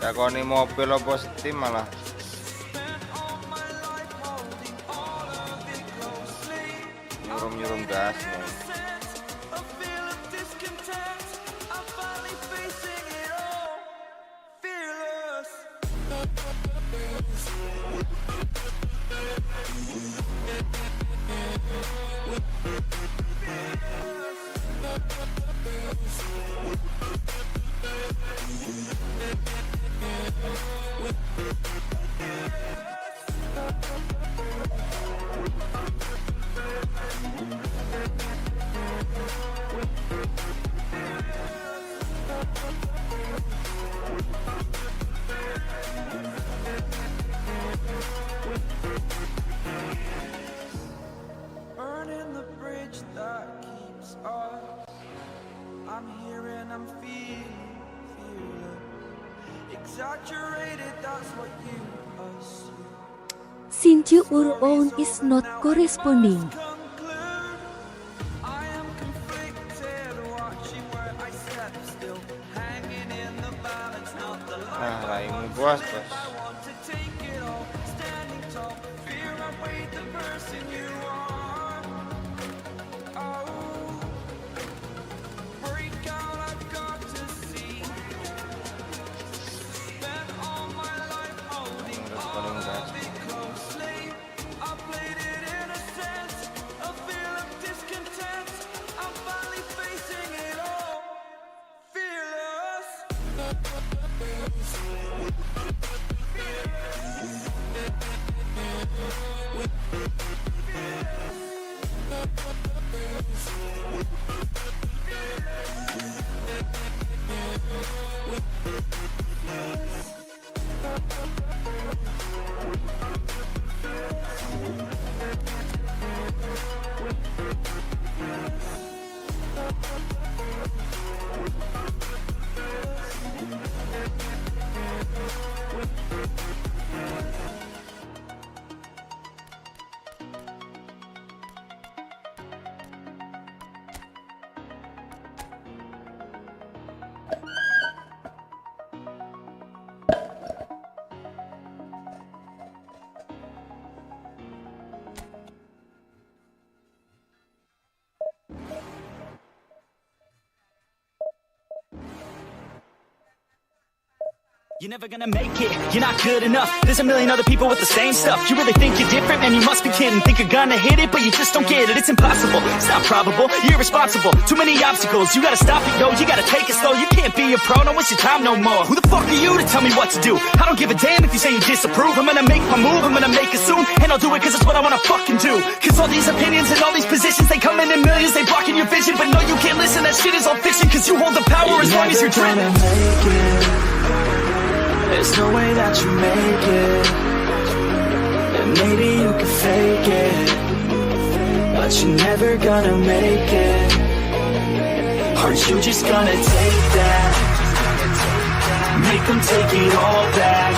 Takoni mobil apa steam malah. Nyurum gas nih. Burning the bridge that keeps us. I'm here and I'm feeling exaggerated, that's what you assume. Since your own is not corresponding. I am conflicted, watching where I step still, hanging in the balance, not the light. Raimu bos. I want to take it all, standing tall, fear I weighed the person you are. Oh, break out, I've got to see. Spent all my life holding all of it closely. I played it in a sense, a feel of discontent. I'm finally facing it all, fearless. You're never gonna make it, you're not good enough. There's a million other people with the same stuff. You really think you're different? Man, you must be kidding. Think you're gonna hit it, but you just don't get it. It's impossible, it's not probable, you're irresponsible. Too many obstacles, you gotta stop it, yo. You gotta take it slow, you can't be a pro. Don't waste your time no more. Who the fuck are you to tell me what to do? I don't give a damn if you say you disapprove. I'm gonna make my move, I'm gonna make it soon. And I'll do it cause it's what I wanna fucking do. Cause all these opinions and all these positions, they come in millions, they blocking your vision. But no, you can't listen, that shit is all fiction. Cause you hold the power as long as you're dreaming. There's no way that you make it, and maybe you can fake it, but you're never gonna make it. Aren't you just gonna take that? Make them take it all back.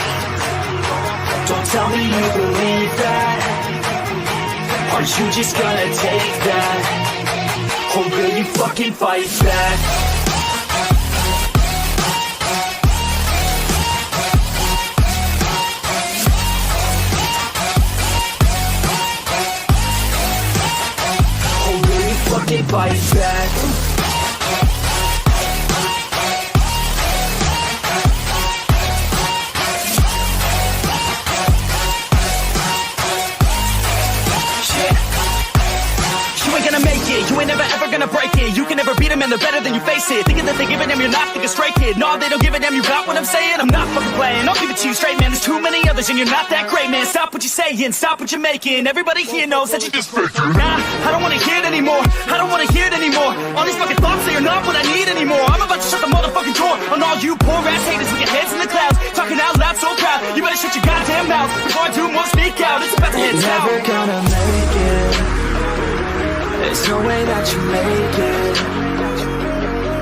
Don't tell me you believe that. Aren't you just gonna take that? Or will you fucking fight back? Fight back. You ain't gonna make it, you ain't never ever gonna break it. You can never beat them and they're better than you face it. Thinking that they give a damn, you're not thinking straight, kid. No, they don't give a damn, you got what I'm saying? I'm not fucking playing, I'll give it to you straight, man. There's too many others and you're not that great, man. Stop what you're saying, stop what you're making. Everybody here knows that you just faking. Nah, I don't wanna hear it anymore, I don't wanna hear it anymore. All these fucking thoughts, they are not what I need anymore. I'm about to shut the motherfucking door on all you poor ass haters with your heads in the clouds, talking out loud so proud. You better shut your goddamn mouth before I do more speak out. It's about to hit town. Never gonna make it. There's no way that you make it.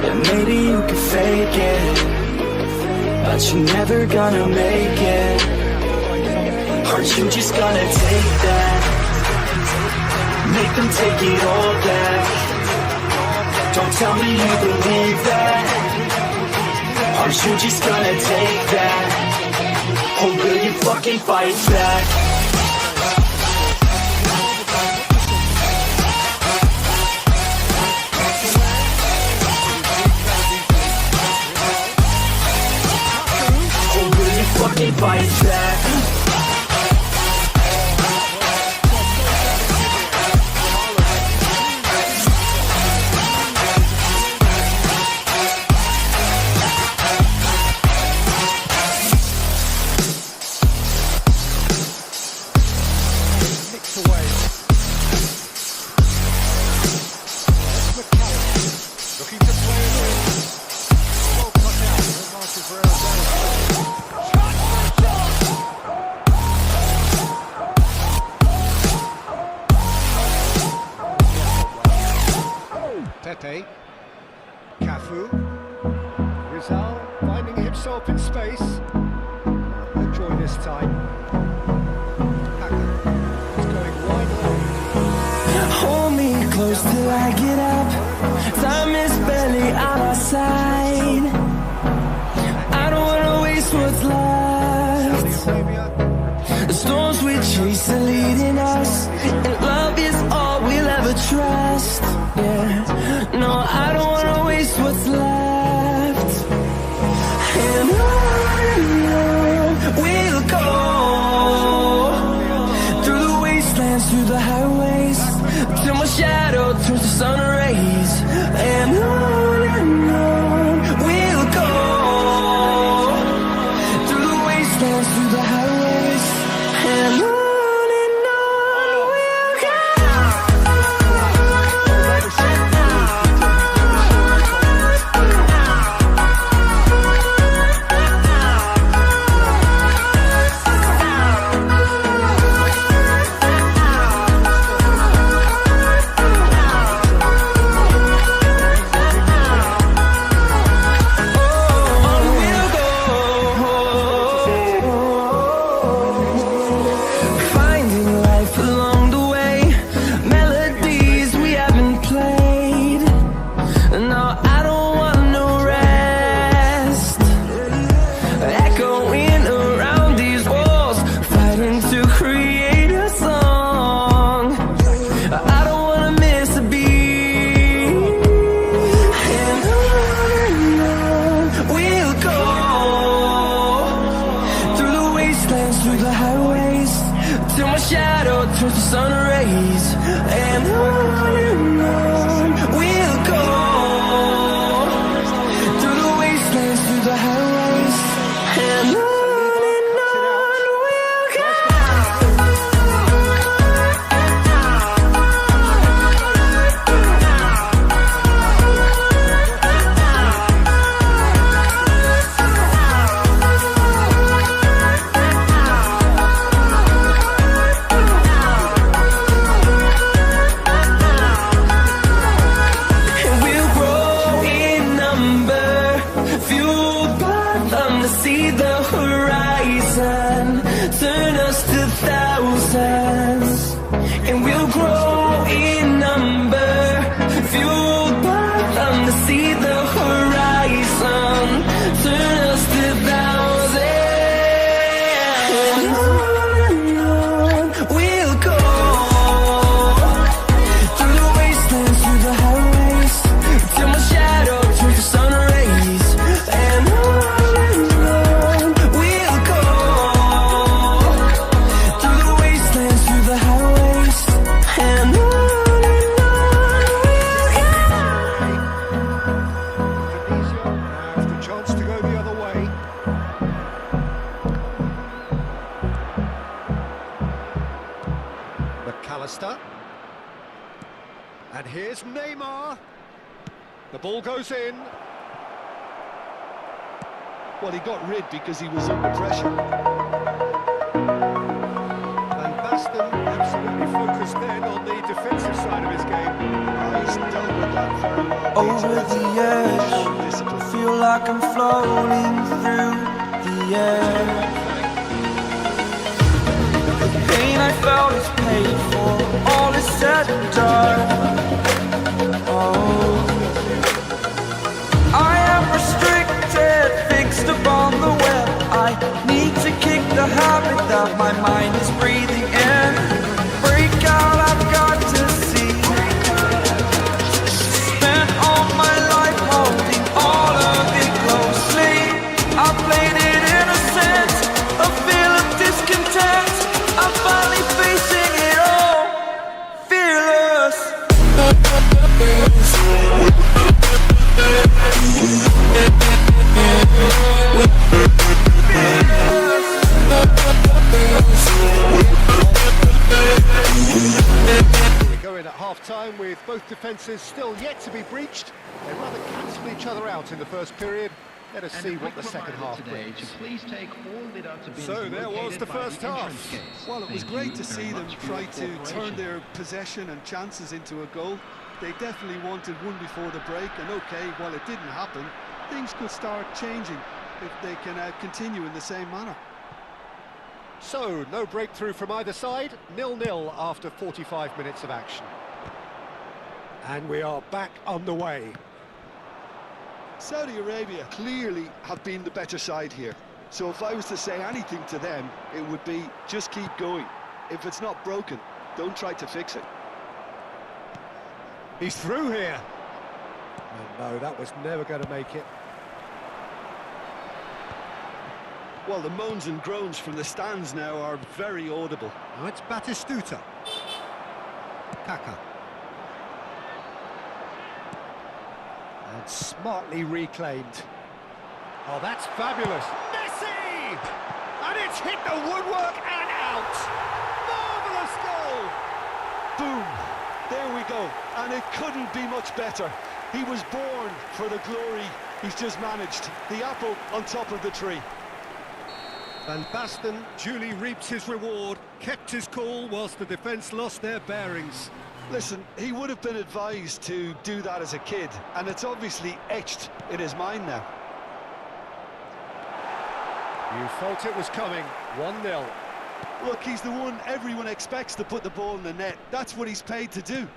And maybe you can fake it, but you're never gonna make it. Aren't you just gonna take that? Make them take it all back. Don't tell me you believe that. Aren't you just gonna take that? Or will you fucking fight back? Or will you fucking fight back? Pepe, Cafu, Rizal finding himself in space. Enjoy this time. Haka is going wide left. Hold me close till I get up. Time is barely on our side. I don't wanna waste what's left. The storms we chase are leading us, and love is all we'll ever trust. Yeah, no, I don't wanna waste what's left. And on we'll go, through the wastelands, through the highways, till my shadow turns to sun rays. And on we'll go, through the wastelands, through the highways, and on we'll go. Finding life along the way, melodies we haven't played. No, I don't want no rest. Echoing around these walls, fighting to create a song. I don't wanna miss a beat. And on we'll go, through the wastelands, through the highways, till my shadow turns to sun rays. And on we'll go, through the wastelands, through the highways, and on we'll go. And we'll grow in number, fueled by them to see the horizon, turn us to thousands. And we'll grow in number, fueled by them to see the horizon, turn us to thousands. And on we'll go, through the wastelands, through the highways, till my shadow turns to sun rays. And on Here's Neymar. The ball goes in. Well, he got rid because he was under pressure. And Baston absolutely focused then on the defensive side of his game. He's dealt with that very well. Over the edge, I feel like I'm floating through the air. The pain I felt is paid for, all is said and done. Oh, I am restricted, fixed upon the web. I need to kick the habit that my mind is breathing in. Break out, I've got to see. Spent all my life holding all of it closely. I played it innocent, a feel of discontent. I'm finally facing it all, fearless. We go in at half-time with both defences still yet to be breached. They rather cancelled each other out in the first period. Let us see what the second half brings. So there was the first half. Well, it was great to see them try to turn their possession and chances into a goal. They definitely wanted one before the break, and okay, while it didn't happen, things could start changing if they can continue in the same manner. So, no breakthrough from either side, 0-0 after 45 minutes of action. And we are back on the way. Saudi Arabia clearly have been the better side here. So if I was to say anything to them, it would be just keep going. If it's not broken, don't try to fix it. He's through here. Oh, no, that was never going to make it. Well, the moans and groans from the stands now are very audible. Now it's Batistuta. Kaka. And smartly reclaimed. Oh, that's fabulous. Messi! And it's hit the woodwork and out. Marvellous goal! Boom! There we go. And it couldn't be much better. He was born for the glory he's just managed. The apple on top of the tree. Van Basten duly reaps his reward, kept his cool whilst the defence lost their bearings. Listen, he would have been advised to do that as a kid, and it's obviously etched in his mind now. You felt it was coming, 1-0. Look, he's the one everyone expects to put the ball in the net. That's what he's paid to do.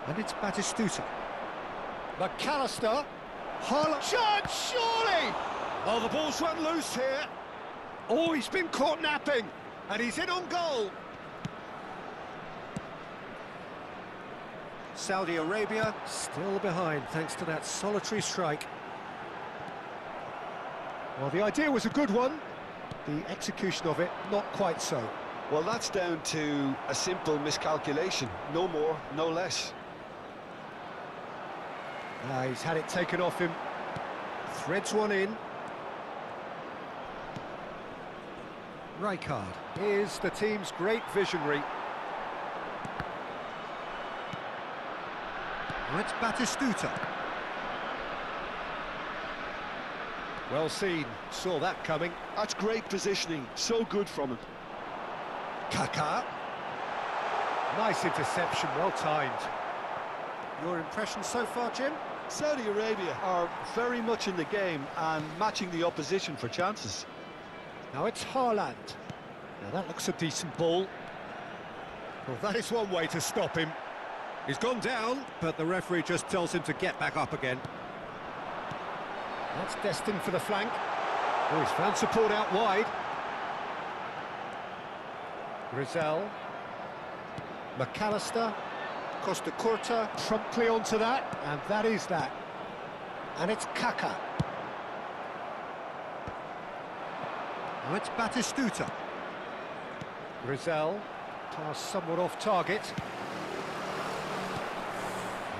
And it's Batistuta. McAllister. Haaland. Shot, surely! Oh, the ball's run loose here. Oh, he's been caught napping. And he's in on goal. Saudi Arabia still behind thanks to that solitary strike. Well, the idea was a good one. The execution of it, not quite so. Well, that's down to a simple miscalculation. No more, no less. He's had it taken off him. Threads one in. Rijkaard is the team's great visionary. It's Batistuta. Well seen, saw that coming. That's great positioning, so good from him. Kaka. Nice interception, well timed. Your impression so far, Jim? Saudi Arabia are very much in the game and matching the opposition for chances. Now it's Haaland. Now that looks a decent ball. Well, that is one way to stop him. He's gone down, but the referee just tells him to get back up again. That's destined for the flank. Oh, he's found support out wide. Rizal. McAllister. Costa Curta promptly onto that, and that is that. And it's Kaka. Now it's Batistuta. Rizal, pass somewhat off target.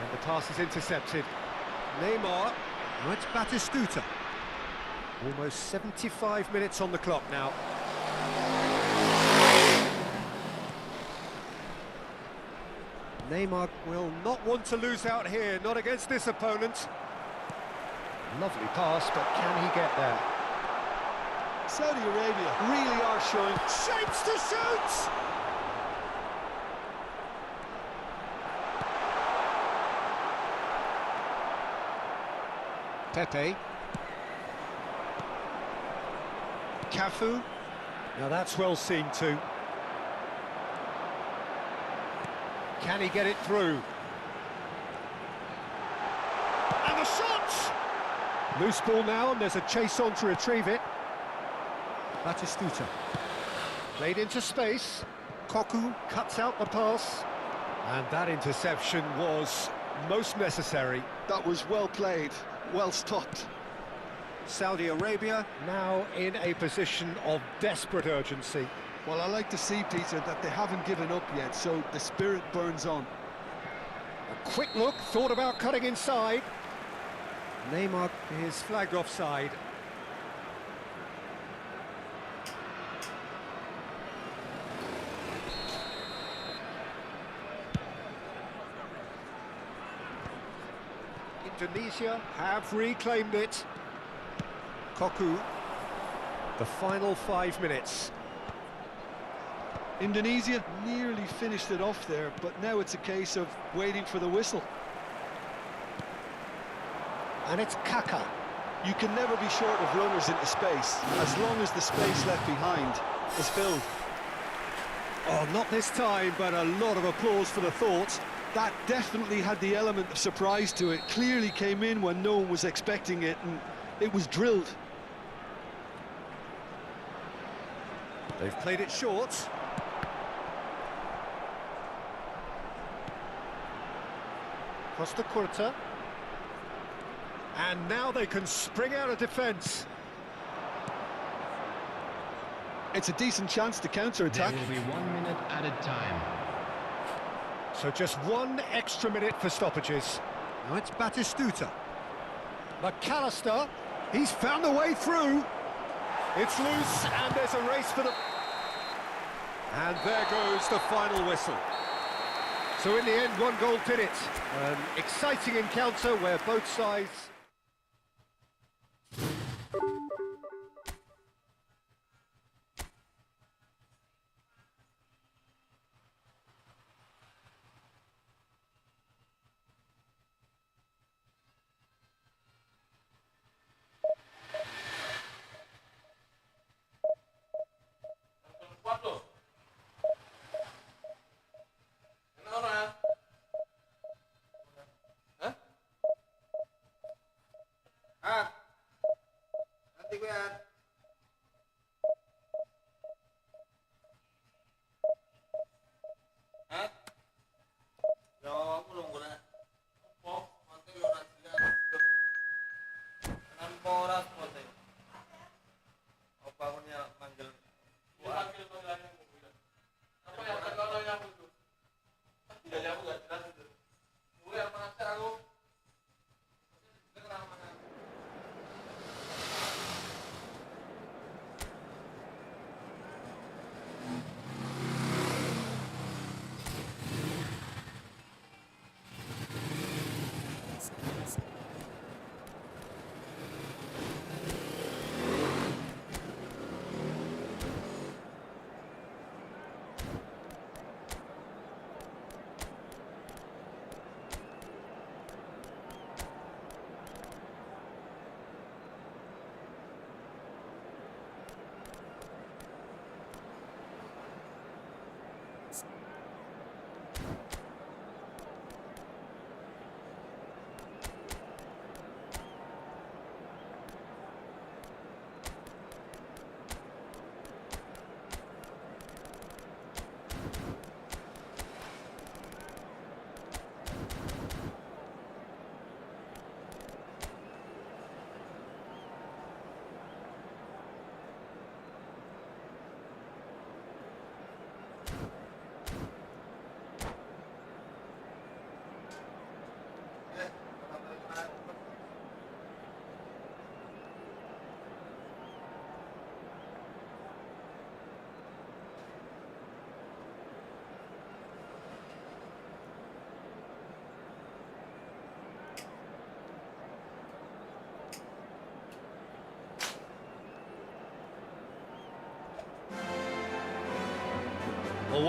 And the pass is intercepted. Neymar. Now it's Batistuta. Almost 75 minutes on the clock now. Neymar will not want to lose out here, not against this opponent. Lovely pass, but can he get there? Saudi Arabia really are showing Shapes to shoot! Pepe. Cafu. Now that's well seen too. Can he get it through? And the shot! Loose ball now, and there's a chase on to retrieve it. Batistuta. Played into space. Koku cuts out the pass. And that interception was most necessary. That was well played, well stopped. Saudi Arabia now in a position of desperate urgency. Well, I like to see, Peter, that they haven't given up yet, so the spirit burns on. A quick look, thought about cutting inside. Neymar is flagged offside. Indonesia have reclaimed it. Koku. The final 5 minutes. Indonesia nearly finished it off there, but now it's a case of waiting for the whistle. And it's Kaka. You can never be short of runners into space, as long as the space left behind is filled. Oh, not this time, but a lot of applause for the thought. That definitely had the element of surprise to it. Clearly came in when no one was expecting it, and it was drilled. They've played it short. Costa Curta. And now they can spring out of defence. It's a decent chance to counter-attack. There will be 1 minute added time. So just 1 extra minute for stoppages. Now it's Batistuta. McAllister, he's found a way through. It's loose, and there's a race for the... And there goes the final whistle. So in the end, 1 goal did it. An exciting encounter where both sides... Nanti gue ya aku belum guna nanti lo nasikan tanpa orang seperti apa punya manggil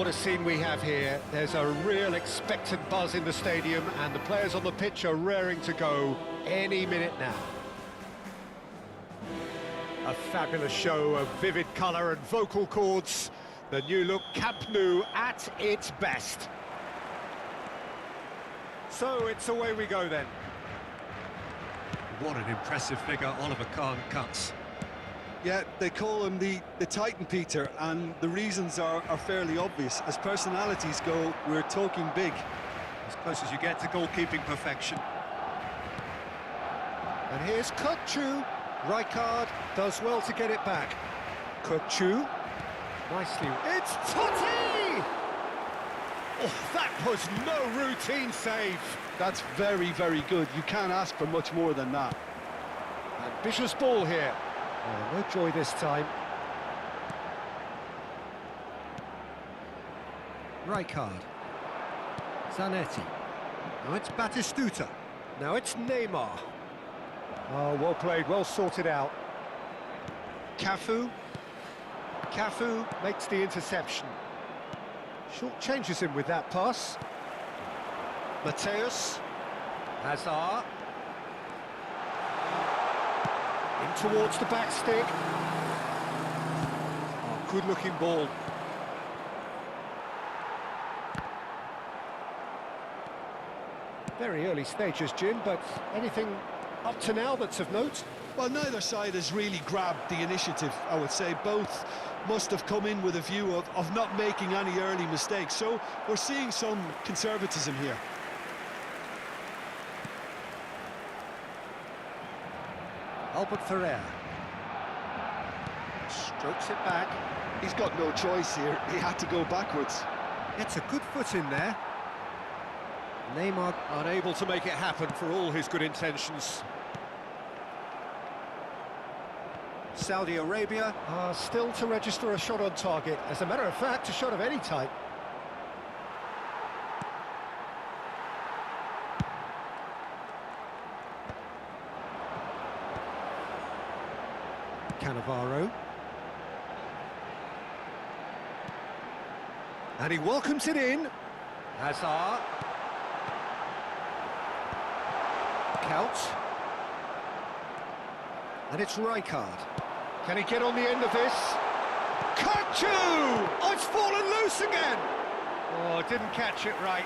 What a scene we have here. There's a real expectant buzz in the stadium, and the players on the pitch are raring to go any minute now. A fabulous show of vivid colour and vocal cords. The new look Camp Nou at its best. So it's away we go then. What an impressive figure Oliver Kahn cuts. Yeah, they call him the Titan, Peter, and the reasons are fairly obvious. As personalities go, we're talking big. As close as you get to goalkeeping perfection. And here's Kutchu. Rijkaard does well to get it back. Kutchu. Nicely. It's Totti! Oh, that was no routine save. That's very, very good. You can't ask for much more than that. Ambitious ball here. Oh, no joy this time. Rijkaard. Zanetti. Now it's Batistuta. Now it's Neymar. Oh, well played, well sorted out. Cafu. Cafu makes the interception. Short changes him with that pass. Mateus. Hazard. In towards the back stick. Oh, good-looking ball. Very early stages, Jim, but anything up to now that's of note? Well, neither side has really grabbed the initiative, I would say. Both must have come in with a view of not making any early mistakes. So we're seeing some conservatism here. Albert Ferrer. Strokes it back. He's got no choice here. He had to go backwards. Gets a good foot in there. Neymar unable to make it happen for all his good intentions. Saudi Arabia are still to register a shot on target. As a matter of fact, a shot of any type. Cannavaro. And he welcomes it in. Hazard. Couch. And it's Rijkaard. Can he get on the end of this? Kutchu! Oh, it's fallen loose again! Oh, didn't catch it right.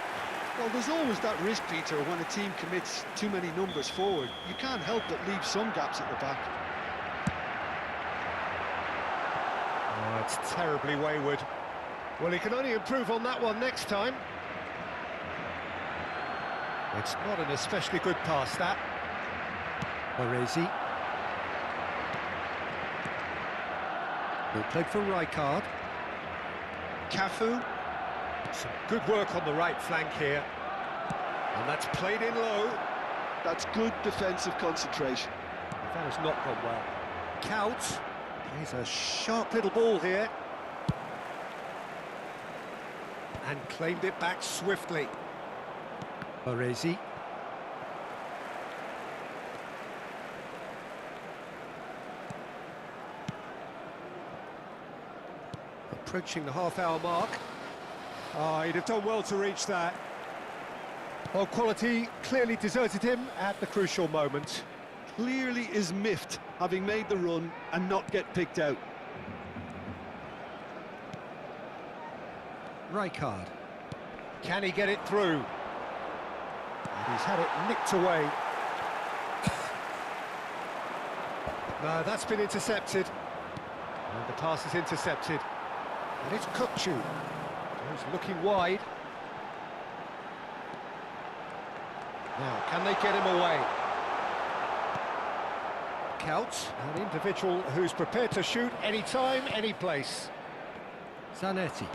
Well, there's always that risk, Peter, when a team commits too many numbers forward. You can't help but leave some gaps at the back. Oh, it's terribly wayward. Well, he can only improve on that one next time. It's not an especially good pass, that. Baresi. Well played for Rijkaard. Cafu. Some good work on the right flank here. And that's played in low. That's good defensive concentration. That has not gone well. Couch. Plays a sharp little ball here. And claimed it back swiftly. Baresi. Approaching the half-hour mark. Oh, he'd have done well to reach that. Well, quality clearly deserted him at the crucial moment. Clearly is miffed, having made the run and not get picked out. Rijkaard. Can he get it through? And he's had it nicked away. No, that's been intercepted. And the pass is intercepted. And it's Kutchu. He's looking wide. Now, can they get him away? Couch, an individual who's prepared to shoot any time, any place. Zanetti.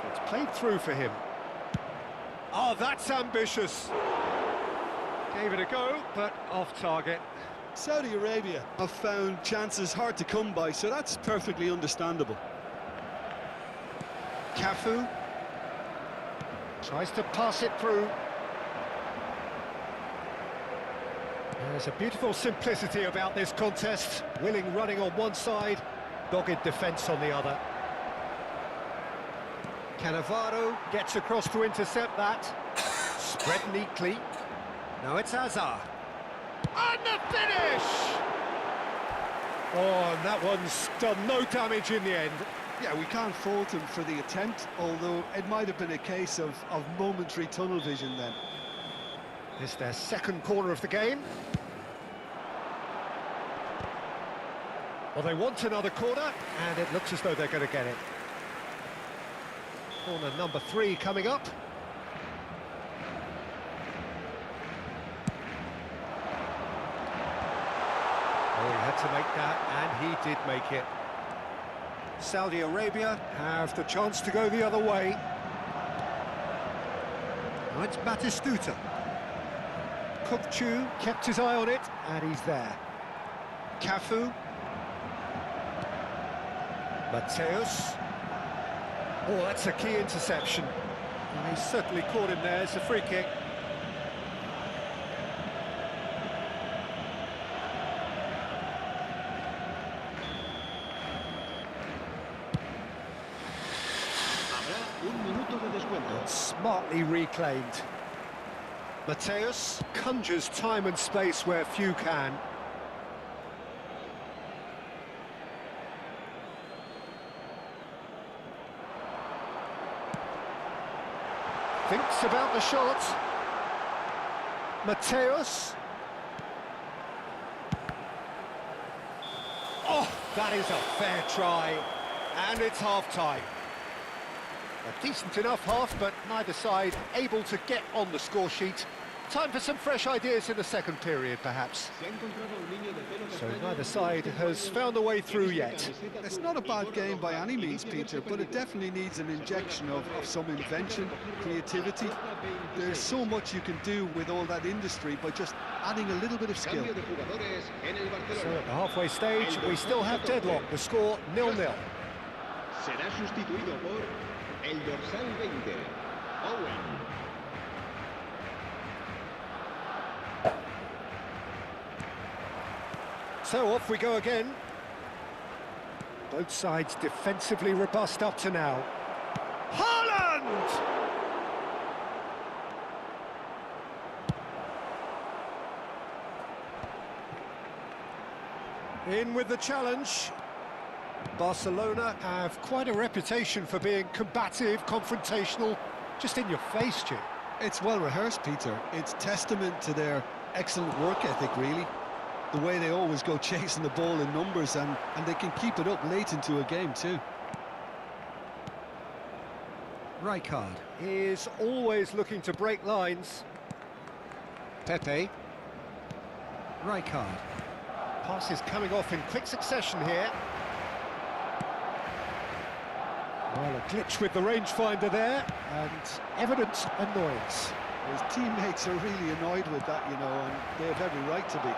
It's played through for him. Oh, that's ambitious. Gave it a go, but off target. Saudi Arabia have found chances hard to come by, so that's perfectly understandable. Cafu tries to pass it through. There's a beautiful simplicity about this contest. Willing running on one side, dogged defence on the other. Cannavaro gets across to intercept that. Spread neatly. Now it's Hazard. And the finish! Oh, and that one's done no damage in the end. Yeah, we can't fault him for the attempt, although it might have been a case of momentary tunnel vision then. It's their second corner of the game. Well, they want another corner, and it looks as though they're going to get it. Corner number 3 coming up. Oh, he had to make that, and he did make it. Saudi Arabia have the chance to go the other way. Now it's Batistuta. Kukchu kept his eye on it, and he's there. Cafu. Mateus. Oh, that's a key interception. And he certainly caught him there. It's a free kick. Smartly reclaimed. Mateus conjures time and space where few can. Thinks about the shot. Mateus. Oh, that is a fair try. And it's half-time. A decent enough half, but neither side able to get on the score sheet. Time for some fresh ideas in the second period, perhaps. So neither side has found a way through yet. It's not a bad game by any means, Peter, but it definitely needs an injection of some invention, creativity. There's so much you can do with all that industry by just adding a little bit of skill. So at the halfway stage, we still have deadlock. The score 0-0. Será sustituido por el dorsal 20, Owen. So off we go again. Both sides defensively robust up to now. Haaland! In with the challenge. Barcelona have quite a reputation for being combative, confrontational, just in your face, Jim. It's well rehearsed, Peter. It's testament to their excellent work ethic, really. The way they always go chasing the ball in numbers, and they can keep it up late into a game too. Rijkaard is always looking to break lines. Pepe. Rijkaard. Passes coming off in quick succession here. Well, a glitch with the rangefinder there, and evident annoyance. His teammates are really annoyed with that, you know, and they have every right to be.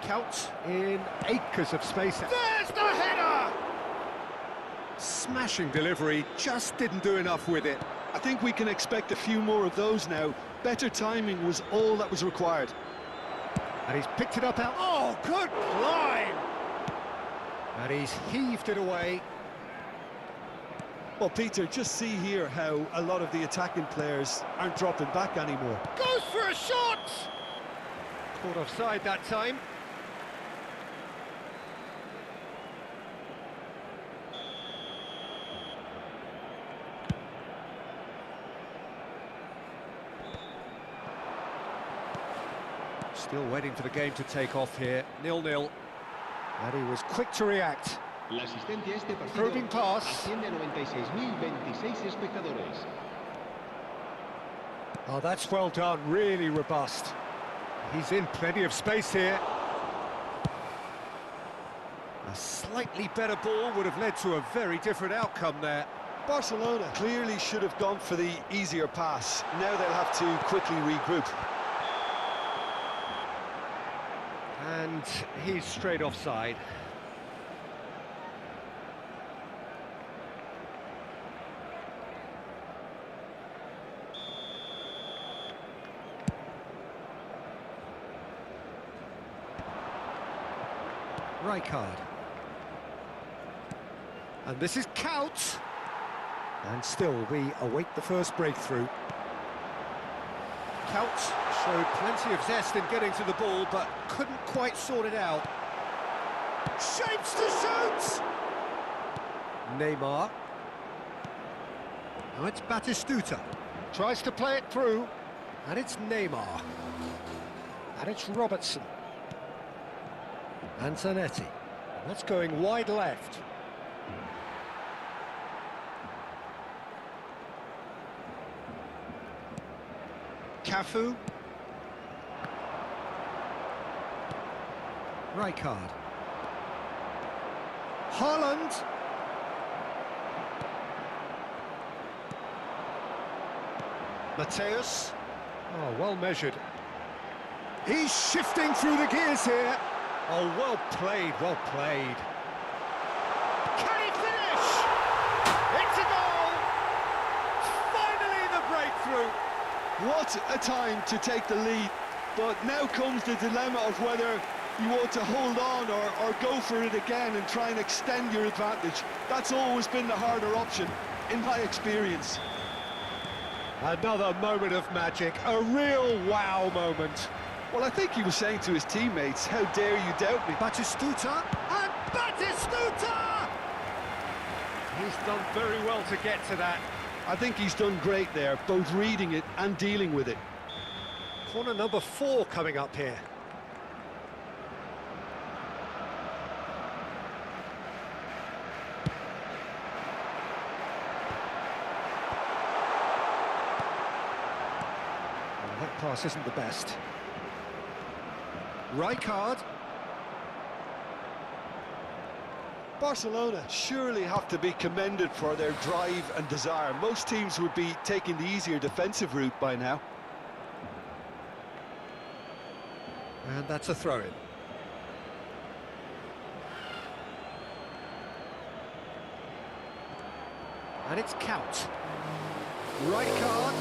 Count in acres of space. There's the header! Smashing delivery, just didn't do enough with it. I think we can expect a few more of those now. Better timing was all that was required. And he's picked it up out. Oh, good climb! And he's heaved it away. Well, Peter, just see here how a lot of the attacking players aren't dropping back anymore. Goes for a shot! Caught offside that time. Still waiting for the game to take off here. 0-0. And he was quick to react. La asistencia a este partido Probing pass. asciende a 96.026 espectadores. Oh, that's well done, really robust. He's in plenty of space here. A slightly better ball would have led to a very different outcome there. Barcelona clearly should have gone for the easier pass. Now they'll have to quickly regroup. And he's straight offside. Rijkaard. And this is Count. And still, we await the first breakthrough. Count showed plenty of zest in getting to the ball, but couldn't quite sort it out. Shapes to shoot! Neymar. Now it's Batistuta. Tries to play it through. And it's Neymar. And it's Robertson. And Zanetti. That's going wide left. Cafu. Rijkaard. Haaland. Mateus. Oh, well measured. He's shifting through the gears here. Oh, well played, well played. Can he finish? It's a goal! Finally the breakthrough. What a time to take the lead. But now comes the dilemma of whether you want to hold on or go for it again and try and extend your advantage. That's always been the harder option, in my experience. Another moment of magic, a real wow moment. Well, I think he was saying to his teammates, how dare you doubt me? Batistuta, and Batistuta! He's done very well to get to that. I think he's done great there, both reading it and dealing with it. Corner number 4 coming up here. Well, that pass isn't the best. Rijkaard. Barcelona surely have to be commended for their drive and desire. Most teams would be taking the easier defensive route by now. And that's a throw-in. And it's Count. Rijkaard.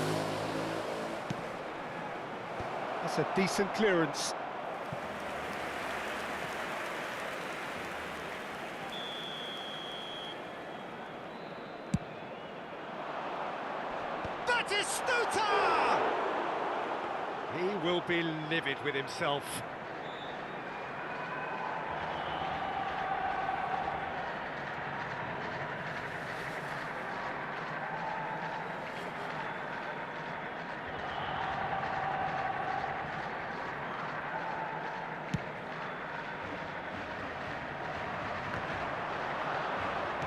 That's a decent clearance. Batistuta! He will be livid with himself.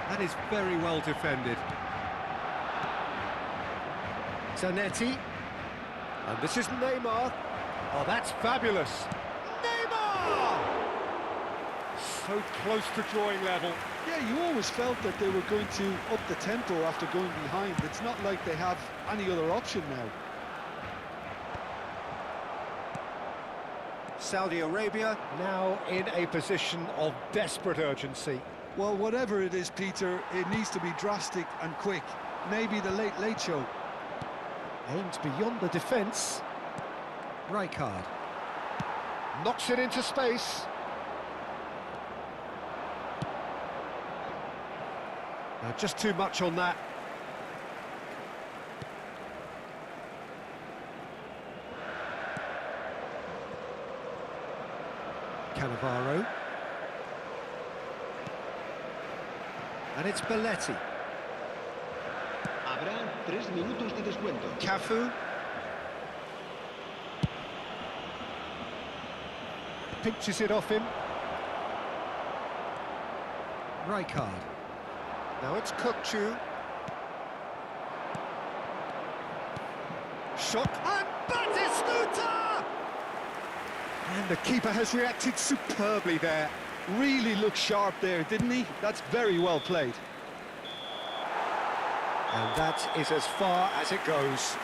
That is very well defended. Zanetti. And this is Neymar. Oh, that's fabulous. Neymar! So close to drawing level. Yeah, you always felt that they were going to up the tempo after going behind. It's not like they have any other option now. Saudi Arabia now in a position of desperate urgency. Well, whatever it is, Peter, it needs to be drastic and quick. Maybe the late show. Aimed beyond the defence. Rijkaard. Knocks it into space. Just too much on that. Cannavaro. And it's Belletti. Habrá 3 minutos de descuento. Cafu. Pinches it off him. Rijkaard. Now it's Kukçu. Shot and Batistuta! And the keeper has reacted superbly there. Really looked sharp there, didn't he? That's very well played. And that is as far as it goes.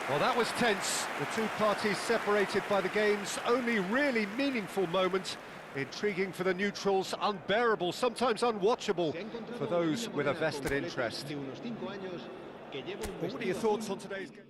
Well, that was tense. The two parties separated by the game's only really meaningful moment. Intriguing for the neutrals, unbearable, sometimes unwatchable for those with a vested interest. Well, what are your thoughts on today's game?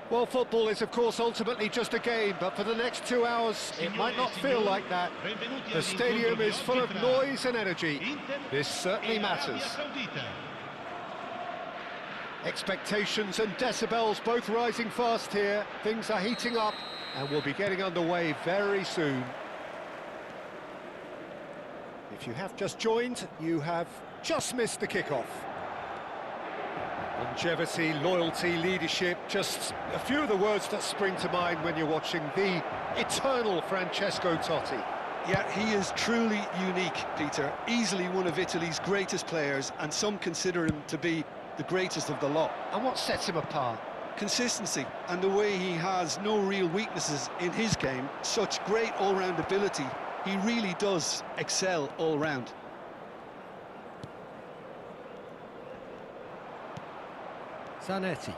Well, football is, of course, ultimately just a game, but for the next 2 hours, it might not feel like that. The stadium is full of noise and energy. This certainly matters. Expectations and decibels both rising fast here. Things are heating up, and we'll be getting underway very soon. If you have just joined, you have just missed the kickoff. Longevity, loyalty, leadership, just a few of the words that spring to mind when you're watching the eternal Francesco Totti. Yeah, he is truly unique, Peter. Easily one of Italy's greatest players, and some consider him to be the greatest of the lot. And what sets him apart? Consistency, and the way he has no real weaknesses in his game. Such great all-round ability. He really does excel all round. Zanetti.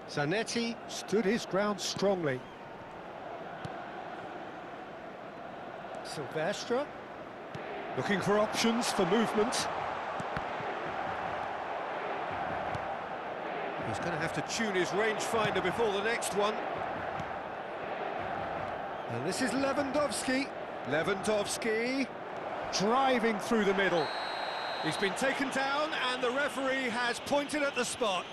Zanetti stood his ground strongly. Silvestre looking for options for movement. He's going to have to tune his rangefinder before the next one. And this is Lewandowski. Lewandowski driving through the middle. He's been taken down and the referee has pointed at the spot.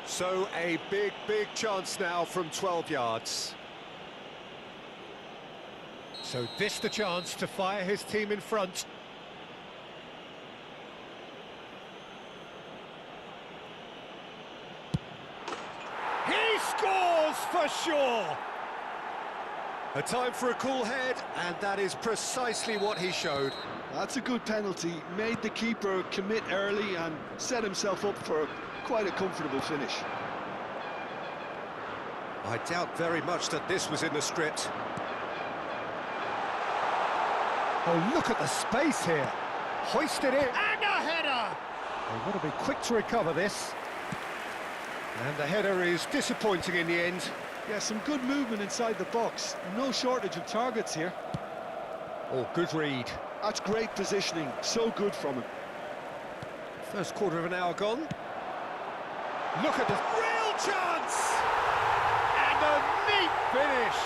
So a big chance now from 12 yards. So this the chance to fire his team in front. He scores for sure! A time for a cool head, and that is precisely what he showed. That's a good penalty. Made the keeper commit early and set himself up for quite a comfortable finish. I doubt very much that this was in the script. Oh, look at the space here. Hoisted it, and a header! They've got to be quick to recover this. And the header is disappointing in the end. Yeah, some good movement inside the box. No shortage of targets here. Oh, good read. That's great positioning. So good from him. First quarter of an hour gone. Look at the real chance! And a neat finish!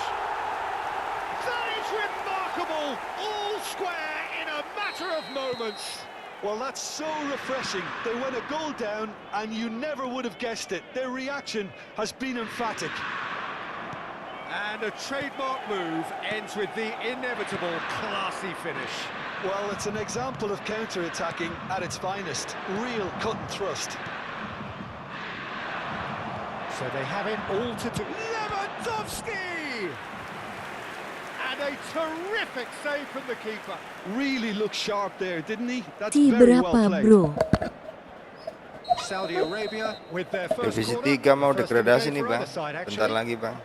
That is remarkable! All square in a matter of moments. Well, that's so refreshing. They went a goal down and you never would have guessed it. Their reaction has been emphatic. And a trademark move ends with the inevitable classy finish. Well, it's an example of counter-attacking at its finest. Real cut and thrust. So they have it all to do. Lewandowski! And a terrific save from the keeper. Really looked sharp there, didn't he? That's Ti very well berapa, played. bro? Saudi Arabia with their first Divisi corner. 3 mau First degradasi game nih for bang. other side, Bentar actually. lagi bang.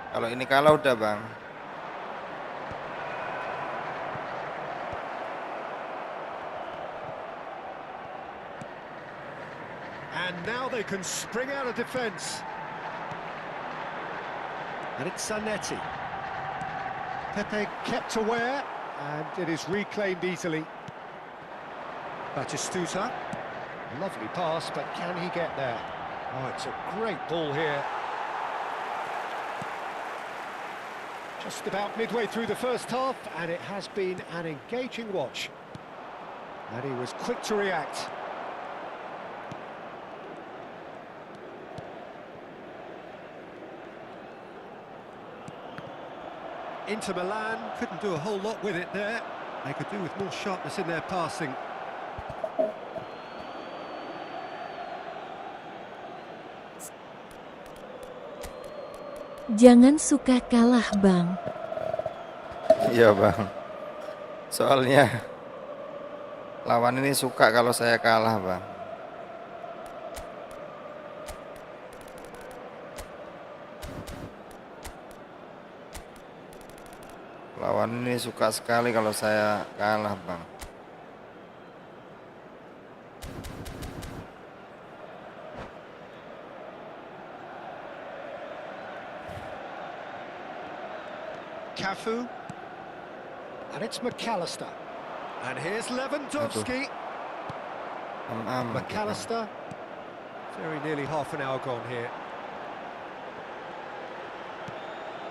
Kalau ini kalah udah bang. And now they can spring out of defence. And it's Zanetti. Pepe kept aware, and it is reclaimed easily. Batistuta. Lovely pass, but can he get there? Oh, it's a great ball here. Just about midway through the first half, and it has been an engaging watch. And he was quick to react. Inter Milan couldn't do a whole lot with it there. They could do with more sharpness in their passing. Jangan suka kalah, Bang. Iya bang. Soalnya lawan ini suka kalau saya kalah bang. Lawan ini suka sekali kalau saya kalah bang. Cafu. And it's McAllister. And here's Lewandowski. McAllister. Very nearly half an hour gone here.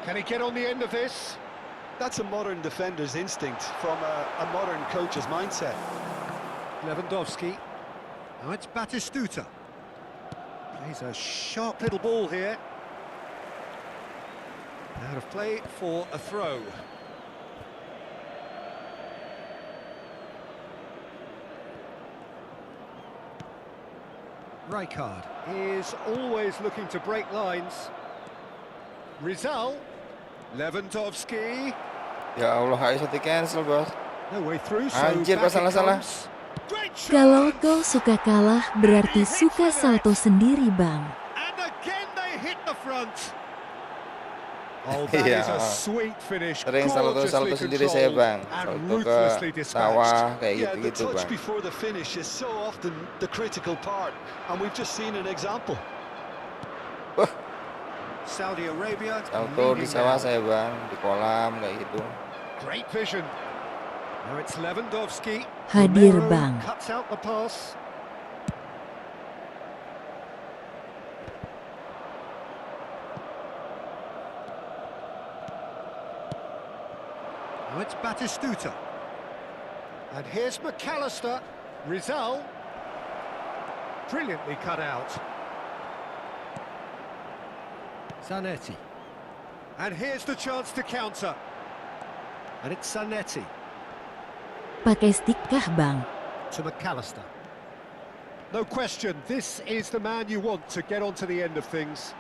Can he get on the end of this? That's a modern defender's instinct from a modern coach's mindset. Lewandowski. Now it's Batistuta. Plays a sharp little ball here. Out of play for a throw. Rijkaard is always looking to break lines. Rizal. Lewandowski. Ya Allah, gak bisa di cancel, bos. No way through, so Anjir, back pas it salah-salah. comes. Great shot! Kalau kau suka kalah, berarti suka salto sendiri, Bang. And again they hit the front. Oh, that is a sweet finish. Sering salto sendiri saya, Bang. Salto ke sawah kayak Yeah, the gitu-gitu, touch Bang. before the finish is so often the critical part, and we've just seen an example. Saudi Arabia. Salto di leading sawah now. saya, Bang, di kolam kayak gitu. Great vision. Now it's Lewandowski. Hadir, Romero Bang. cuts out the pass. Now it's Batistuta. And here's McAllister. Rizal. Brilliantly cut out. Zanetti. And here's the chance to counter. And it's Zanetti Pakai stick kah, Bang? to McAllister. No question, this is the man you want to get onto the end of things.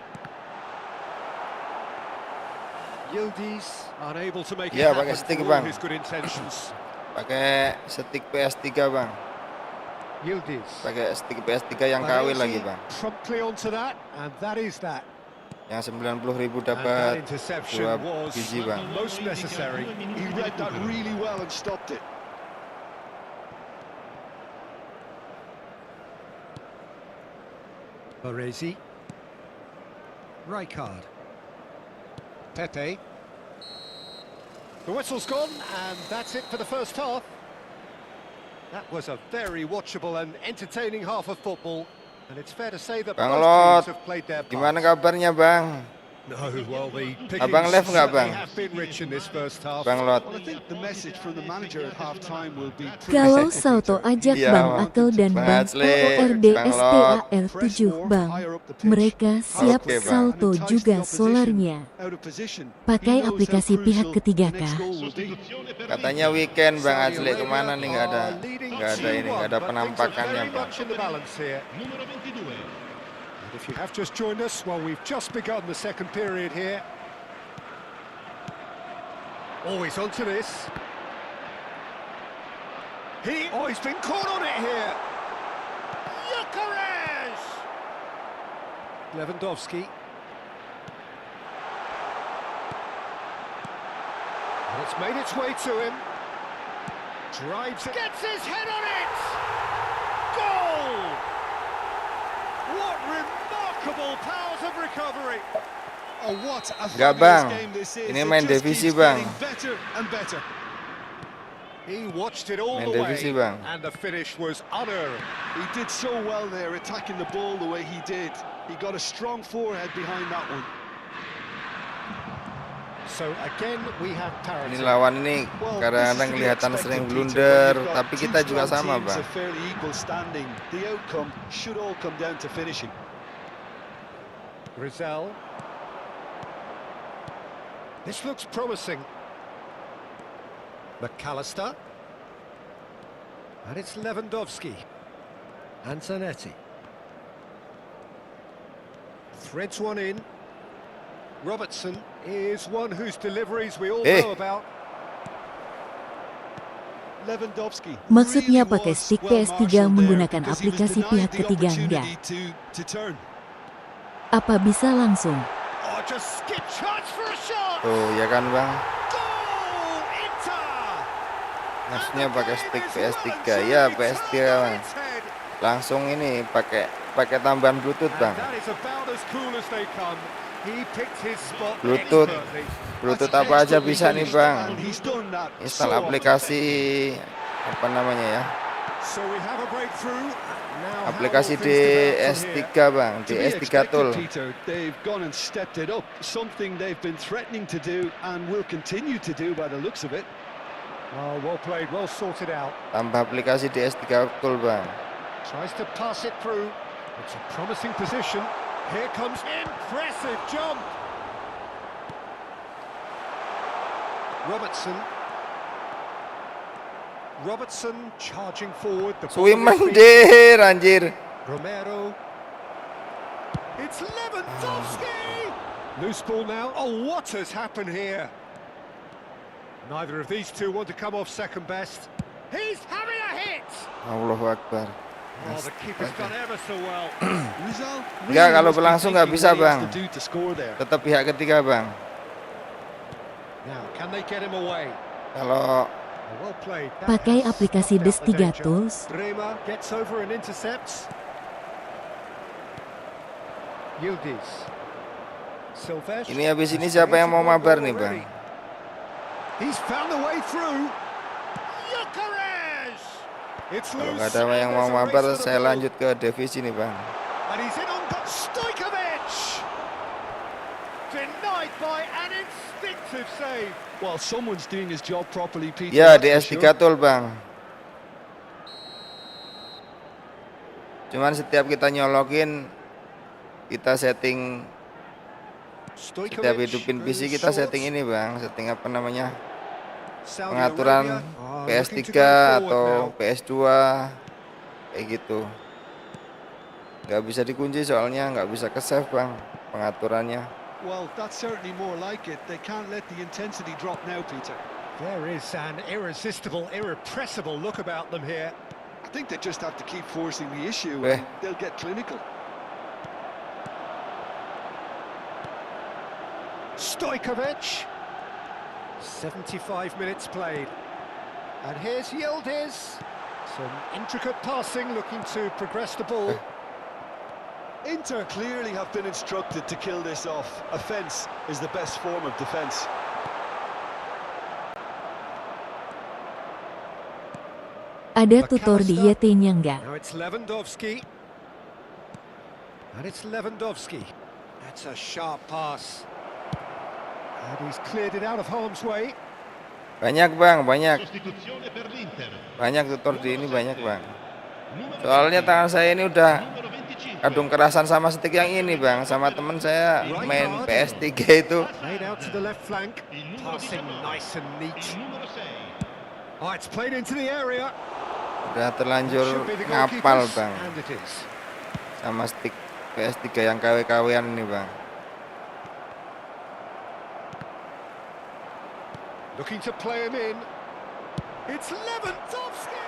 Yildiz unable to make it Ya, happen pakai stick, for all Bang. his good intentions. Pakai stick PS3, Bang. Yildiz. Pakai stick PS3 yang KW lagi, Bang. Promptly onto that, and that is that. Yang 90.000 And that dapat interception 2 was biji, Bang. most necessary. He read that really well and stopped it. Baresi. Rijkaard. Pepe. The whistle's gone, and that's it for the first half. That was a very watchable and entertaining half of football, and it's fair to say that Bang both Lot, teams have played their part. gimana kabarnya, Bang? No, well, the Abang pickings left nggak, certainly Bang? have been rich in this first half. Bang Lot. Well, I think the message from the manager at half-time will be... Kalau salto ajak Iya, Bang Bang. Akel dan Bang Bang Asli, OORDSTAR 7, Bang. Mereka siap Oke, Bang. salto juga solarnya. Out of position. Pakai He knows aplikasi how pihak crucial ketiga the next kah? goal will be. Katanya weekend, Bang Saudi Asli, Arabia kemana nih? Nggak ada are leading ini, nggak 2-1, but things are ada penampakannya, very Bang. much in the balance here. And if you have just joined us, well, we've just begun the second period here. Always onto this. He's been caught on it here. Gyökeres! Lewandowski. And it's made its way to him. Drives it. Gets his head on it! Goal! What remarkable powers of recovery! Oh, what a Nggak, fabulous Bang. game this is. Ini It main just divisi, keeps Bang. getting better and better. He watched it all Main the divisi, way, Bang. and the finish was unerring. He did so well there, attacking the ball the way he did. He got a strong forehead behind that one. So again, we have parity. Ini lawan ini Well, kadang-kadang this is to be kelihatan expected, sering Peter, blunder, when you've got tapi two kita juga strong sama, teams Bang. of fairly equal standing. The outcome should all come down to finishing. Rizal. This looks promising. McAllister. And it's Lewandowski. And Zanetti. Threads one in. Robertson is one whose deliveries we all know about. Lewandowski Maksudnya really pakai was stick well PS3 marshalled menggunakan there because he was aplikasi denied pihak the ketiga opportunity enggak? to turn. Apa bisa langsung? Oh, just skip chance for a shot! Tuh, ya kan, Bang? Goal! Inter! Maksudnya pakai stick PS3. Ya, PS3, Bang. Langsung ini pakai tambahan Bluetooth, Bang. That is about as cool as they come. He picked his spot Bluetooth. expertly. Bluetooth apa aja bisa nih, Bang. And he's done that Install so often. aplikasi apa namanya ya? So we have a breakthrough. Now, how aplikasi will things develop from DS3 here? bang, To be DS3 expected, tool. Peter, they've gone and stepped it up, something they've been threatening to do and will continue to do by the looks of it. Oh, well played, well sorted out. Tambah aplikasi DS3 tool bang. Tries to pass it through. It's a promising position. Here comes impressive jump. Robertson charging forward. The ball Suwi on his feet. mandir anjir. Romero. It's Lewandowski. Loose ball now. Oh, what has happened here? Neither of these two want to come off second best. He's having a hit. Allahu Akbar. Oh, the keeper's done ever so well. Rizal Enggak, kalau must be berlangsung nggak thinking bisa, what he has Bang. to do to score there. Tetap pihak ketiga bang. Now, can they get him away? Kalau Well played. That Pakai has aplikasi snuffed out the DS3 danger. Tools. Bremer gets over and intercepts. Yildiz. Silvestre. ini habis ini siapa yang mau mabar nih bang? He's found the way through. Gyökeres. It's Kalau loose. nggak ada yang mau and there's a mabar, race for the saya ball. lanjut ke divisi nih bang. And he's in on Stojkovic. Denied by an instinctive save. Well, someone's doing his job properly, Peter. Ya that's for DS3 sure. tool bang. Cuman setiap kita nyolokin, kita setting, setiap hidupin PC kita setting ini bang, setting apa namanya, pengaturan PS3 atau PS2 kayak gitu. Nggak bisa dikunci soalnya, nggak bisa ke save bang pengaturannya. Well, that's certainly more like it. They can't let the intensity drop now, Peter. There is an irresistible, irrepressible look about them here. I think they just have to keep forcing the issue Eh. and they'll get clinical. Stojkovic. 75 minutes played. And here's Yildiz. Some intricate passing, looking to progress the ball. Inter clearly have been instructed to kill this off. Offence is the best form of defence. Ada tutor di YT-nya nggak? Now it's Lewandowski. And it's Lewandowski. That's a sharp pass. And he's cleared it out of harm's way. Banyak bang, banyak. Banyak tutor di ini banyak bang. Soalnya tangan saya ini udah kadung kerasan sama stick yang ini bang. Sama temen saya main PS3 itu. Played out to the left flank. Passing nice and neat. Oh, it's played into the area. Udah terlanjur Should be the ngapal goalkeepers, bang. and it is. Sama stick PS3 yang KW-KW-an ini bang. Looking to play him in. It's Lewandowski!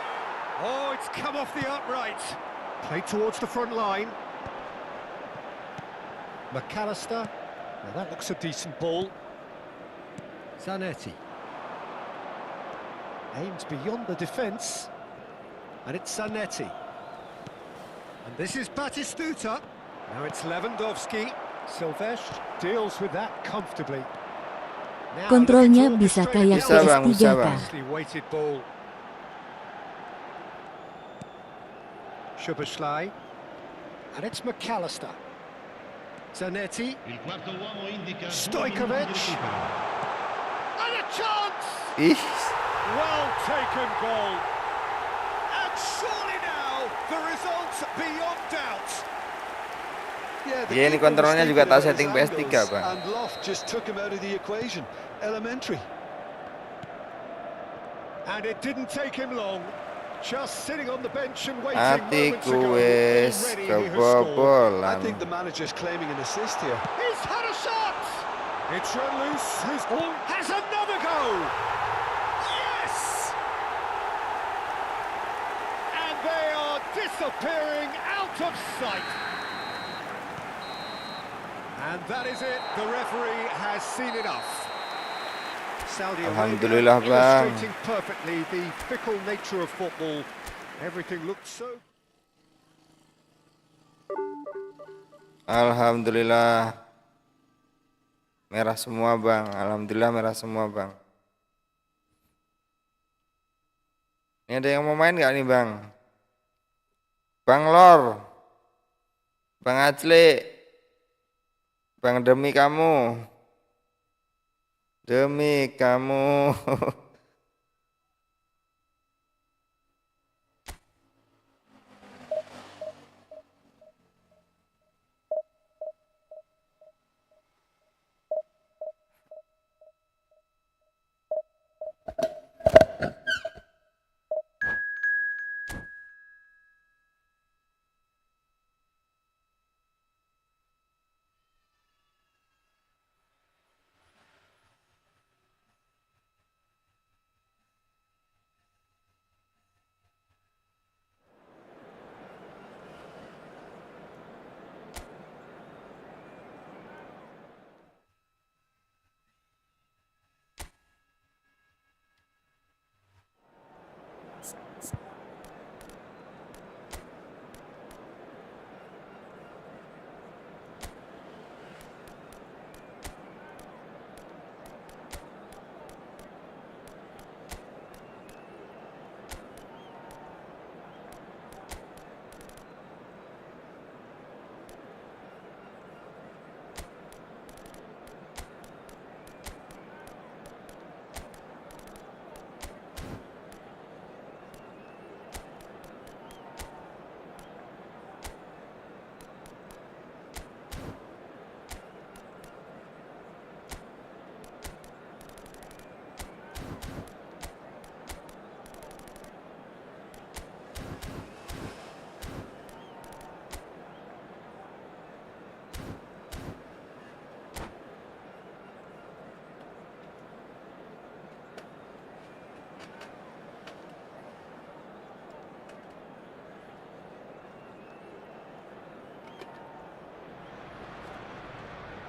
Oh, it's come off the upright. Played towards the front line. McAllister. Now that looks a decent ball. Zanetti. Aims beyond the defence. And it's Zanetti. And this is Batistuta. Now it's Lewandowski. Silvestre deals with that comfortably. Now Kontrolnya looking to bisa orchestrate kayak it down. Bisa, Bang, bisa, PS3 Bang. kah? Nicely weighted ball. Szoboszlai. And it's McAllister. Zanetti. Stojkovic. And a chance! Ih, Well taken goal. And surely now the result's beyond doubt. The Ya, ini keeper was kontrolnya thinking juga tak about his setting PS3, angles, Bang. And Loft just took him out of the equation. Elementary. And it didn't take him long. Just sitting on the bench and waiting moments hatiku ago. wes Already he has scored. I kebobolan. think the manager's claiming an assist here. He's had a shot! It's run loose, who's has another go! Yes! And they are disappearing out of sight. And that is it, the referee has seen enough. Saudi Alhamdulillah, Arabia Bang. illustrating perfectly the fickle nature of football. Everything looked so... Alhamdulillah. Merah semua bang. Alhamdulillah merah semua bang. Ini ada yang mau main nggak nih bang? Bang Lor, Bang Acli, Bang demi kamu. Demi kamu.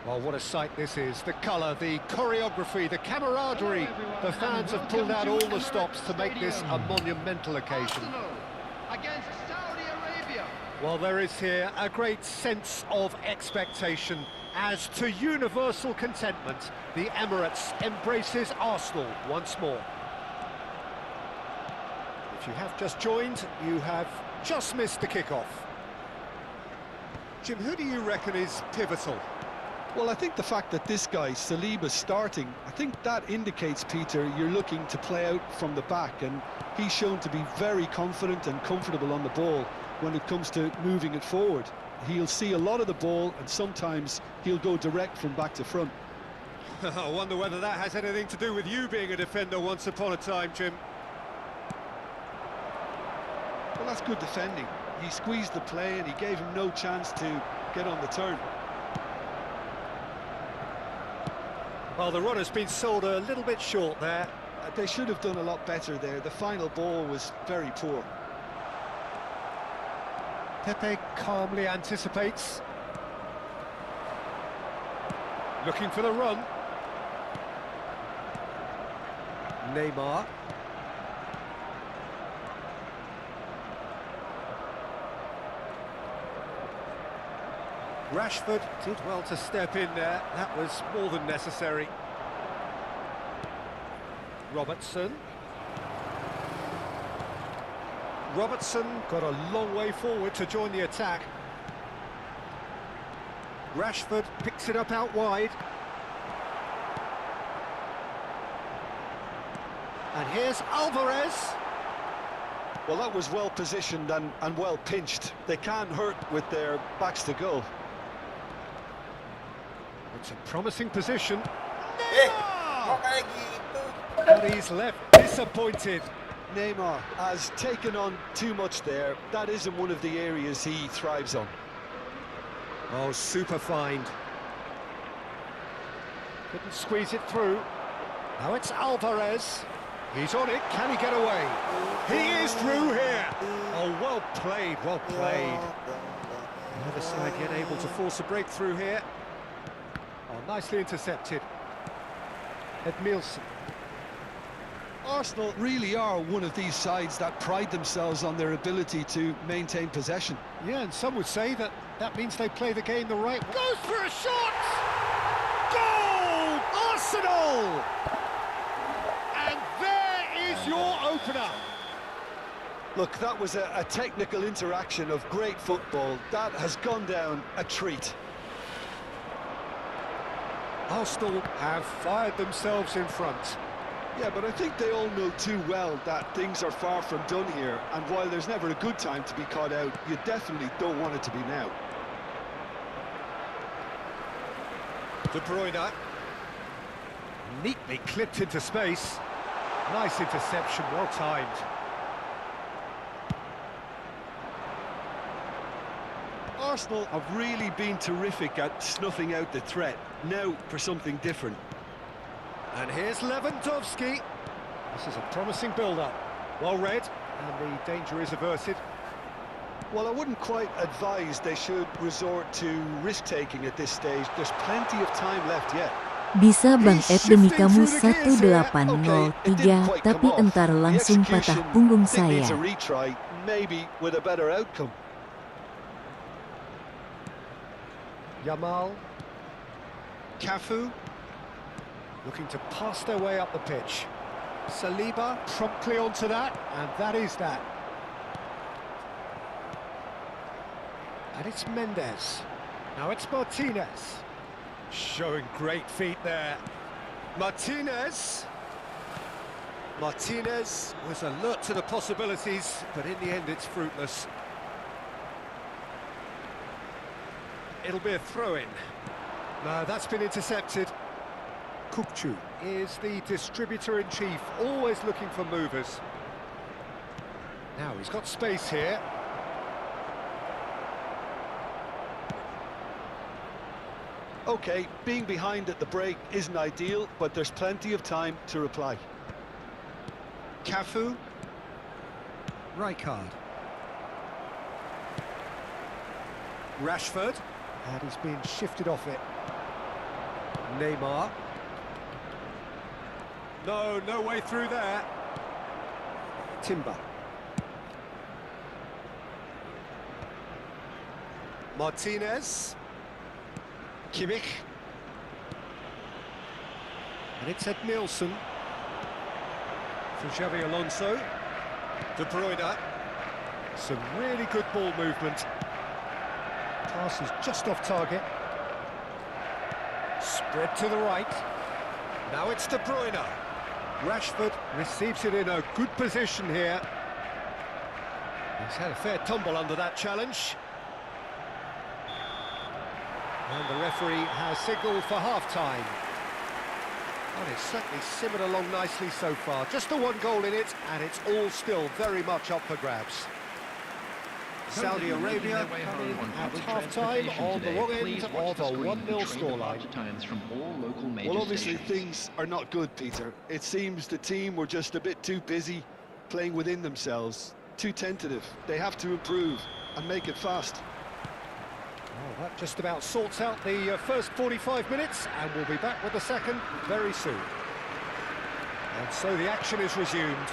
Well, what a sight this is. The colour, the choreography, the camaraderie. The fans have pulled out all the stops to make this a monumental occasion. Against Saudi Arabia. Well, there is here a great sense of expectation. As to universal contentment, the Emirates embraces Arsenal once more. If you have just joined, you have just missed the kickoff. Jim, who do you reckon is pivotal? Well, I think the fact that this guy, Saliba's starting, I think that indicates, Peter, you're looking to play out from the back, and he's shown to be very confident and comfortable on the ball when it comes to moving it forward. He'll see a lot of the ball, and sometimes he'll go direct from back to front. I wonder whether that has anything to do with you being a defender once upon a time, Jim. Well, that's good defending. He squeezed the play and he gave him no chance to get on the turn. Well, the run has been sold a little bit short there. They should have done a lot better there. The final ball was very poor. Pepe calmly anticipates. Looking for the run. Neymar. Rashford did well to step in there. That was more than necessary. Robertson. Robertson got a long way forward to join the attack. Rashford picks it up out wide. And here's Alvarez. Well, that was well positioned and well pinched. They can't hurt with their backs to goal. It's a promising position. Kok kayak gitu? But he's left disappointed. Neymar has taken on too much there. That isn't one of the areas he thrives on. Oh, super find. Couldn't squeeze it through. Now it's Alvarez. He's on it. Can he get away? He is through here. Oh, well played, well played. The other side yet able to force a breakthrough here. Oh, nicely intercepted. Edmilson. Arsenal really are one of these sides that pride themselves on their ability to maintain possession. Yeah, and some would say that that means they play the game the right way. Goes for a shot! Goal! Arsenal! And there is your opener. Look, that was a technical interaction of great football. That has gone down a treat. Arsenal have fired themselves in front. Yeah, but I think they all know too well that things are far from done here, and while there's never a good time to be caught out, you definitely don't want it to be now. De Bruyne. Neatly clipped into space. Nice interception, well timed. Arsenal have really been terrific at snuffing out the threat. Now for something different. And here's Lewandowski. This is a promising build-up. Well read, and the danger is averted. Well, I wouldn't quite advise they should resort to risk-taking at this stage. There's plenty of time left yet. Bisa Bang Ed demi kamu 1803, tapi entar langsung patah punggung saya. Needs a retry, maybe with a better outcome. Yamal. Cafu. Looking to pass their way up the pitch. Saliba promptly onto that, and that is that. And it's Mendes. Now it's Martinez. Showing great feet there. Martinez. Martinez was alert to the possibilities, but in the end it's fruitless. It'll be a throw-in. No, that's been intercepted. Kukçu is the distributor-in-chief, always looking for movers. Now he's got space here. Okay, being behind at the break isn't ideal, but there's plenty of time to reply. Cafu. Rijkaard. Rashford. And he's been shifted off it. Neymar. No way through there. Timber. Martinez. Kimmich. And it's Ed Nielsen. For Xavi Alonso. De Bruyne. Some really good ball movement. Pass is just off target. Spread to the right. Now it's De Bruyne. Rashford receives it in a good position here. He's had a fair tumble under that challenge. And the referee has signalled for half-time. And it's certainly simmered along nicely so far. Just the one goal in it, and it's all still very much up for grabs. Saudi Arabia coming at half-time on the wrong end of a 1-0 scoreline. Well, obviously things are not good, Peter. It seems the team were just a bit too busy playing within themselves, too tentative. They have to improve and make it fast. Well, that just about sorts out the first 45 minutes, and we'll be back with the second very soon. And so the action is resumed.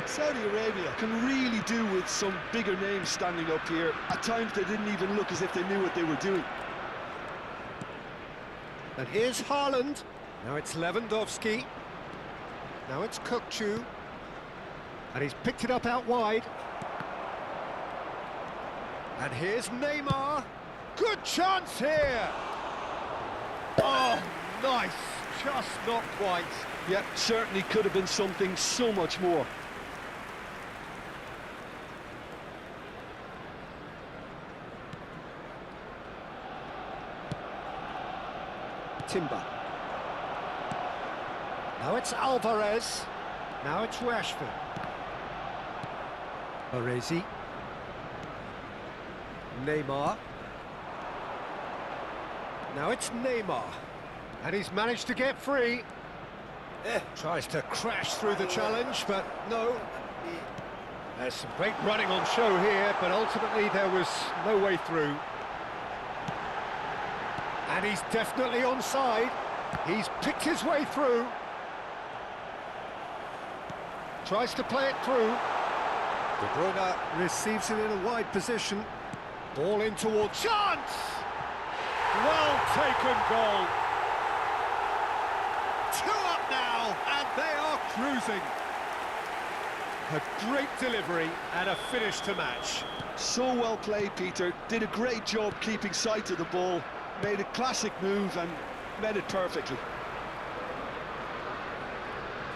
Saudi Arabia can really do with some bigger names standing up here. At times they didn't even look as if they knew what they were doing. And here's Haaland. Now it's Lewandowski. Now it's Kukçu. And he's picked it up out wide. And here's Neymar. Good chance here. Oh, nice. Just not quite. Yeah, certainly could have been something so much more. Timber. Now it's Alvarez. Now it's Rashford. Baresi. Neymar. Now it's Neymar. And he's managed to get free. Tries to crash through the challenge, but no. There's some great running on show here, but ultimately there was no way through. And he's definitely onside. He's picked his way through. Tries to play it through. De Bruyne receives it in a wide position. Ball in towards... Chance! Well taken goal. 2 up now, and they are cruising. A great delivery and a finish to match. So well played, Peter. Did a great job keeping sight of the ball. Made a classic move and met it perfectly.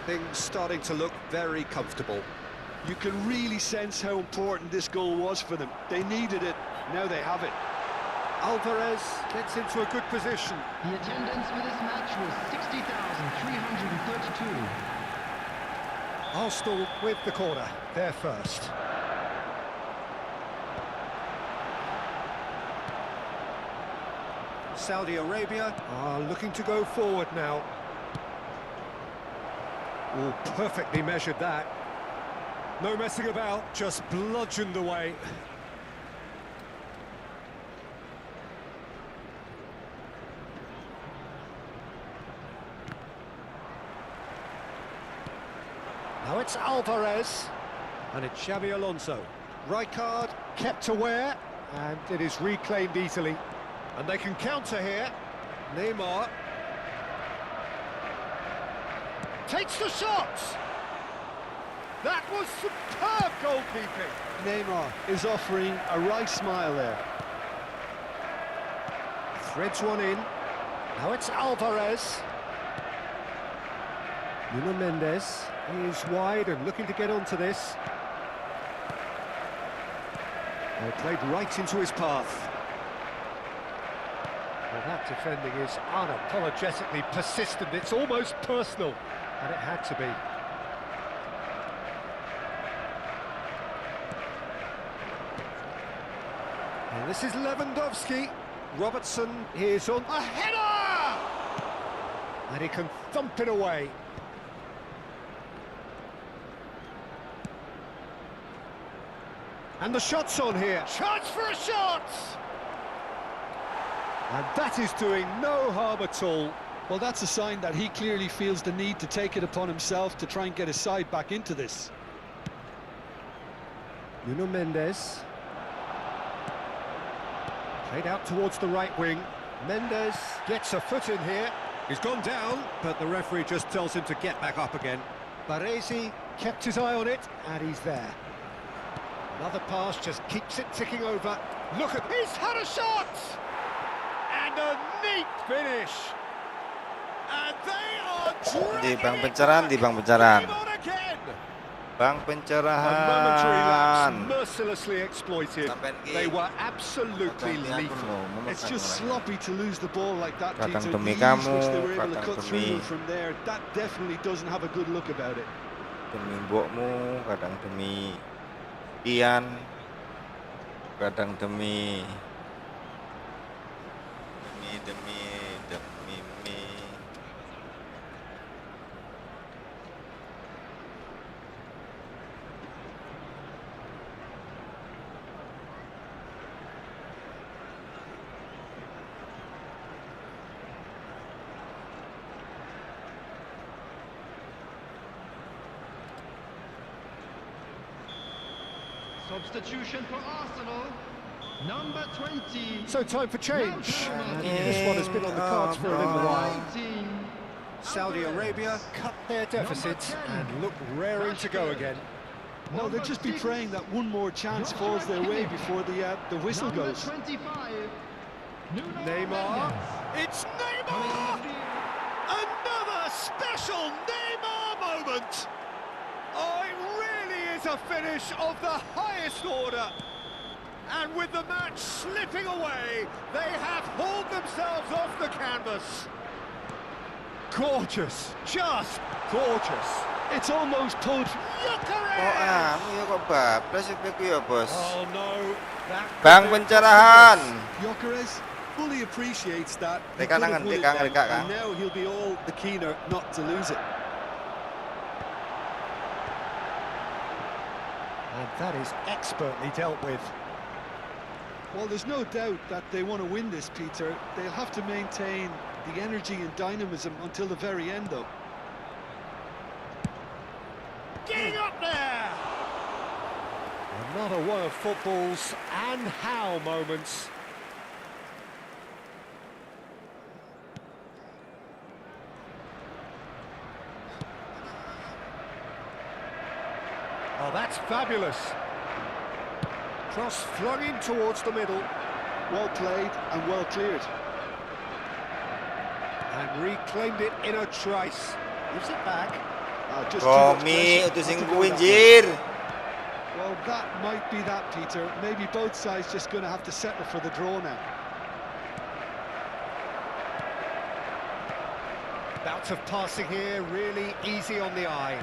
Things starting to look very comfortable. You can really sense how important this goal was for them. They needed it, now they have it. Alvarez gets into a good position. The attendance for this match was 60,332. Arsenal with the corner, they're first. Saudi Arabia are looking to go forward now. Oh, perfectly measured that. No messing about, just bludgeoned away. Now it's Alvarez, and it's Xabi Alonso. Rijkaard kept aware, and it is reclaimed easily. And they can counter here. Neymar takes the shot. That was superb goalkeeping. Neymar is offering a right smile there. Threads one in. Now it's Alvarez. Nuno Mendes is wide and looking to get onto this. Well, played right into his path. Well, that defending is unapologetically persistent. It's almost personal, and it had to be. And this is Lewandowski. Robertson is on a header! And he can thump it away. And the shot's on here. Chance for a shot! And that is doing no harm at all. Well, that's a sign that he clearly feels the need to take it upon himself to try and get his side back into this. Nuno Mendes. Played out towards the right wing. Mendes gets a foot in here. He's gone down, but the referee just tells him to get back up again. Baresi kept his eye on it, and he's there. Another pass just keeps it ticking over. Look at... He's had a shot! And a neat finish. And they are Di bang dragging pencerahan, di bang pencerahan. Game on again. Bang A momentary lapse pencerahan. mercilessly exploited. They were absolutely lethal. It's just sloppy to lose the ball like that, Peter. Kadang The demi ease kamu, which they were able to kadang cut through demi- them from there, that definitely doesn't have a good look about it. Demi mbokmu, kadang demi Ian, kadang demi mi. Substitution for Arsenal, number 20. So time for change. And this one has been on the cards for a little while. 19. Saudi Arabia cut their deficit and look raring to go again. No, they'll just be praying that one more chance falls their way before the whistle Number goes. 25. Nuno Neymar. Mendes. It's Neymar! Another special Neymar moment! Oh, it really is a finish of the highest order. And with the match slipping away, they have hauled themselves off the canvas. Gorgeous, just gorgeous. It's almost pulled. Kok anu ya kok bablas itu ya, Bos. Oh no, that Bang pencerahan. Gyökeres fully appreciates that. He Tekan could have tangan, won it tekan, then, tekan, and now he'll be all the keener not to lose it. And that is expertly dealt with. Well, there's no doubt that they want to win this, Peter. They'll have to maintain the energy and dynamism until the very end, though. Getting up there! Another one of football's and how moments. Oh, that's fabulous. Cross flung in towards the middle. Well played and well cleared. And reclaimed it in a trice. Gives it back. Just too much Romi, pressure itu not sing to go kuwi, that Jir. way. Well, that might be that, Peter. Maybe both sides just going to have to settle for the draw now. Bouts of passing here, really easy on the eye.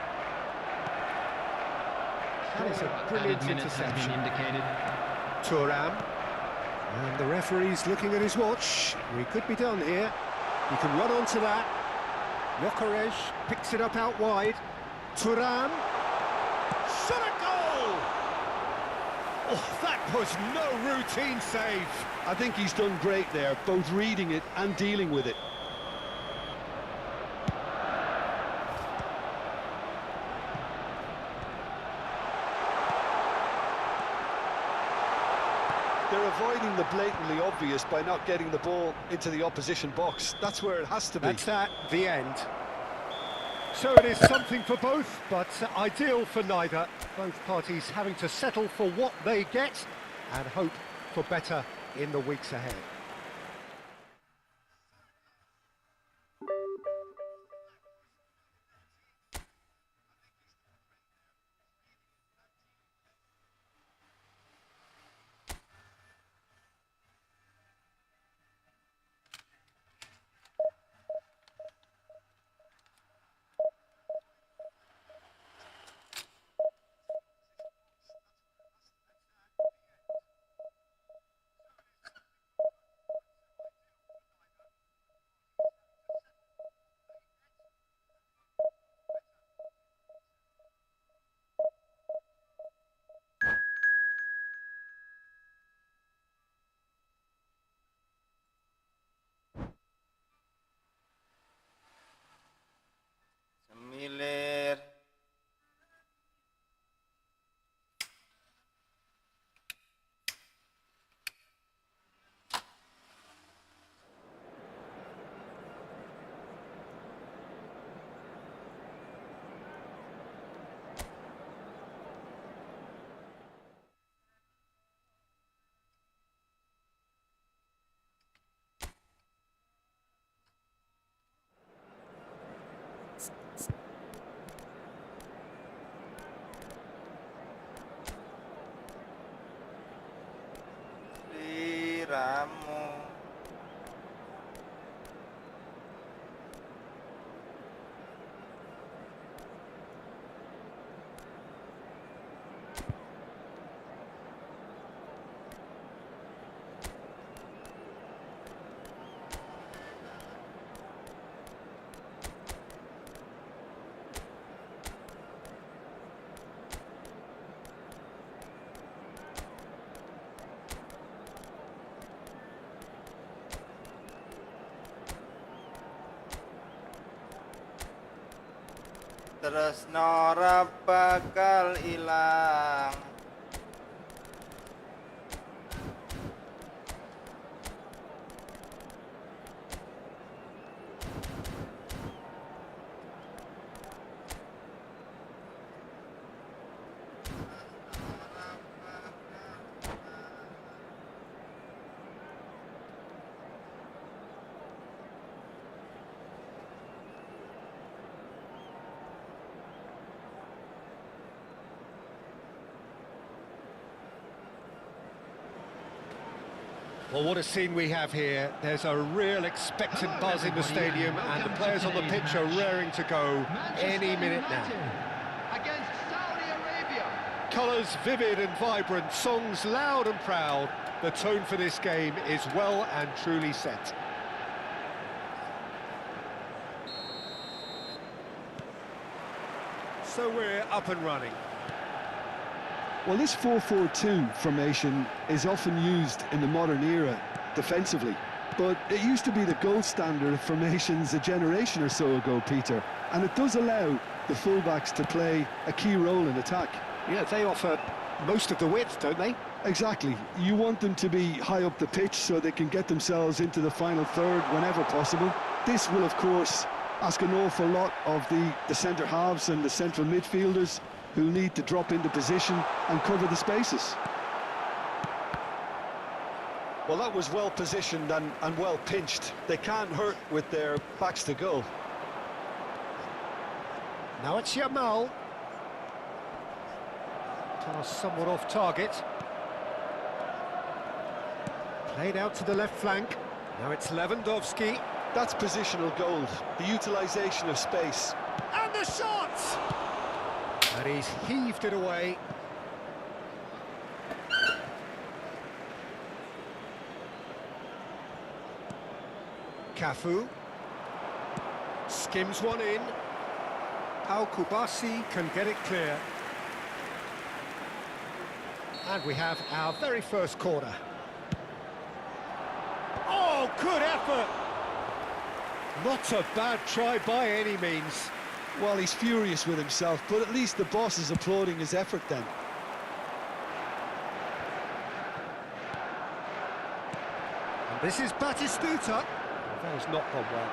That is a brilliant Added minutes have been interception. indicated. Thuram. And the referee's looking at his watch. We could be done here. He can run onto that. Yokerej picks it up out wide. Thuram. Shot a goal! Oh, that was no routine save. I think he's done great there, both reading it and dealing with it. They're avoiding the blatantly obvious by not getting the ball into the opposition box. That's where it has to be. That's the end. So it is something for both, but ideal for neither. Both parties having to settle for what they get and hope for better in the weeks ahead. Semilir. Liramu. Terus Nora bakal ilang. Well, what a scene we have here. There's a real expectant buzz in the stadium, and the players on the pitch are raring to go any minute now. Against Saudi Arabia. Colours vivid and vibrant, songs loud and proud. The tone for this game is well and truly set. So we're up and running. Well, this 4-4-2 formation is often used in the modern era defensively, but it used to be the gold standard of formations a generation or so ago, Peter, and it does allow the fullbacks to play a key role in attack. Yeah, they offer most of the width, don't they? Exactly. You want them to be high up the pitch so they can get themselves into the final third whenever possible. This will, of course, ask an awful lot of the centre halves and the central midfielders, who'll need to drop into position and cover the spaces. Well, that was well positioned and well pinched. They can't hurt with their backs to goal. Now it's Yamal. Pass somewhat off target. Played out to the left flank. Now it's Lewandowski. That's positional gold, the utilisation of space. And the shot! And he's heaved it away. Cafu. Skims one in. Al-Kubasi can get it clear. And we have our very first corner. Oh, good effort! Not a bad try by any means. Well, he's furious with himself, but at least the boss is applauding his effort then. And this is Batistuta. That has not gone well.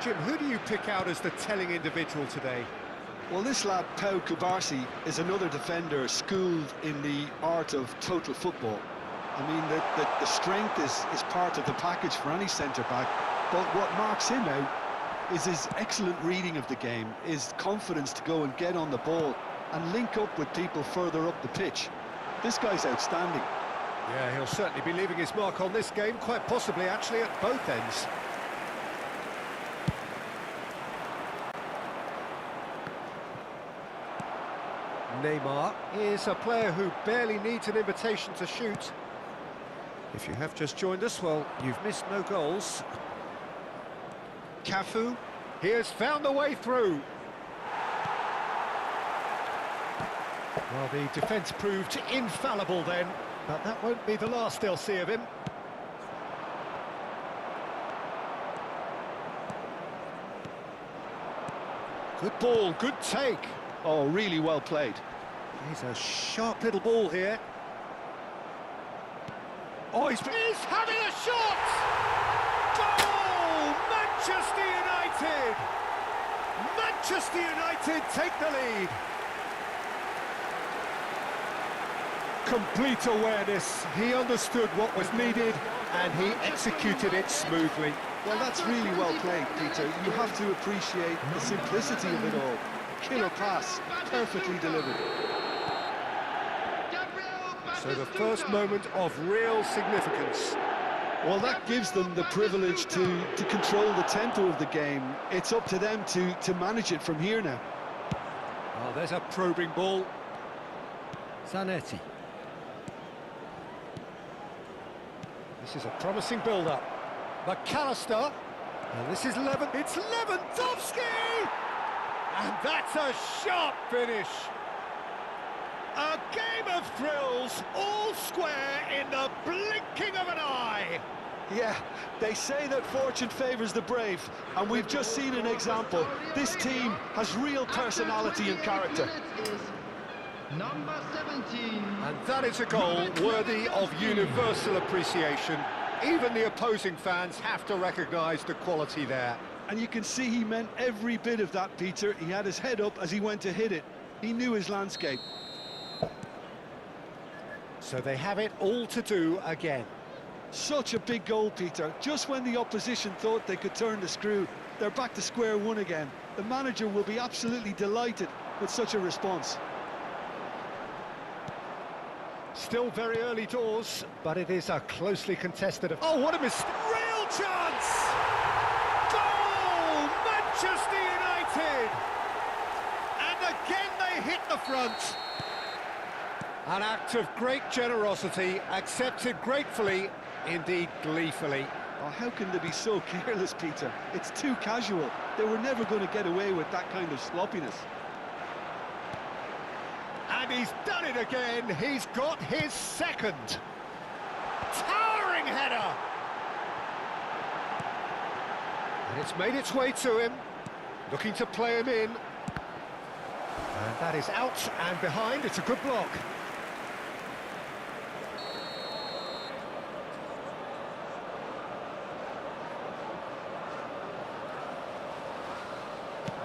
Jim, who do you pick out as the telling individual today? Well, this lad, Pau Kubarsi, is another defender schooled in the art of total football. I mean, the strength is part of the package for any centre-back, but what marks him out is his excellent reading of the game, his confidence to go and get on the ball and link up with people further up the pitch. This guy's outstanding. Yeah, he'll certainly be leaving his mark on this game, quite possibly actually at both ends. Neymar is a player who barely needs an invitation to shoot. If you have just joined us, well, you've missed no goals. Cafu, he has found the way through. Well, the defence proved infallible then, but that won't be the last they'll see of him. Good ball, good take. Oh, really well played. He's a sharp little ball here. Oh, he's having a shot! Goal! Manchester United! Manchester United take the lead. Complete awareness. He understood what was needed and he executed it smoothly. Well, that's really well played, Peter. You have to appreciate the simplicity of it all. Killer pass, perfectly delivered. So the first moment of real significance. Well, that gives them the privilege to control the tempo of the game. It's up to them to manage it from here now. Oh, there's a probing ball. Zanetti. This is a promising build-up. McAllister. And this is it's Lewandowski! And that's a sharp finish. A game of thrills, all square in the blinking of an eye. Yeah, they say that fortune favours the brave, and we've just seen an example. This team has real personality and character. Number 17. And that is a goal worthy of universal appreciation. Even the opposing fans have to recognise the quality there. And you can see he meant every bit of that, Peter. He had his head up as he went to hit it. He knew his landscape. So they have it all to do again. Such a big goal, Peter. Just when the opposition thought they could turn the screw, they're back to square one again. The manager will be absolutely delighted with such a response. Still very early doors, but it is a closely contested... Oh, what a mistake! Real chance! Goal! Manchester United! And again they hit the front. An act of great generosity, accepted gratefully, indeed gleefully. Oh, how can they be so careless, Peter? It's too casual. They were never going to get away with that kind of sloppiness. And he's done it again. He's got his second. Towering header. And it's made its way to him. Looking to play him in. And that is out and behind. It's a good block.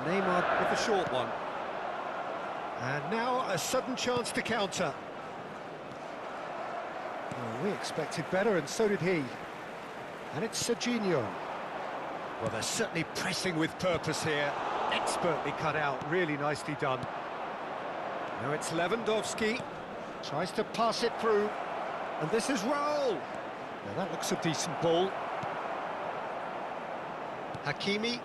Neymar with the short one. And now a sudden chance to counter. Well, we expected better, and so did he. And it's Serginho. Well, they're certainly pressing with purpose here. Expertly cut out, really nicely done. Now it's Lewandowski. Tries to pass it through. And this is Raul. Now that looks a decent ball. Hakimi.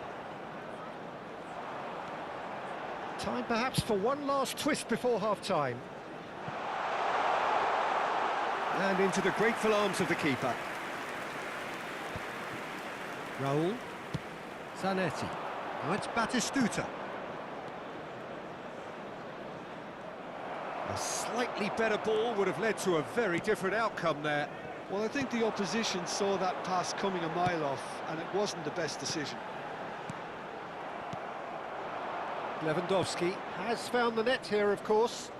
Time perhaps for one last twist before half-time. And into the grateful arms of the keeper. Raul. Zanetti. Now it's Batistuta. A slightly better ball would have led to a very different outcome there. Well, I think the opposition saw that pass coming a mile off, and it wasn't the best decision. Lewandowski has found the net here, of course.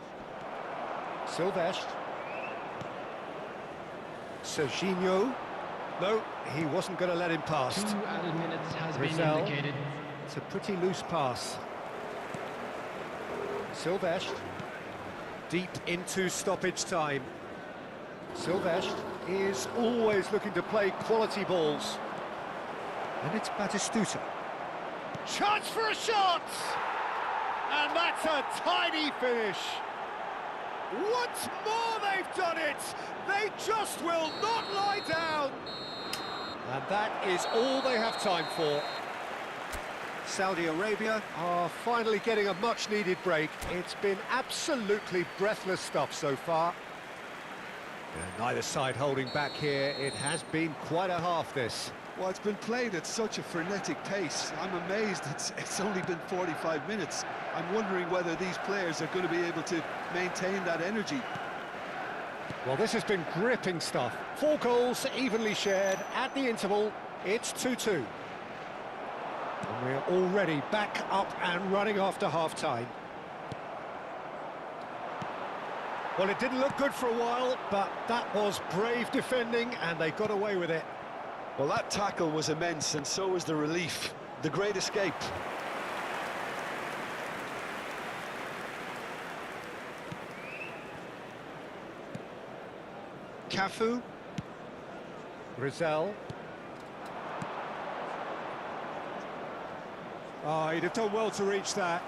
Silvestre. Serginho. No, he wasn't going to let him pass. 2 added minutes has been Rizal. indicated. It's a pretty loose pass. Silvestre. Deep into stoppage time. Silvestre is always looking to play quality balls. And it's Batistuta. Chance for a shot! And that's a tiny finish. Once more they've done it! They just will not lie down! And that is all they have time for. Saudi Arabia are finally getting a much-needed break. It's been absolutely breathless stuff so far. And neither side holding back here. It has been quite a half, this. Well, it's been played at such a frenetic pace. I'm amazed it's only been 45 minutes. I'm wondering whether these players are going to be able to maintain that energy. Well, this has been gripping stuff. 4 goals evenly shared at the interval. It's 2-2. And we're already back up and running after half-time. Well, it didn't look good for a while, but that was brave defending, and they got away with it. Well, that tackle was immense, and so was the relief. The great escape. Cafu. Rizal. Oh, he'd have done well to reach that.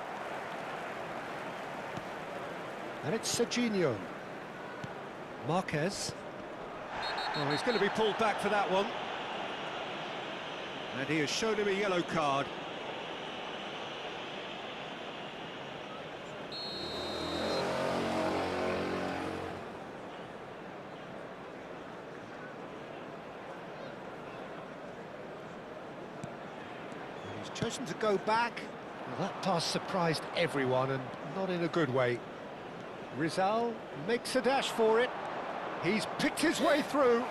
And it's Serginho. Marquez. Oh, he's going to be pulled back for that one. And he has shown him a yellow card. And he's chosen to go back. Well, that pass surprised everyone, and not in a good way. Rizal makes a dash for it. He's picked his way through.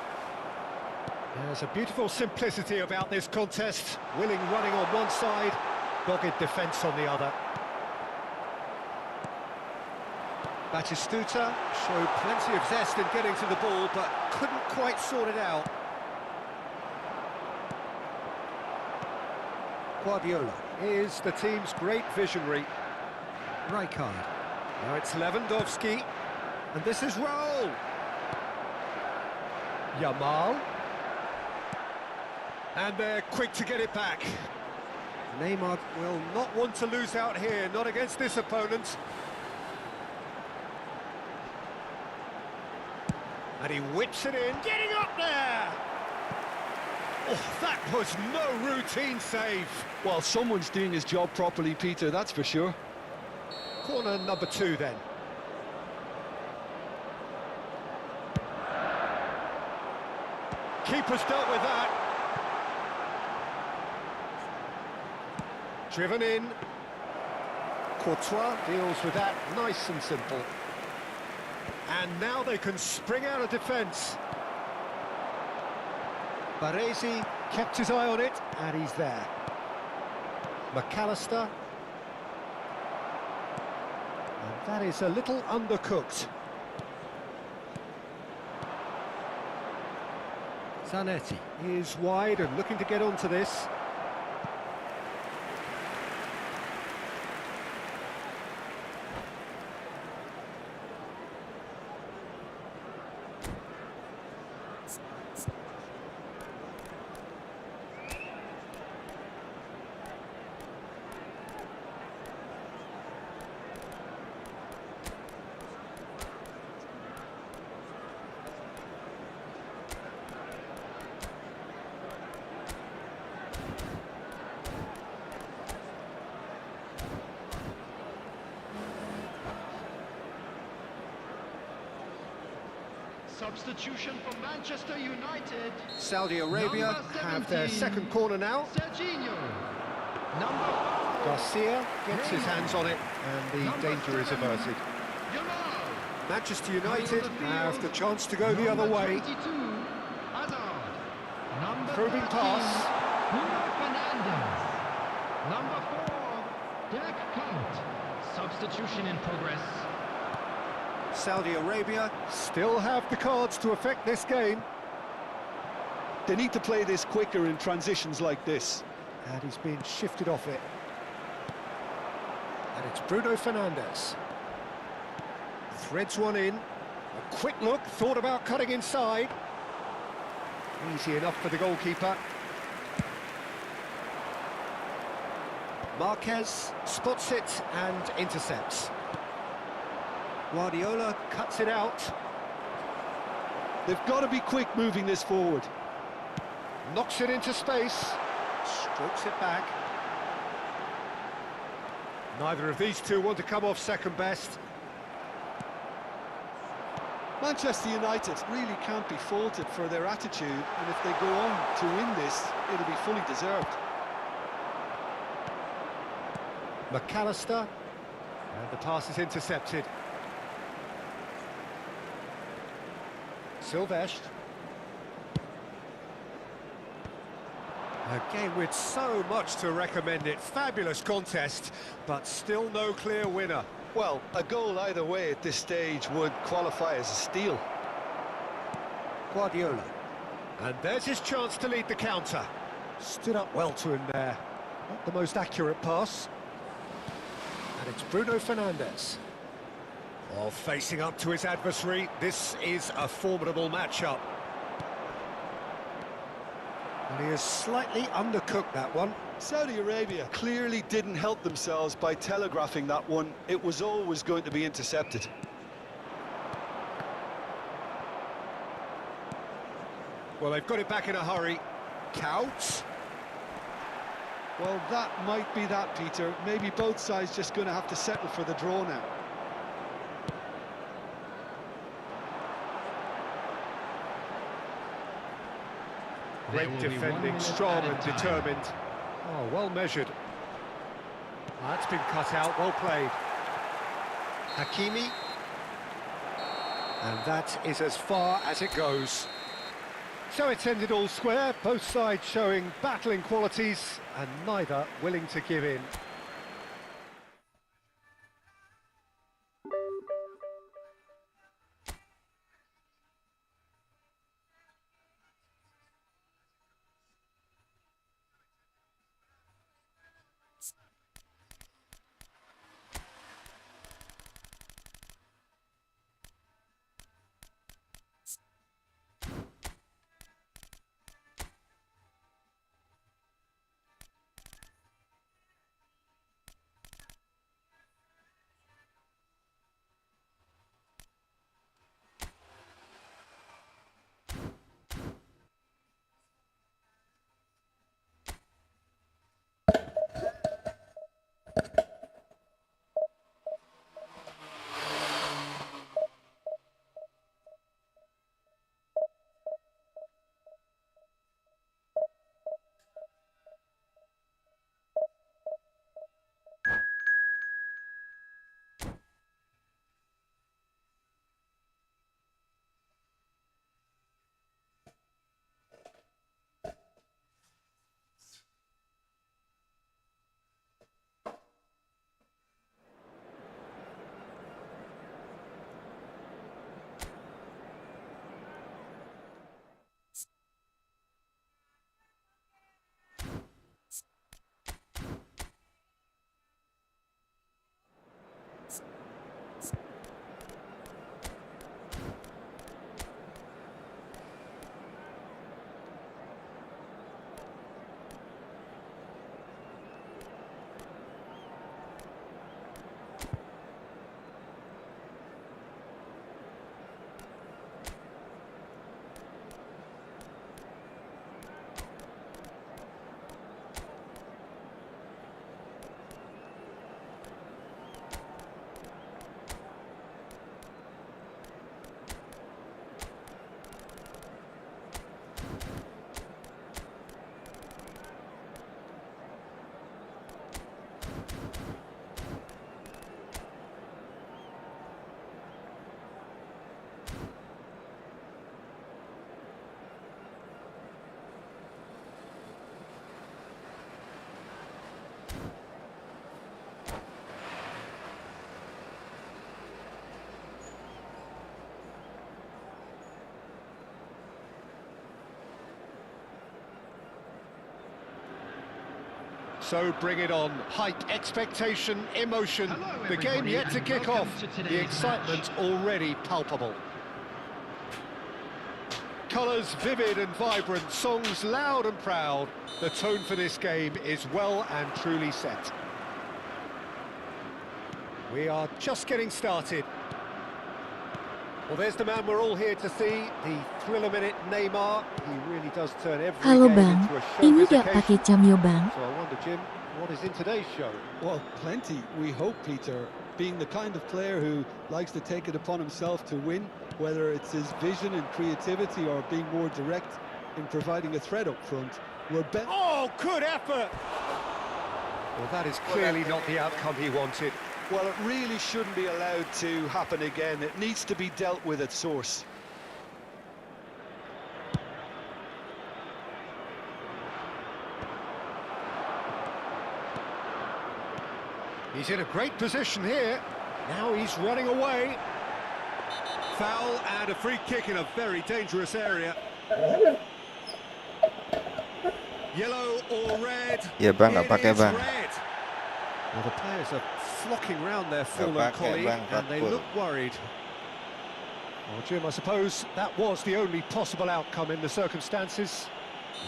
There's a beautiful simplicity about this contest. Willing running on one side, dogged defence on the other. Batistuta showed plenty of zest in getting to the ball, but couldn't quite sort it out. Guardiola is the team's great visionary. Rijkaard. Now it's Lewandowski, and this is Raul. Yamal. And they're quick to get it back. Neymar will not want to lose out here, not against this opponent. And he whips it in, getting up there! Oh, that was no routine save. Well, someone's doing his job properly, Peter, that's for sure. Corner number 2 then. Keeper's dealt with that. Driven in. Courtois deals with that nice and simple. And now they can spring out of defence. Baresi kept his eye on it, and he's there. McAllister. And that is a little undercooked. Zanetti is wide and looking to get onto this. Substitution for Manchester United. Saudi Arabia Number have their 17, second corner now. Serginho. Number 5, Garcia gets his hands on it, and the Number danger is 7, averted. Yamal. Manchester United Field. have the chance to go the other Number way. 22, Hazard. Number Probing 13, pass. Bruno Fernandes. Number 4, Dirk Kuyt. Substitution in progress. Saudi Arabia still have the cards to affect this game. They need to play this quicker in transitions like this. And he's being shifted off it. And it's Bruno Fernandes. Threads one in. A quick look, thought about cutting inside. Easy enough for the goalkeeper. Marquez spots it and intercepts. Guardiola cuts it out. They've got to be quick moving this forward. Knocks it into space. Strokes it back. Neither of these two want to come off second best. Manchester United really can't be faulted for their attitude, and if they go on to win this, it'll be fully deserved. McAllister, and the pass is intercepted. Silvestre. A game with so much to recommend it. Fabulous contest, but still no clear winner. Well, a goal either way at this stage would qualify as a steal. Guardiola. And there's his chance to lead the counter. Stood up well to him there. Not the most accurate pass. And it's Bruno Fernandes. Oh, facing up to his adversary, this is a formidable matchup. And he has slightly undercooked that one. Saudi Arabia clearly didn't help themselves by telegraphing that one. It was always going to be intercepted. Well, they've got it back in a hurry. Couch. Well, that might be that, Peter. Maybe both sides just going to have to settle for the draw now. Great defending, strong and determined. Oh, well measured. That's been cut out, well played. Hakimi. And that is as far as it goes. So it's ended all square, both sides showing battling qualities and neither willing to give in. So bring it on. Hype, expectation, emotion. The game yet to kick off. The excitement already palpable. Colours vivid and vibrant, songs loud and proud. The tone for this game is well and truly set. We are just getting started. Well, there's the man we're all here to see, the thriller-minute Neymar. He really does turn every Halo game bang, into a ini showbiz gak occasion. pakai cameo bang? So I wonder, Jim, what is in today's show? Well, plenty, we hope, Peter. Being the kind of player who likes to take it upon himself to win, whether it's his vision and creativity or being more direct in providing a threat up front, we're bet. Oh, good effort! Well, that is clearly not the outcome he wanted. Well, it really shouldn't be allowed to happen again. It needs to be dealt with at source. He's in a great position here. Now he's running away. Foul and a free kick in a very dangerous area. Yellow or red? Iya bang, nggak It pakai is bang. red. Well, the players are flocking round their fallen pakai, colleague bang, and they takut. look worried. Well, Jim, I suppose that was the only possible outcome in the circumstances.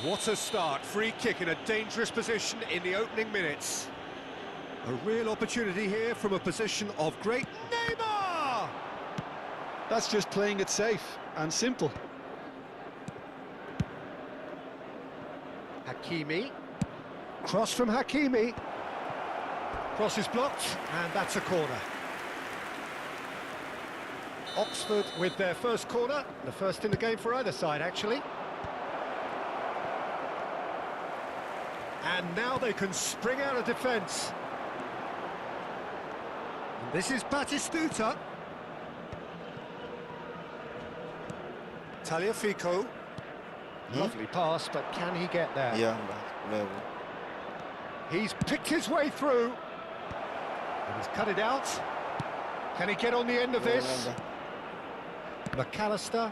What a start. Free kick in a dangerous position in the opening minutes. A real opportunity here from a position of great Neymar! That's just playing it safe and simple. Hakimi. Cross from Hakimi. Cross is blocked, and that's a corner. Oxford with their first corner, the first in the game for either side, actually. And now they can spring out of defence. And this is Batistuta. Tagliafico. Lovely pass, but can he get there? Iya, boleh. He's picked his way through. And he's cut it out. Can he get on the end of this? McAllister.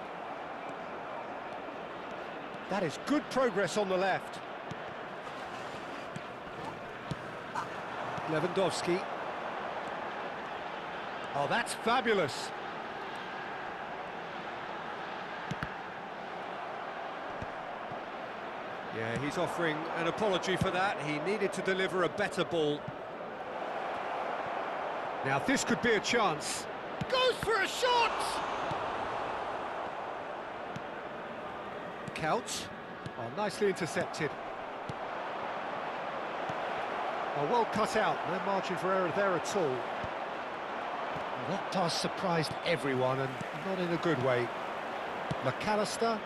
That is good progress on the left. Lewandowski. Oh, that's fabulous. Yeah, he's offering an apology for that. He needed to deliver a better ball. Now, this could be a chance. Goes for a shot! Couch. Oh, nicely intercepted. Oh, well cut out. No margin for error there at all. Well, that pass surprised everyone, and not in a good way. McAllister.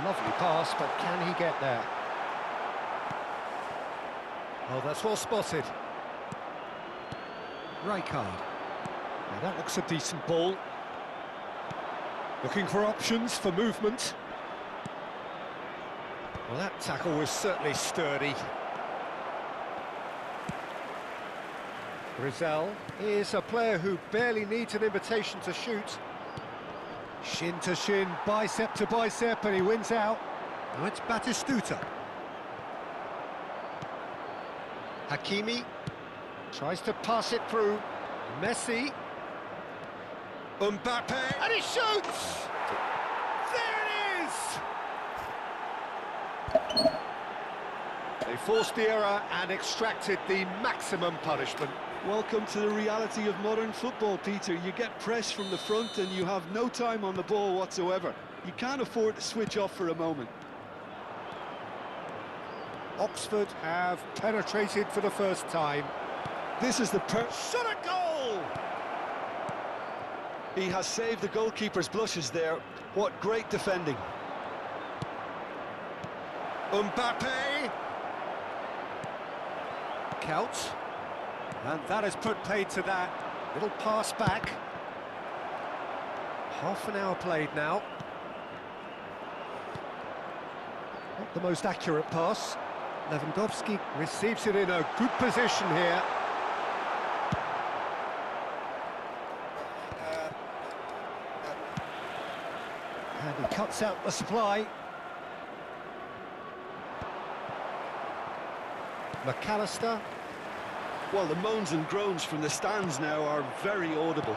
Lovely pass, but can he get there? Oh, that's well spotted. Rijkaard. Now that looks a decent ball. Looking for options for movement. Well, that tackle was certainly sturdy. Rizal is a player who barely needs an invitation to shoot. Shin to shin, bicep to bicep, and he wins out. Now it's Batistuta. Hakimi tries to pass it through. Messi. Mbappe. And he shoots! There it is! They forced the error and extracted the maximum punishment. Welcome to the reality of modern football, Peter. You get pressed from the front and you have no time on the ball whatsoever. You can't afford to switch off for a moment. Oxford have penetrated for the first time. This is the Shot a goal! He has saved the goalkeeper's blushes there. What great defending. Mbappe. Couch. And that has put paid to that. Little pass back. Half an hour played now. Not the most accurate pass. Lewandowski receives it in a good position here. And he cuts out the supply. McAllister. Well, the moans and groans from the stands now are very audible.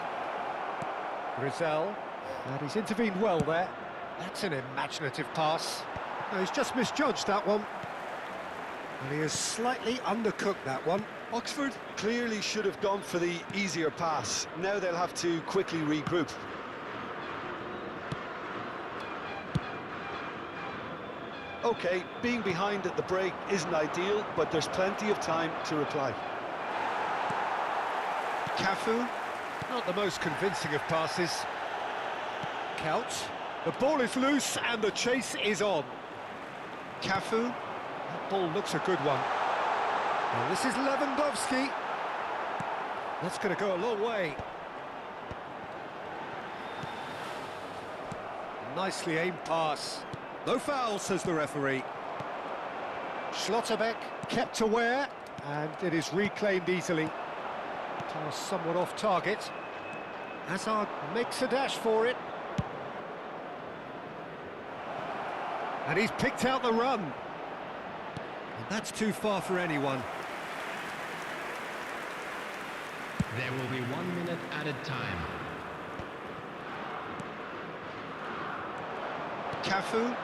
Rizal. And he's intervened well there. That's an imaginative pass. No, he's just misjudged that one. And he has slightly undercooked that one. Oxford clearly should have gone for the easier pass. Now they'll have to quickly regroup. OK, being behind at the break isn't ideal, but there's plenty of time to reply. Cafu. Not the most convincing of passes. Couch. The ball is loose and the chase is on. Cafu. That ball looks a good one. And this is Lewandowski. That's going to go a long way. Nicely aimed pass. No foul, says the referee. Schlotterbeck kept aware, and it is reclaimed easily. Pass somewhat off target. Hazard makes a dash for it. And he's picked out the run. And that's too far for anyone. There will be 1 minute added time. Cafu.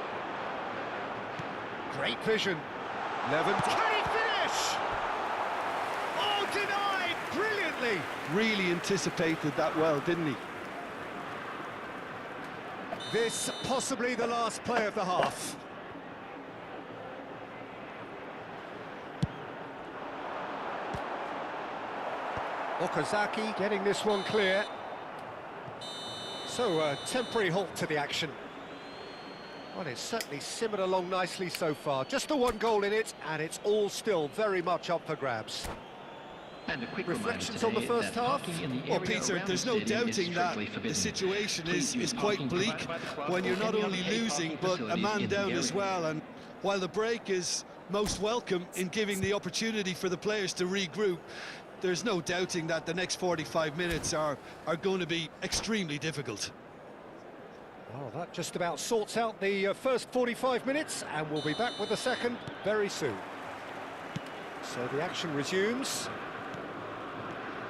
Great vision. Can he finish? Oh, denied! Brilliantly! Really anticipated that well, didn't he? This possibly the last play of the half. Okazaki getting this one clear. So a temporary halt to the action. Well, it's certainly simmered along nicely so far. Just the one goal in it, and it's all still very much up for grabs. And a quick Reflections reminder on the today first that half? parking in the Well, area Peter, around there's the no stadium is doubting that strictly the forbidden. situation Please use is quite parking bleak provided by the club when you're or not any only other paid losing, parking but a facilities man in the down as area. well. And while the break is most welcome in giving the opportunity for the players to regroup, there's no doubting that the next 45 minutes are going to be extremely difficult. Well, that just about sorts out the first 45 minutes, and we'll be back with the second very soon. So the action resumes.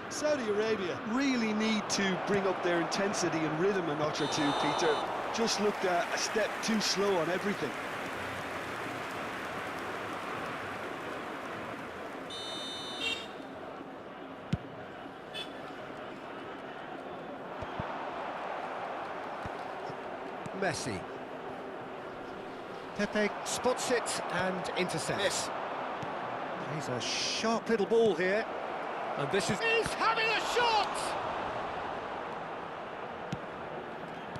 Saudi Arabia really need to bring up their intensity and rhythm a notch or two, Peter. Just looked a step too slow on everything. Messi. Pepe spots it and intercepts. He's a sharp little ball here. And this is... He's having a shot!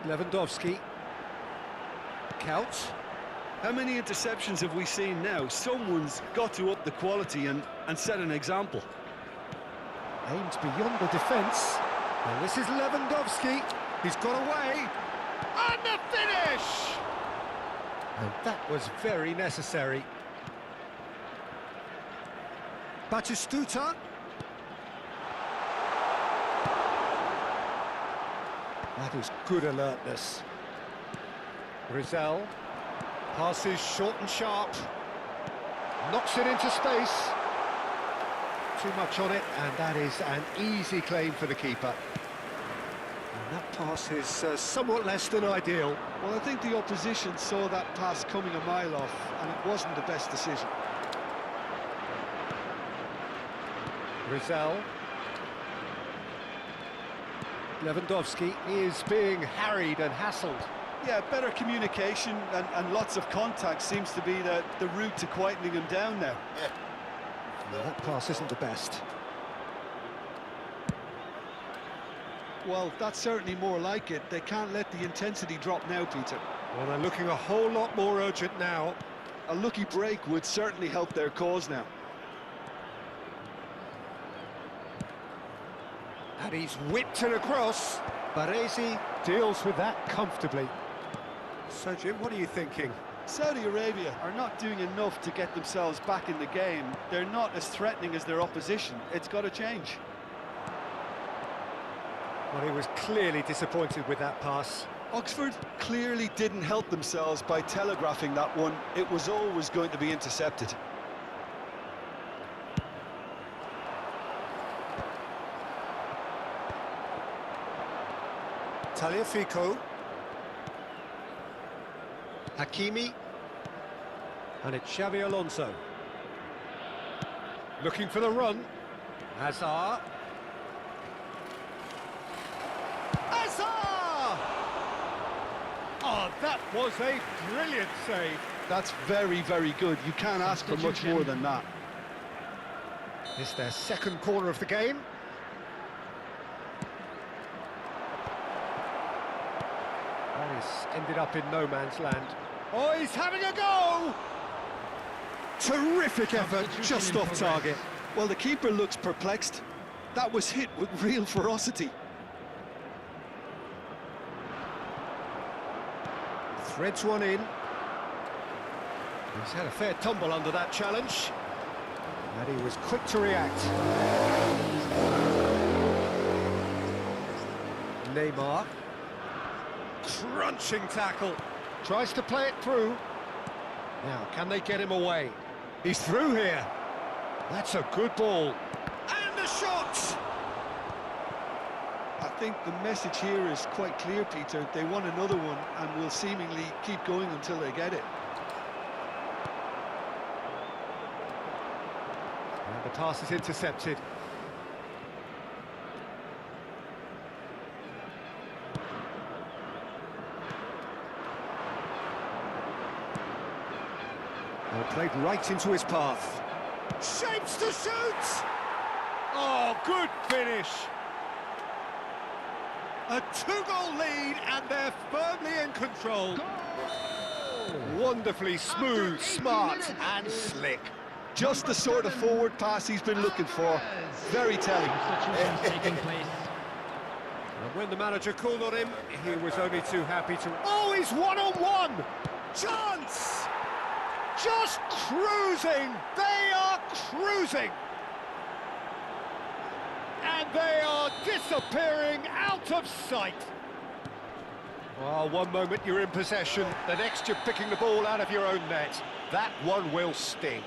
Lewandowski. Couch. How many interceptions have we seen now? Someone's got to up the quality and set an example. Aimed beyond the defence. And this is Lewandowski. He's got away. And the finish! And that was very necessary. Batistuta. That is good alertness. Rizal passes short and sharp. Knocks it into space. Too much on it, and that is an easy claim for the keeper. And that pass is somewhat less than ideal. Well, I think the opposition saw that pass coming a mile off, and it wasn't the best decision. Rizal. Lewandowski is being harried and hassled. Yeah, better communication and lots of contact seems to be the route to quietening him down now. No, that pass isn't the best. Well, that's certainly more like it. They can't let the intensity drop now, Peter. Well, they're looking a whole lot more urgent now. A lucky break would certainly help their cause now. And he's whipped it across. Baresi deals with that comfortably. So, Jim, what are you thinking? Saudi Arabia are not doing enough to get themselves back in the game. They're not as threatening as their opposition. It's got to change. Well, he was clearly disappointed with that pass. Oxford clearly didn't help themselves by telegraphing that one. It was always going to be intercepted. Tagliafico. Hakimi. And it's Xabi Alonso. Looking for the run. Hazard. Hazard! Oh, that was a brilliant save. That's very, very good. You can't ask for much more than that. It's their second corner of the game. That is ended up in no man's land. Oh, he's having a go! Terrific effort, just off target. Well, the keeper looks perplexed. That was hit with real ferocity. Threads one in. He's had a fair tumble under that challenge. And he was quick to react. Neymar. Crunching tackle. Tries to play it through. Now, can they get him away? He's through here. That's a good ball. And the shot! I think the message here is quite clear, Peter. They want another one and will seemingly keep going until they get it. And the pass is intercepted. Well, played right into his path. Shapes to shoot! Oh, good finish! A two-goal lead, and they're firmly in control. Wonderfully smooth, smart, and slick. Just the sort of forward pass he's been looking for. Very telling. Taking place. And when the manager called on him, he was only too happy to... Oh, he's one-on-one! Chance! Just cruising! They are cruising! And they are disappearing out of sight. Well, one moment you're in possession, the next you're picking the ball out of your own net. That one will sting.